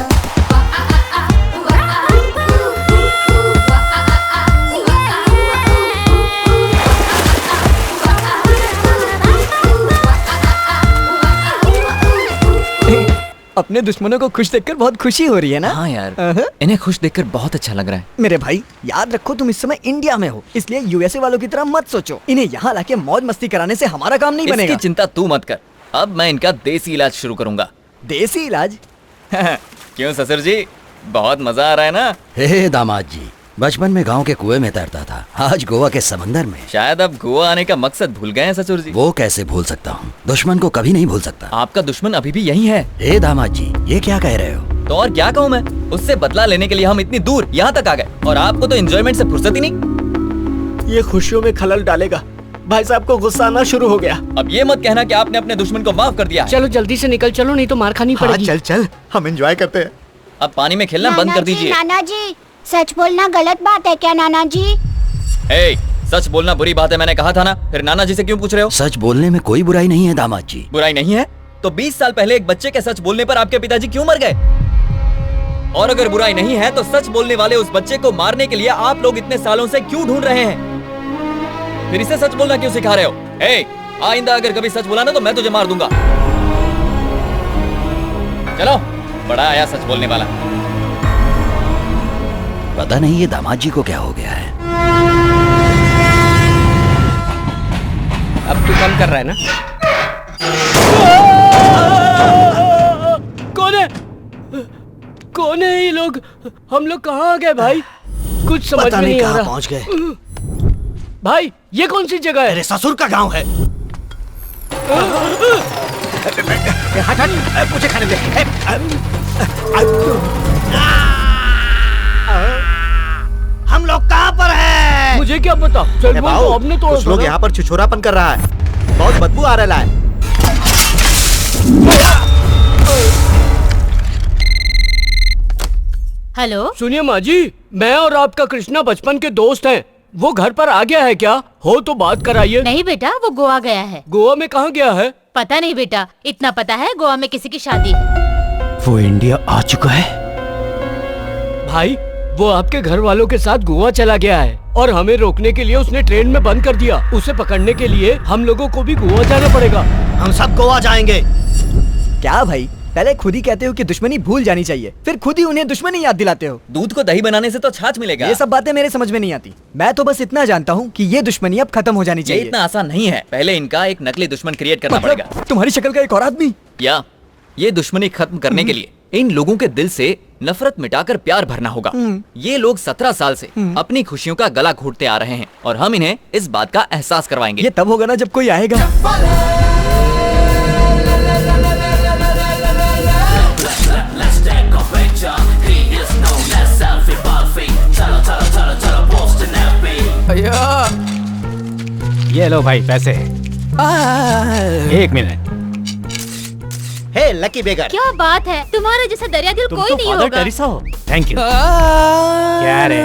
अपने दुश्मनों को खुश देखकर बहुत खुशी हो रही है ना? हाँ यार, इन्हें खुश देखकर बहुत अच्छा लग रहा है। मेरे भाई याद रखो, तुम इस समय इंडिया में हो, इसलिए यूएसए वालों की तरह मत सोचो। इन्हें यहाँ लाके मौज मस्ती कराने से हमारा काम नहीं बनेगा। इसकी चिंता तू मत कर, अब मैं इनका देसी इलाज शुरू करूंगा। देसी इलाज? क्यों ससुर जी, बहुत मजा आ रहा है ना? हे दामाद जी, बचपन में गांव के कुएं में तैरता था, आज गोवा के समंदर में। शायद अब गोवा आने का मकसद भूल गए हैं ससुर जी। वो कैसे भूल सकता हूँ? दुश्मन को कभी नहीं भूल सकता। आपका दुश्मन अभी भी यही है। हे दामाद जी, ये क्या कह रहे हो? तो और क्या कहूँ मैं? उससे बदला लेने के लिए हम इतनी दूर यहाँ तक आ गए, और आपको तो एंजॉयमेंट से फुर्सत ही नहीं। ये खुशियों में खलल डालेगा। भाई साहब को गुस्सा आना शुरू हो गया। अब ये मत कहना कि आपने अपने दुश्मन को माफ कर दिया है। चलो जल्दी से निकल चलो, नहीं तो मार खानी पड़ेगी। चल चल, हम एंजॉय करते हैं। अब पानी में खेलना बंद कर दीजिए। नाना जी, सच बोलना गलत बात है क्या नाना जी? सच बोलना बुरी बात है, मैंने कहा था ना, फिर नाना जी से क्यों पूछ रहे हो? सच बोलने में कोई बुराई नहीं है दामाद जी। बुराई नहीं है तो 20 साल पहले एक बच्चे के सच बोलने पर आपके पिताजी क्यों मर गए? और अगर बुराई नहीं है तो सच बोलने वाले उस बच्चे को मारने के लिए आप लोग इतने सालों से क्यों ढूंढ रहे हैं? फिर इसे सच बोलना क्यों सिखा रहे हो? आइंदा अगर कभी सच बोला ना तो मैं तुझे मार दूंगा। चलो, बड़ा आया सच बोलने वाला। पता नहीं ये दामाद जी को क्या हो गया है। अब तू कम कर रहा है ना? कौन है? कौन है ये लोग? हम लोग कहाँ आ गए भाई? कुछ समझ में नहीं आ रहा। पहुंच गए भाई, ये कौन सी जगह है? मेरे ससुर का गांव है। हट हट, मुझे खाने दे। हम लोग कहाँ पर हैं? मुझे क्या पता? चल बोल तो, आपने तोड़ा कुछ लोग यहाँ पर छिछोरापन कर रहा है, बहुत बदबू आ रहा है। हेलो, सुनिए माँ जी, मैं और आपका कृष्णा बचपन के दोस्त हैं। वो घर पर आ गया है क्या? हो तो बात कराइए। नहीं बेटा, वो गोवा गया है। गोवा में कहाँ गया है? पता नहीं बेटा, इतना पता है गोवा में किसी की शादी है। वो इंडिया आ चुका है? भाई, वो आपके घर वालों के साथ गोवा चला गया है और हमें रोकने के लिए उसने ट्रेन में बंद कर दिया। उसे पकड़ने के लिए हम लोगों को भी गोवा जाना पड़ेगा। हम सब गोवा जाएंगे। क्या भाई, पहले खुद ही कहते हो कि दुश्मनी भूल जानी चाहिए, फिर खुद ही उन्हें दुश्मनी याद दिलाते हो। दूध को दही बनाने से तो छाछ मिलेगा। ये सब बातें मेरे समझ में नहीं आती। मैं तो बस इतना जानता हूँ कि ये दुश्मनी अब खत्म हो जानी चाहिए। ये इतना आसान नहीं है, पहले इनका एक नकली दुश्मन क्रिएट करना पड़ेगा। तुम्हारी शक्ल का एक और आदमी? या ये दुश्मनी खत्म करने के लिए इन लोगों के दिल से नफरत मिटाकर प्यार भरना होगा। ये लोग 17 साल से अपनी खुशियों का गला घोटते आ रहे हैं और हम इन्हें इस बात का एहसास करवाएंगे। ये तब होगा ना जब कोई आएगा। ये लो भाई पैसे। एक मिनट। हे लकी बेगर। क्या बात है, तुम्हारा जैसा दरिया दिल तुम कोई तो नहीं फादर होगा। टेरेसा हो। Thank you. क्या रे?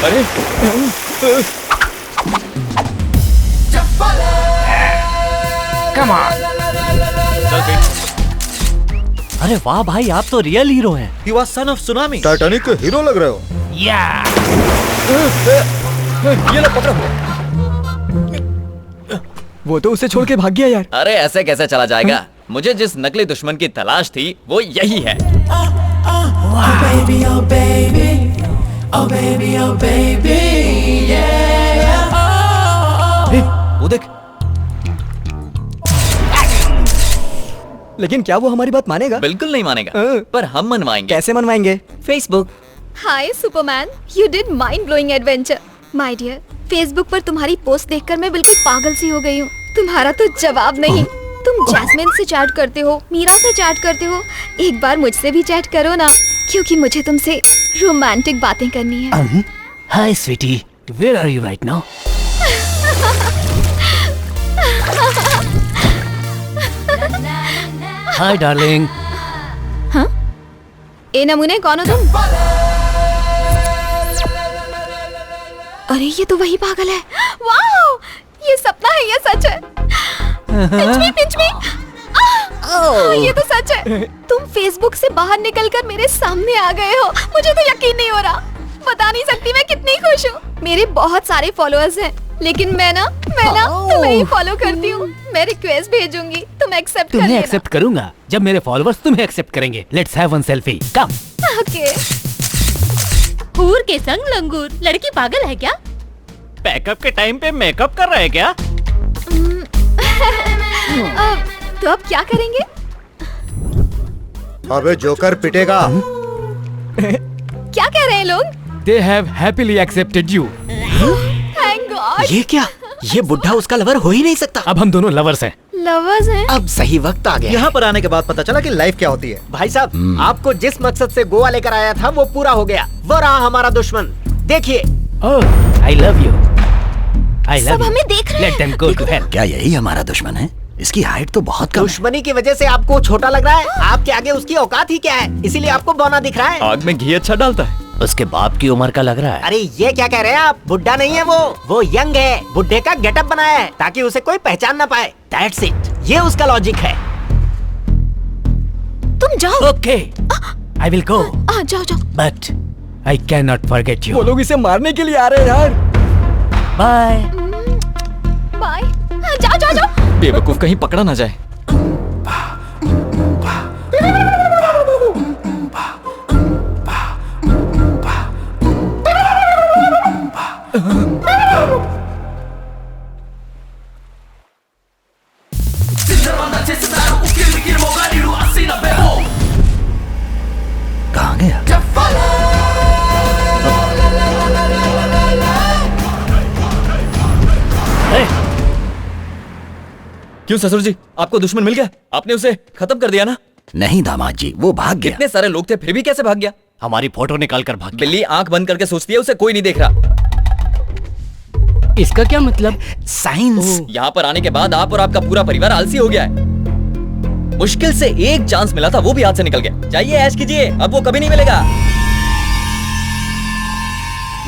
अरे कम ऑन। अरे वाह भाई, आप तो रियल हीरो हैं। You are son of tsunami. Titanic के हीरो लग रहे हो। या ये लो पकड़ो। वो तो उसे छोड़ के भाग गया यार। अरे ऐसे कैसे चला जाएगा? मुझे जिस नकली दुश्मन की तलाश थी वो यही है। वो देख। लेकिन क्या वो हमारी बात मानेगा? बिल्कुल नहीं मानेगा, पर हम मनवाएंगे। कैसे मनवाएंगे? Facebook. Hi Superman, you did mind blowing adventure. My dear, Facebook पर तुम्हारी पोस्ट देखकर मैं बिल्कुल पागल सी हो गई हूँ। तुम्हारा तो जवाब नहीं। तुम जैस्मिन से चैट करते हो, मीरा से चैट करते हो, एक बार मुझसे भी चैट करो ना, क्योंकि मुझे तुमसे रोमांटिक बातें करनी है। Hi sweetie, where are you right now? Hi darling. हाँ? ए नमूने कौन हो तुम? अरे ये तो वही पागल है। वाओ, ये सपना है या सच है? पिंच मी। ये तो सच है। तुम फेसबुक से बाहर निकलकर मेरे सामने आ गए हो। मुझे तो यकीन नहीं हो रहा। बता नहीं सकती मैं कितनी खुश हूँ। मेरे बहुत सारे फॉलोअर्स हैं, लेकिन मैं ना तुम्हें ही फॉलो करती हूँ। मैं रिक्वेस्ट भेजूंगी, तुम एक्सेप्ट कर तुम्हें लेना। एक्सेप्ट करूंगा जब मेरे फॉलोअर्स तुम्हें एक्सेप्ट करेंगे। Let's have one selfie. Come. Okay. हूर के संग लंगूर, लड़की पागल है क्या? पैकअप के टाइम पे मेकअप कर रहे हैं क्या? तो अब क्या करेंगे? अबे जोकर पिटेगा। क्या कह रहे हैं लोग? They have happily accepted you. Thank God. ये क्या? ये बुढ़ा उसका लवर हो ही नहीं सकता। अब हम दोनों लवर्स हैं। लवर्स हैं? अब सही वक्त आ गया। यहाँ पर आने के बाद पता चला कि लाइफ क्या होती है। भाई साहब, आपको जिस मकसद से गोवा लेकर आया था वो पूरा हो गया। वो रहा हमारा दुश्मन। देखिए। Oh, I love you. I love सब you. हमें देख रहे हैं। Let them go to hell. क्या यही हमारा दुश्मन है? इसकी हाइट तो बहुत कम है। दुश्मनी की वजह से आपको छोटा लग रहा है। आपके आगे उसकी औकात ही क्या है, इसीलिए आपको बौना दिख रहा है। आग में घी अच्छा डालता है। उसके बाप की उम्र का लग रहा है। अरे ये क्या कह रहे हैं आप? बुड्ढा नहीं है वो यंग है। बुड्ढे का गेटअप बनाया है ताकि उसे कोई पहचान ना पाए। That's it. ये उसका लॉजिक है। तुम जाओ। Okay, I will go. जाओ जाओ। But I cannot forget you. वो लोग इसे मारने के लिए आ रहे हैं यार। Bye. बाय। जाओ जाओ जाओ। बेवकूफ कहीं पकड़ा ना जाए। कहाँ गया? क्यों ससुर जी, आपको दुश्मन मिल गया? आपने उसे खत्म कर दिया ना? नहीं दामाद जी, वो भाग गया। कितने सारे लोग थे, फिर भी कैसे भाग गया? हमारी फोटो निकाल कर भाग गया। बिल्ली आंख बंद करके सोचती है उसे कोई नहीं देख रहा। इसका क्या मतलब? साइंस। यहाँ पर आने के बाद आप और आपका पूरा परिवार आलसी हो गया है। मुश्किल से एक चांस मिला था, वो भी हाथ से निकल गया। जाइए ऐश कीजिए, अब वो कभी नहीं मिलेगा।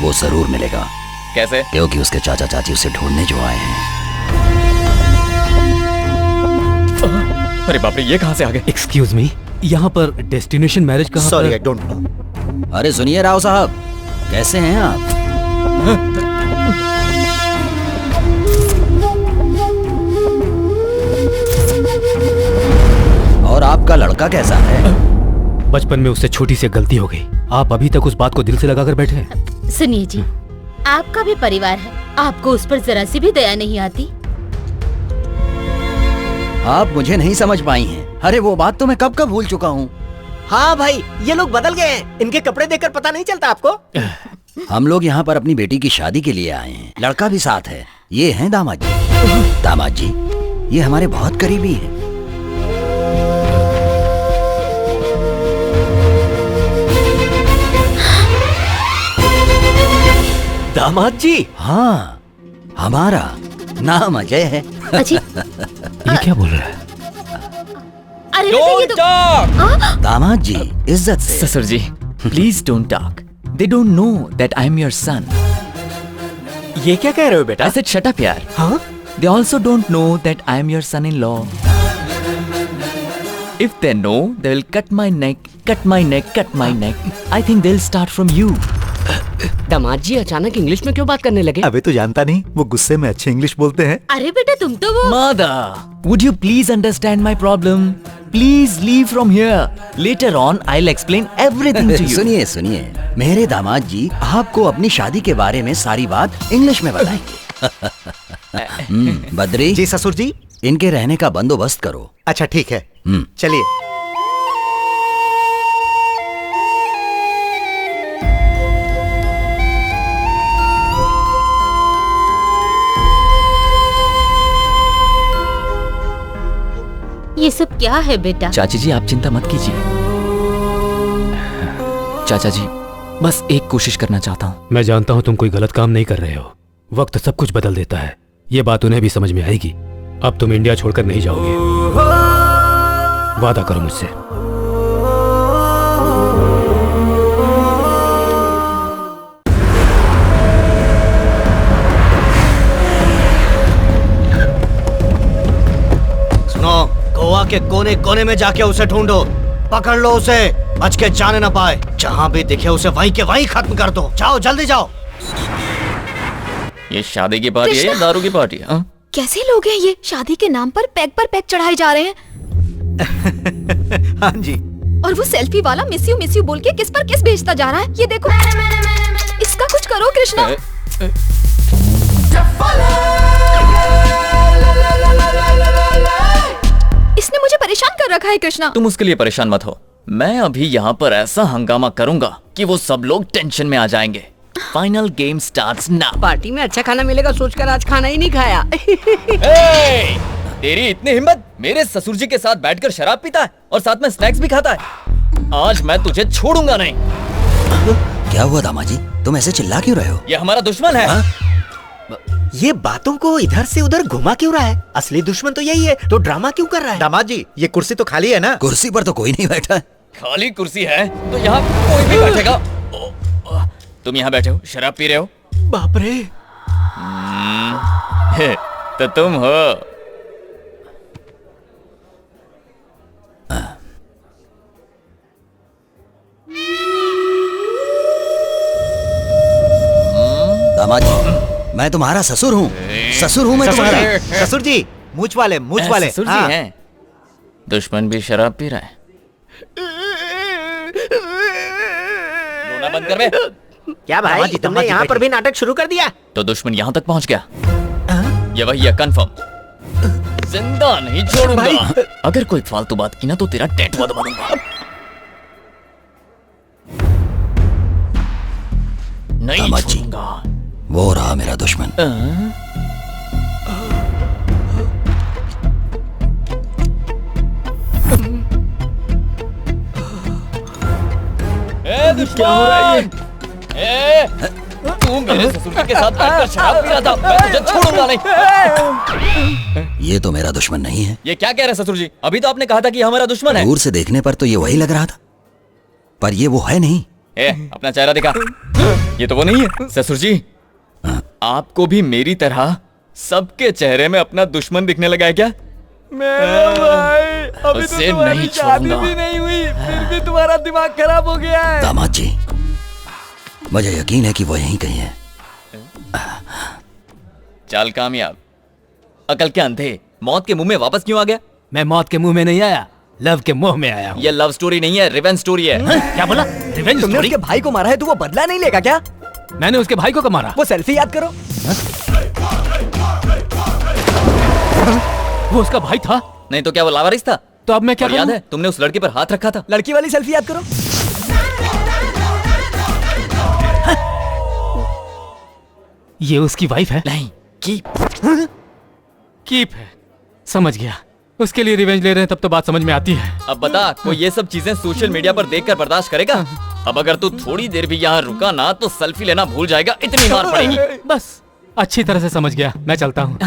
वो जरूर मिलेगा। कैसे? क्योंकि उसके चाचा चाची उसे ढूंढने जो आए हैं। अरे बाप रे, ये कहाँ से आ गए? Excuse me, यहाँ पर डेस्टिनेशन मैरिज कहाँ? Sorry, I don't know. अरे सुनिए राव साहब, कैसे हैं आप? और आपका लड़का कैसा है? बचपन में उससे छोटी सी गलती हो गई। आप अभी तक उस बात को दिल से लगाकर बैठे हैं। सुनिए जी, आपका भी परिवार है, आपको उस पर जरा सी भी दया नहीं आती? आप मुझे नहीं समझ पाई हैं। अरे वो बात तो मैं कब कब भूल चुका हूँ। हाँ भाई, ये लोग बदल गए हैं। इनके कपड़े देखकर पता नहीं चलता आपको? हम लोग यहाँ पर अपनी बेटी की शादी के लिए आए हैं। लड़का भी साथ है। ये हैं दामाद जी। दामाद जी, ये हमारे बहुत करीबी हैं। दामाद जी। हाँ, हमारा नाम अजय है। ये क्या बोल रहा है? अरे ये तो दामाद जी, इज्जत से। ससुर जी, please don't talk. They don't know that I am your son. ये क्या कह रहे हो बेटा? I said shut up यार। हाँ? They also don't know that I am your son-in-law. If they know, they will cut my neck, cut my neck, cut my neck. I think they'll start from you. दामाद जी अचानक English में क्यों बात करने लगे? अबे तो जानता नहीं, वो गुस्से में अच्छे इंग्लिश बोलते हैं। अरे बेटा तुम तो वो Mother, would you please understand my problem? Please leave from here. Later on, I'll explain everything to you. सुनिए सुनिए, मेरे दामाद जी आपको अपनी शादी के बारे में सारी बात इंग्लिश में बताएंगे। बद्री जी ससुर जी। इनके रहने का बंदोबस्त करो। अच्छा ठीक है, चलिए। ये सब क्या है बेटा? चाची जी आप चिंता मत कीजिए। चाचा जी बस एक कोशिश करना चाहता हूँ। मैं जानता हूँ तुम कोई गलत काम नहीं कर रहे हो। वक्त सब कुछ बदल देता है। ये बात उन्हें भी समझ में आएगी। अब तुम इंडिया छोड़कर नहीं जाओगे। वादा करो मुझसे। सुनो, गोवा के कोने कोने में जाके उसे ढूंढो, पकड़ लो उसे, बच के जाने ना पाए। जहाँ भी दिखे उसे वहीं के वहीं खत्म कर दो। जाओ जल्दी जाओ। ये शादी की पार्टी है या दारू की पार्टी है? कैसे लोग हैं ये? शादी के नाम पर पैक चढ़ाए जा रहे हैं। हाँ जी। और वो सेल्फी वाला मिस यू बोल के किस पर किस भेजता जा रहा है। ये देखो, इसका कुछ करो कृष्णा। इसने मुझे परेशान कर रखा है कृष्णा। तुम उसके लिए परेशान मत हो। मैं अभी यहाँ पर ऐसा हंगामा करूंगा कि वो सब लोग टेंशन में आ जाएंगे। Final game starts now. Party में अच्छा खाना मिलेगा सोचकर आज खाना ही नहीं खाया। तेरी इतनी हिम्मत, मेरे ससुर जी के साथ बैठकर शराब पीता है और साथ में स्नैक्स भी खाता है। आज मैं तुझे छोड़ूंगा नहीं। क्या हुआ दामाद जी, तुम ऐसे चिल्ला क्यों रहे हो? ये हमारा दुश्मन है। ये बातों को इधर से उधर घुमा क्यों रहा है? असली दुश्मन तो यही है, तो ड्रामा क्यों कर रहा है? दामाद जी, ये कुर्सी तो खाली है ना? कुर्सी पर तो कोई नहीं बैठा है। खाली कुर्सी है तो यहाँ कोई भी बैठेगा। तुम यहाँ बैठे हो, शराब पी रहे हो। बाप रे। तो तुम हो। दामाद जी, मैं तुम्हारा ससुर हूँ। ससुर हूँ मैं तुम्हारा। ससुर जी, मूछ वाले मूछ वाले। ससुर जी हैं। दुश्मन भी शराब पी रहा है। रोना बंद कर बे। क्या भाई, तुमने यहाँ पर भी नाटक शुरू कर दिया? तो दुश्मन यहाँ तक पहुँच गया। ये वही है, कंफर्म। जिंदा नहीं छोड़ूंगा। अगर कोई फालतू बात की ना तो तेरा टैटू दबा दूंगा। नहीं छोड़ूंगा। वो रहा मेरा दुश्मन। दुश्मन! तू मेरे ससुर के साथ बैठकर शराब पी रहा था। मैं तुझे छोड़ूंगा नहीं। ये तो मेरा दुश्मन नहीं है। ये क्या कह रहे हैं ससुर जी? अभी तो आपने कहा था कि हमारा दुश्मन है। दूर से देखने पर तो ये वही लग रहा था, पर ये वो है नहीं। अपना चेहरा दिखा। ये तो वो नहीं है। ससुर जी, आपको भी मेरी तरह सबके चेहरे में अपना दुश्मन दिखने लगा है क्या? मेरा भाई, अभी तो तुम्हारी शादी भी नहीं हुई, फिर भी तुम्हारा दिमाग खराब हो गया है। दामाद जी, मुझे यकीन है कि वो यहीं कहीं है। चाल कामयाब। अकल के अंधे, मौत के मुंह में वापस क्यों आ गया? मैं मौत के मुंह में नहीं आया, लव के मुंह में आया हूँ। ये लव स्टोरी नहीं है, रिवेंज स्टोरी है। क्या बोला? रिवेंज तुमने स्टोरी? उसके भाई को मारा है तो वो बदला नहीं लेगा क्या? मैंने उसके भाई को कब मारा? वो सेल्फी याद करो। वो उसका भाई था? नहीं तो क्या वो लावारिस था? तो अब मैं क्या करूं? याद है तुमने उस लड़के पर हाथ रखा था। लड़की वाली सेल्फी याद करो। ये उसकी वाइफ है? नहीं, कीप है। समझ गया। उसके लिए रिवेंज ले रहे हैं, तब तो बात समझ में आती है। अब बता, कोई ये सब चीजें सोशल मीडिया पर देखकर बर्दाश्त करेगा? अब अगर तू थोड़ी देर भी यहाँ रुका ना तो सेल्फी लेना भूल जाएगा, इतनी मार पड़ेगी। बस अच्छी तरह से समझ गया, मैं चलता हूँ।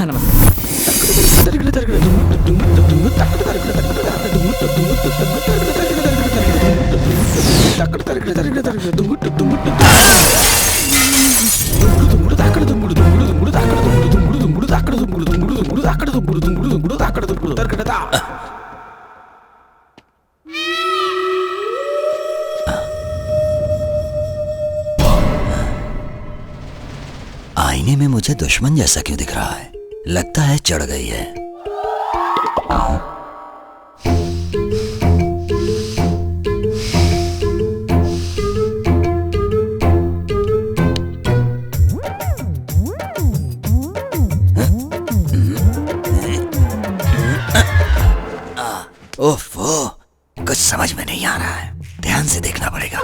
आईने में मुझे दुश्मन जैसा क्यों दिख रहा है? लगता है चढ़ गई है। ओफो, कुछ समझ में नहीं आ रहा है, ध्यान से देखना पड़ेगा।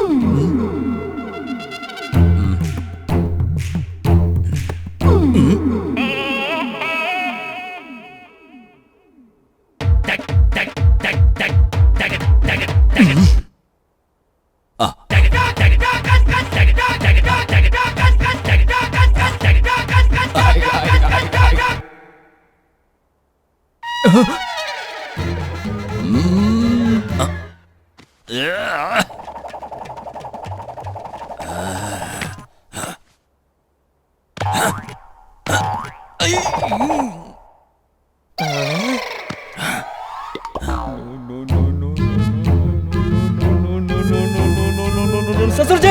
ससुर जी!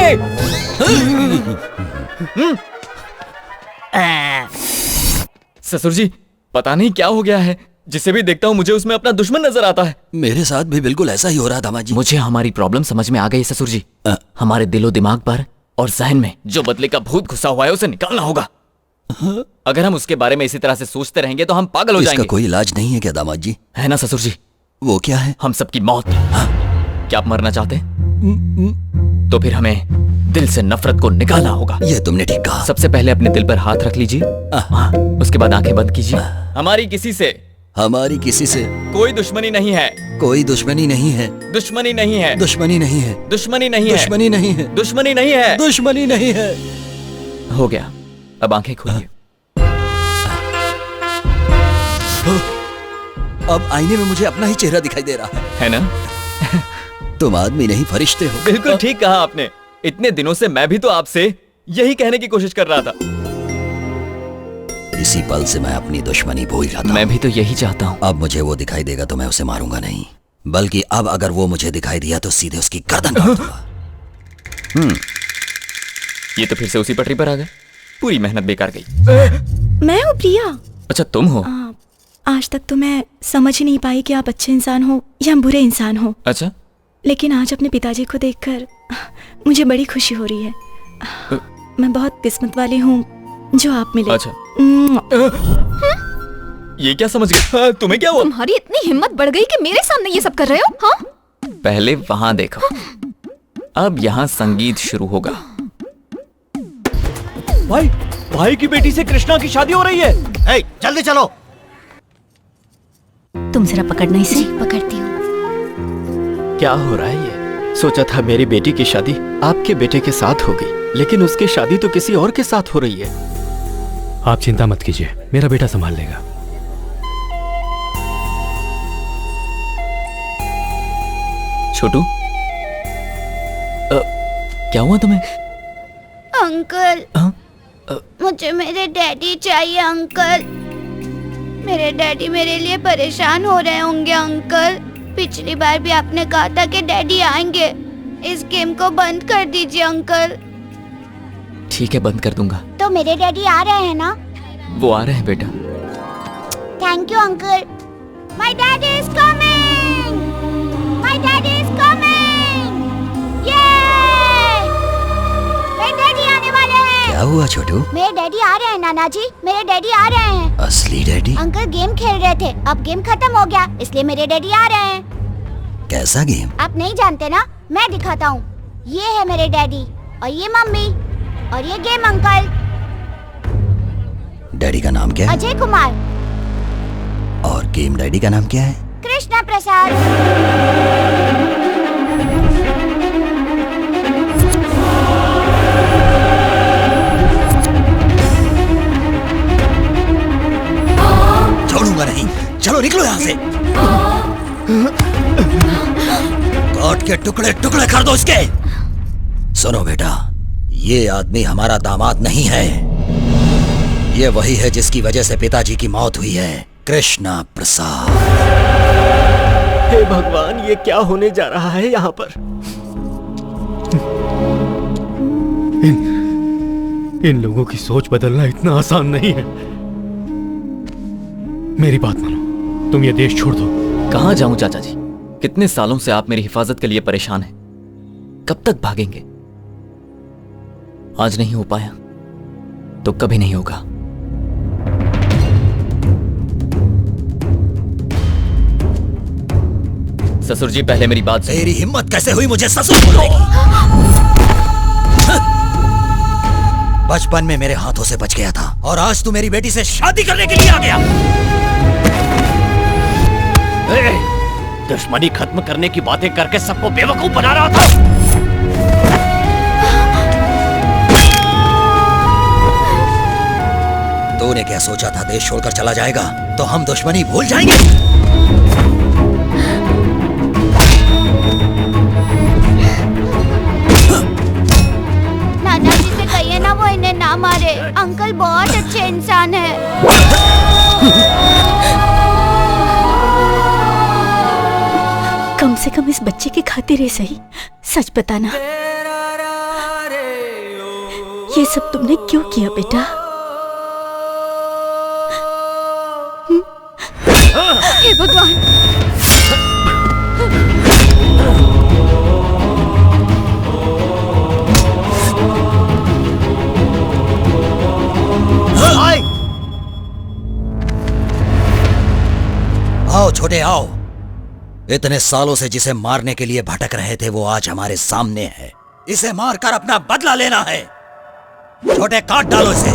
ससुर जी, पता नहीं क्या हो गया है, जिसे भी देखता हूँ मुझे उसमें अपना दुश्मन नजर आता है। मेरे साथ भी बिल्कुल ऐसा ही हो रहा था माँ जी। मुझे हमारी प्रॉब्लम समझ में आ गई ससुर जी। हमारे दिलो दिमाग पर और जहन में जो बदले का भूत घुसा हुआ है उसे निकालना होगा। अगर हम उसके बारे में इसी तरह से सोचते रहेंगे तो हम पागल हो जाएंगे। इसका कोई इलाज नहीं है क्या दामाद जी? है ना ससुर जी? वो क्या है? हम सबकी मौत। क्या आप मरना चाहते हैं? तो फिर हमें दिल से नफरत को निकालना होगा। ये तुमने ठीक कहा। सबसे पहले अपने दिल पर हाथ रख लीजिए, उसके बाद आंखें बंद कीजिए। हमारी किसी से कोई दुश्मनी नहीं है। कोई दुश्मनी नहीं है। दुश्मनी नहीं है। दुश्मनी नहीं है। दुश्मनी नहीं है। दुश्मनी नहीं है। दुश्मनी नहीं है। दुश्मनी नहीं है। हो गया, अब आंखें खोलिए। अब आईने में मुझे अपना ही चेहरा दिखाई दे रहा है ना? तुम आदमी नहीं फरिश्ते हो। बिल्कुल ठीक कहा आपने। इतने दिनों से मैं भी तो आपसे यही कहने की कोशिश कर रहा था। इसी पल से मैं अपनी दुश्मनी भूल जाता हूं। मैं भी तो यही चाहता हूँ। अब मुझे वो दिखाई देगा तो मैं उसे मारूंगा नहीं, बल्कि अब अगर वो मुझे दिखाई दिया तो सीधे उसकी गर्दन काट दूंगा। ये तो फिर से उसी पटरी पर आ गए। पूरी मेहनत बेकार गई। मैं हूँ प्रिया। अच्छा तुम हो? आज तक तो मैं समझ ही नहीं पाई कि आप अच्छे इंसान हो या बुरे इंसान हो। अच्छा, लेकिन आज अपने पिताजी को देखकर मुझे बड़ी खुशी हो रही है। मैं बहुत किस्मत वाली हूँ जो आप मिले। अच्छा। ये क्या समझ गए? तुम्हें क्या हुआ? तुम्हारी इतनी हिम्मत बढ़ गई कि मेरे सामने ये सब कर रहे हो? हाँ? पहले वहां देखो, अब यहाँ संगीत शुरू होगा। भाई की बेटी से कृष्णा की शादी हो रही है। जल्दी चलो। तुम जरा पकड़ना इसे। पकड़ती हूँ। क्या हो रहा है ये? सोचा था मेरी बेटी की शादी आपके बेटे के साथ होगी, लेकिन उसकी शादी तो किसी और के साथ हो रही है। आप चिंता मत कीजिए, मेरा बेटा संभाल लेगा। छोटू, क्या हुआ तुम्हें? अंकल, मुझे मेरे डैडी चाहिए अंकल। मेरे डैडी मेरे लिए परेशान हो रहे होंगे अंकल। पिछली बार भी आपने कहा था कि डैडी आएंगे। इस गेम को बंद कर दीजिए अंकल। ठीक है, बंद कर दूंगा। तो मेरे डैडी आ रहे हैं ना? वो आ रहे हैं बेटा। Thank you uncle. My daddy is coming. My daddy is coming. ये मेरे डैडी आने वाले हैं। क्या हुआ छोटू? मेरे डैडी आ रहे हैं नाना जी, मेरे डैडी आ रहे हैं। असली डैडी? अंकल गेम खेल रहे थे, अब गेम खत्म हो गया, इसलिए मेरे डैडी आ रहे हैं। कैसा गेम? आप नहीं जानते ना, मैं दिखाता हूँ। ये है मेरे डैडी और ये मम्मी और ये गेम अंकल। डैडी का नाम क्या है? अजय कुमार। और गेम डैडी का नाम क्या है? कृष्णा प्रसाद। के टुकड़े टुकड़े कर दो इसके। सुनो बेटा, ये आदमी हमारा दामाद नहीं है। ये वही है जिसकी वजह से पिताजी की मौत हुई है, कृष्णा प्रसाद। हे भगवान, ये क्या होने जा रहा है यहाँ पर? इन लोगों की सोच बदलना इतना आसान नहीं है। मेरी बात मानो, तुम ये देश छोड़ दो। कहाँ जाऊं चाचा जी? कितने सालों से आप मेरी हिफाजत के लिए परेशान हैं। कब तक भागेंगे? आज नहीं हो पाया तो कभी नहीं होगा। ससुर जी, पहले मेरी बात सुनिए। तेरी हिम्मत कैसे हुई मुझे ससुर बोलने की? बचपन में मेरे हाथों से बच गया था और आज तू मेरी बेटी से शादी करने के लिए आ गया। दुश्मनी खत्म करने की बातें करके सबको बेवकूफ बना रहा था। तूने क्या सोचा था देश छोड़कर चला जाएगा तो हम दुश्मनी भूल जाएंगे? नाना जी से कहिए ना वो इन्हें ना मारे। अंकल बहुत अच्छे इंसान है। कम से कम इस बच्चे की खातिर ही सही सच बताना, ये सब तुमने क्यों किया बेटा? हे भगवान! आओ छोटे आओ। इतने सालों से जिसे मारने के लिए भटक रहे थे वो आज हमारे सामने है। इसे मारकर अपना बदला लेना है। छोटे काट डालो इसे।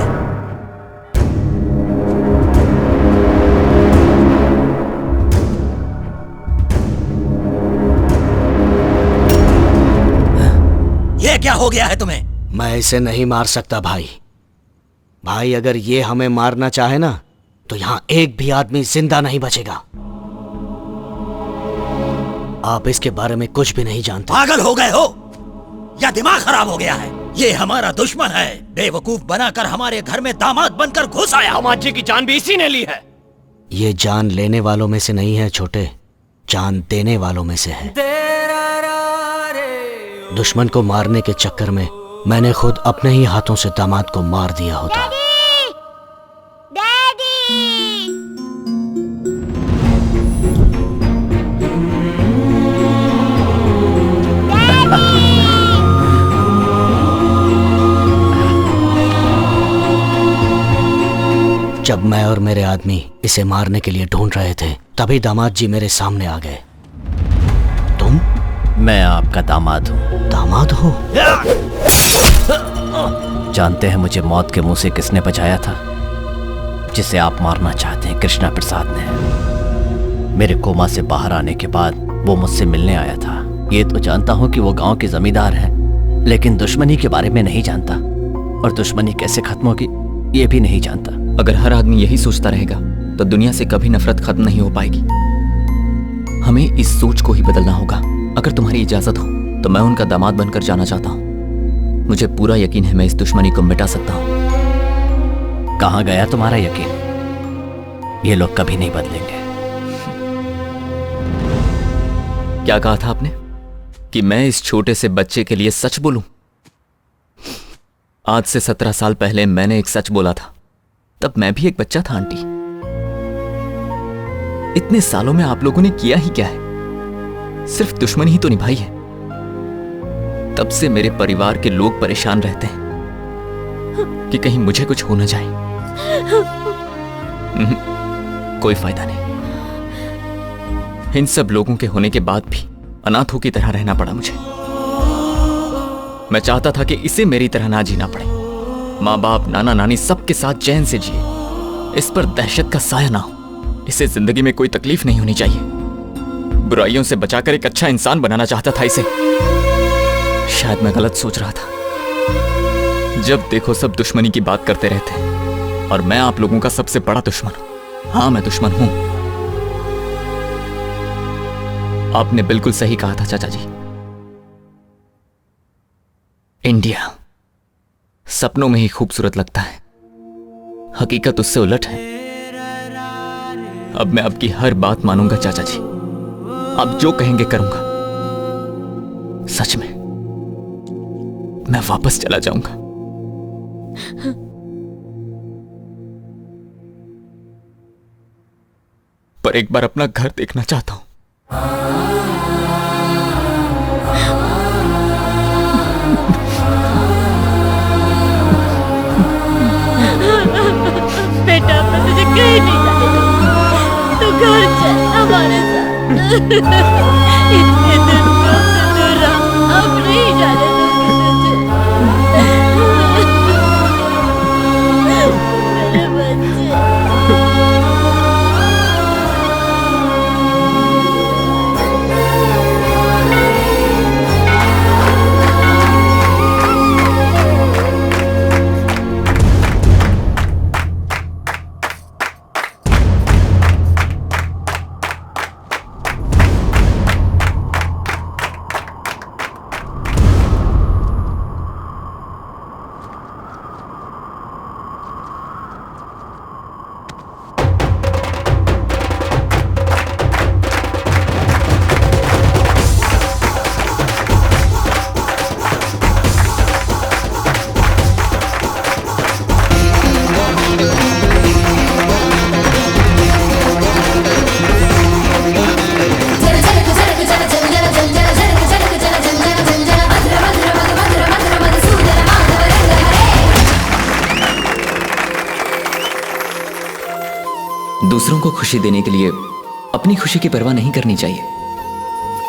ये क्या हो गया है तुम्हें? मैं इसे नहीं मार सकता भाई। भाई, अगर ये हमें मारना चाहे ना तो यहाँ एक भी आदमी जिंदा नहीं बचेगा। आप इसके बारे में कुछ भी नहीं जानते। पागल हो गए हो या दिमाग खराब हो गया है? ये हमारा दुश्मन है। बेवकूफ बनाकर हमारे घर में दामाद बनकर घुस आया। दामाद जी की जान भी इसी ने ली है। ये जान लेने वालों में से नहीं है छोटे, जान देने वालों में से है। दुश्मन को मारने के चक्कर में मैंने खुद अपने ही हाथों से दामाद को मार दिया होता। जब मैं और मेरे आदमी इसे मारने के लिए ढूंढ रहे थे तभी दामाद जी मेरे सामने आ गए। तुम? मैं आपका दामाद हूँ। दामाद हो? जानते हैं मुझे मौत के मुंह से किसने बचाया था? जिसे आप मारना चाहते हैं, कृष्णा प्रसाद ने। मेरे कोमा से बाहर आने के बाद वो मुझसे मिलने आया था। ये तो जानता हूँ कि वो गांव के जमींदार है, लेकिन दुश्मनी के बारे में नहीं जानता और दुश्मनी कैसे खत्म होगी ये भी नहीं जानता। अगर हर आदमी यही सोचता रहेगा तो दुनिया से कभी नफरत खत्म नहीं हो पाएगी। हमें इस सोच को ही बदलना होगा। अगर तुम्हारी इजाजत हो तो मैं उनका दामाद बनकर जाना चाहता हूँ। मुझे पूरा यकीन है मैं इस दुश्मनी को मिटा सकता हूँ। कहाँ गया तुम्हारा यकीन? ये लोग कभी नहीं बदलेंगे। क्या कहा था आपने कि मैं इस छोटे से बच्चे के लिए सच बोलूं? आज से 17 साल पहले मैंने एक सच बोला था। तब मैं भी एक बच्चा था आंटी। इतने सालों में आप लोगों ने किया ही क्या है? सिर्फ दुश्मनी ही तो निभाई है। तब से मेरे परिवार के लोग परेशान रहते हैं कि कहीं मुझे कुछ हो न जाए। कोई फायदा नहीं। इन सब लोगों के होने के बाद भी अनाथों की तरह रहना पड़ा मुझे। मैं चाहता था कि इसे मेरी तरह ना जीना पड़े। माँ बाप, नाना नानी सबके साथ चैन से जिए। इस पर दहशत का साया ना हो। इसे जिंदगी में कोई तकलीफ नहीं होनी चाहिए। बुराइयों से बचाकर एक अच्छा इंसान बनाना चाहता था इसे। शायद मैं गलत सोच रहा था। जब देखो सब दुश्मनी की बात करते रहते हैं और मैं आप लोगों का सबसे बड़ा दुश्मन हूं। हाँ, मैं दुश्मन हूं। आपने बिल्कुल सही कहा था चाचा जी। इंडिया सपनों में ही खूबसूरत लगता है, हकीकत उससे उलट है। अब मैं आपकी हर बात मानूंगा चाचा जी, आप जो कहेंगे करूंगा। सच में मैं वापस चला जाऊंगा। पर एक बार अपना घर देखना चाहता हूं। बेटा मैं तुझे कहीं नहीं जाने दूंगी, तू घर चल हमारे साथ। इतने दिन से दूर रहा, अब नहीं जाने दूंगी तुझे। मेरे बच्चे। दूसरों को खुशी देने के लिए अपनी खुशी की परवाह नहीं करनी चाहिए।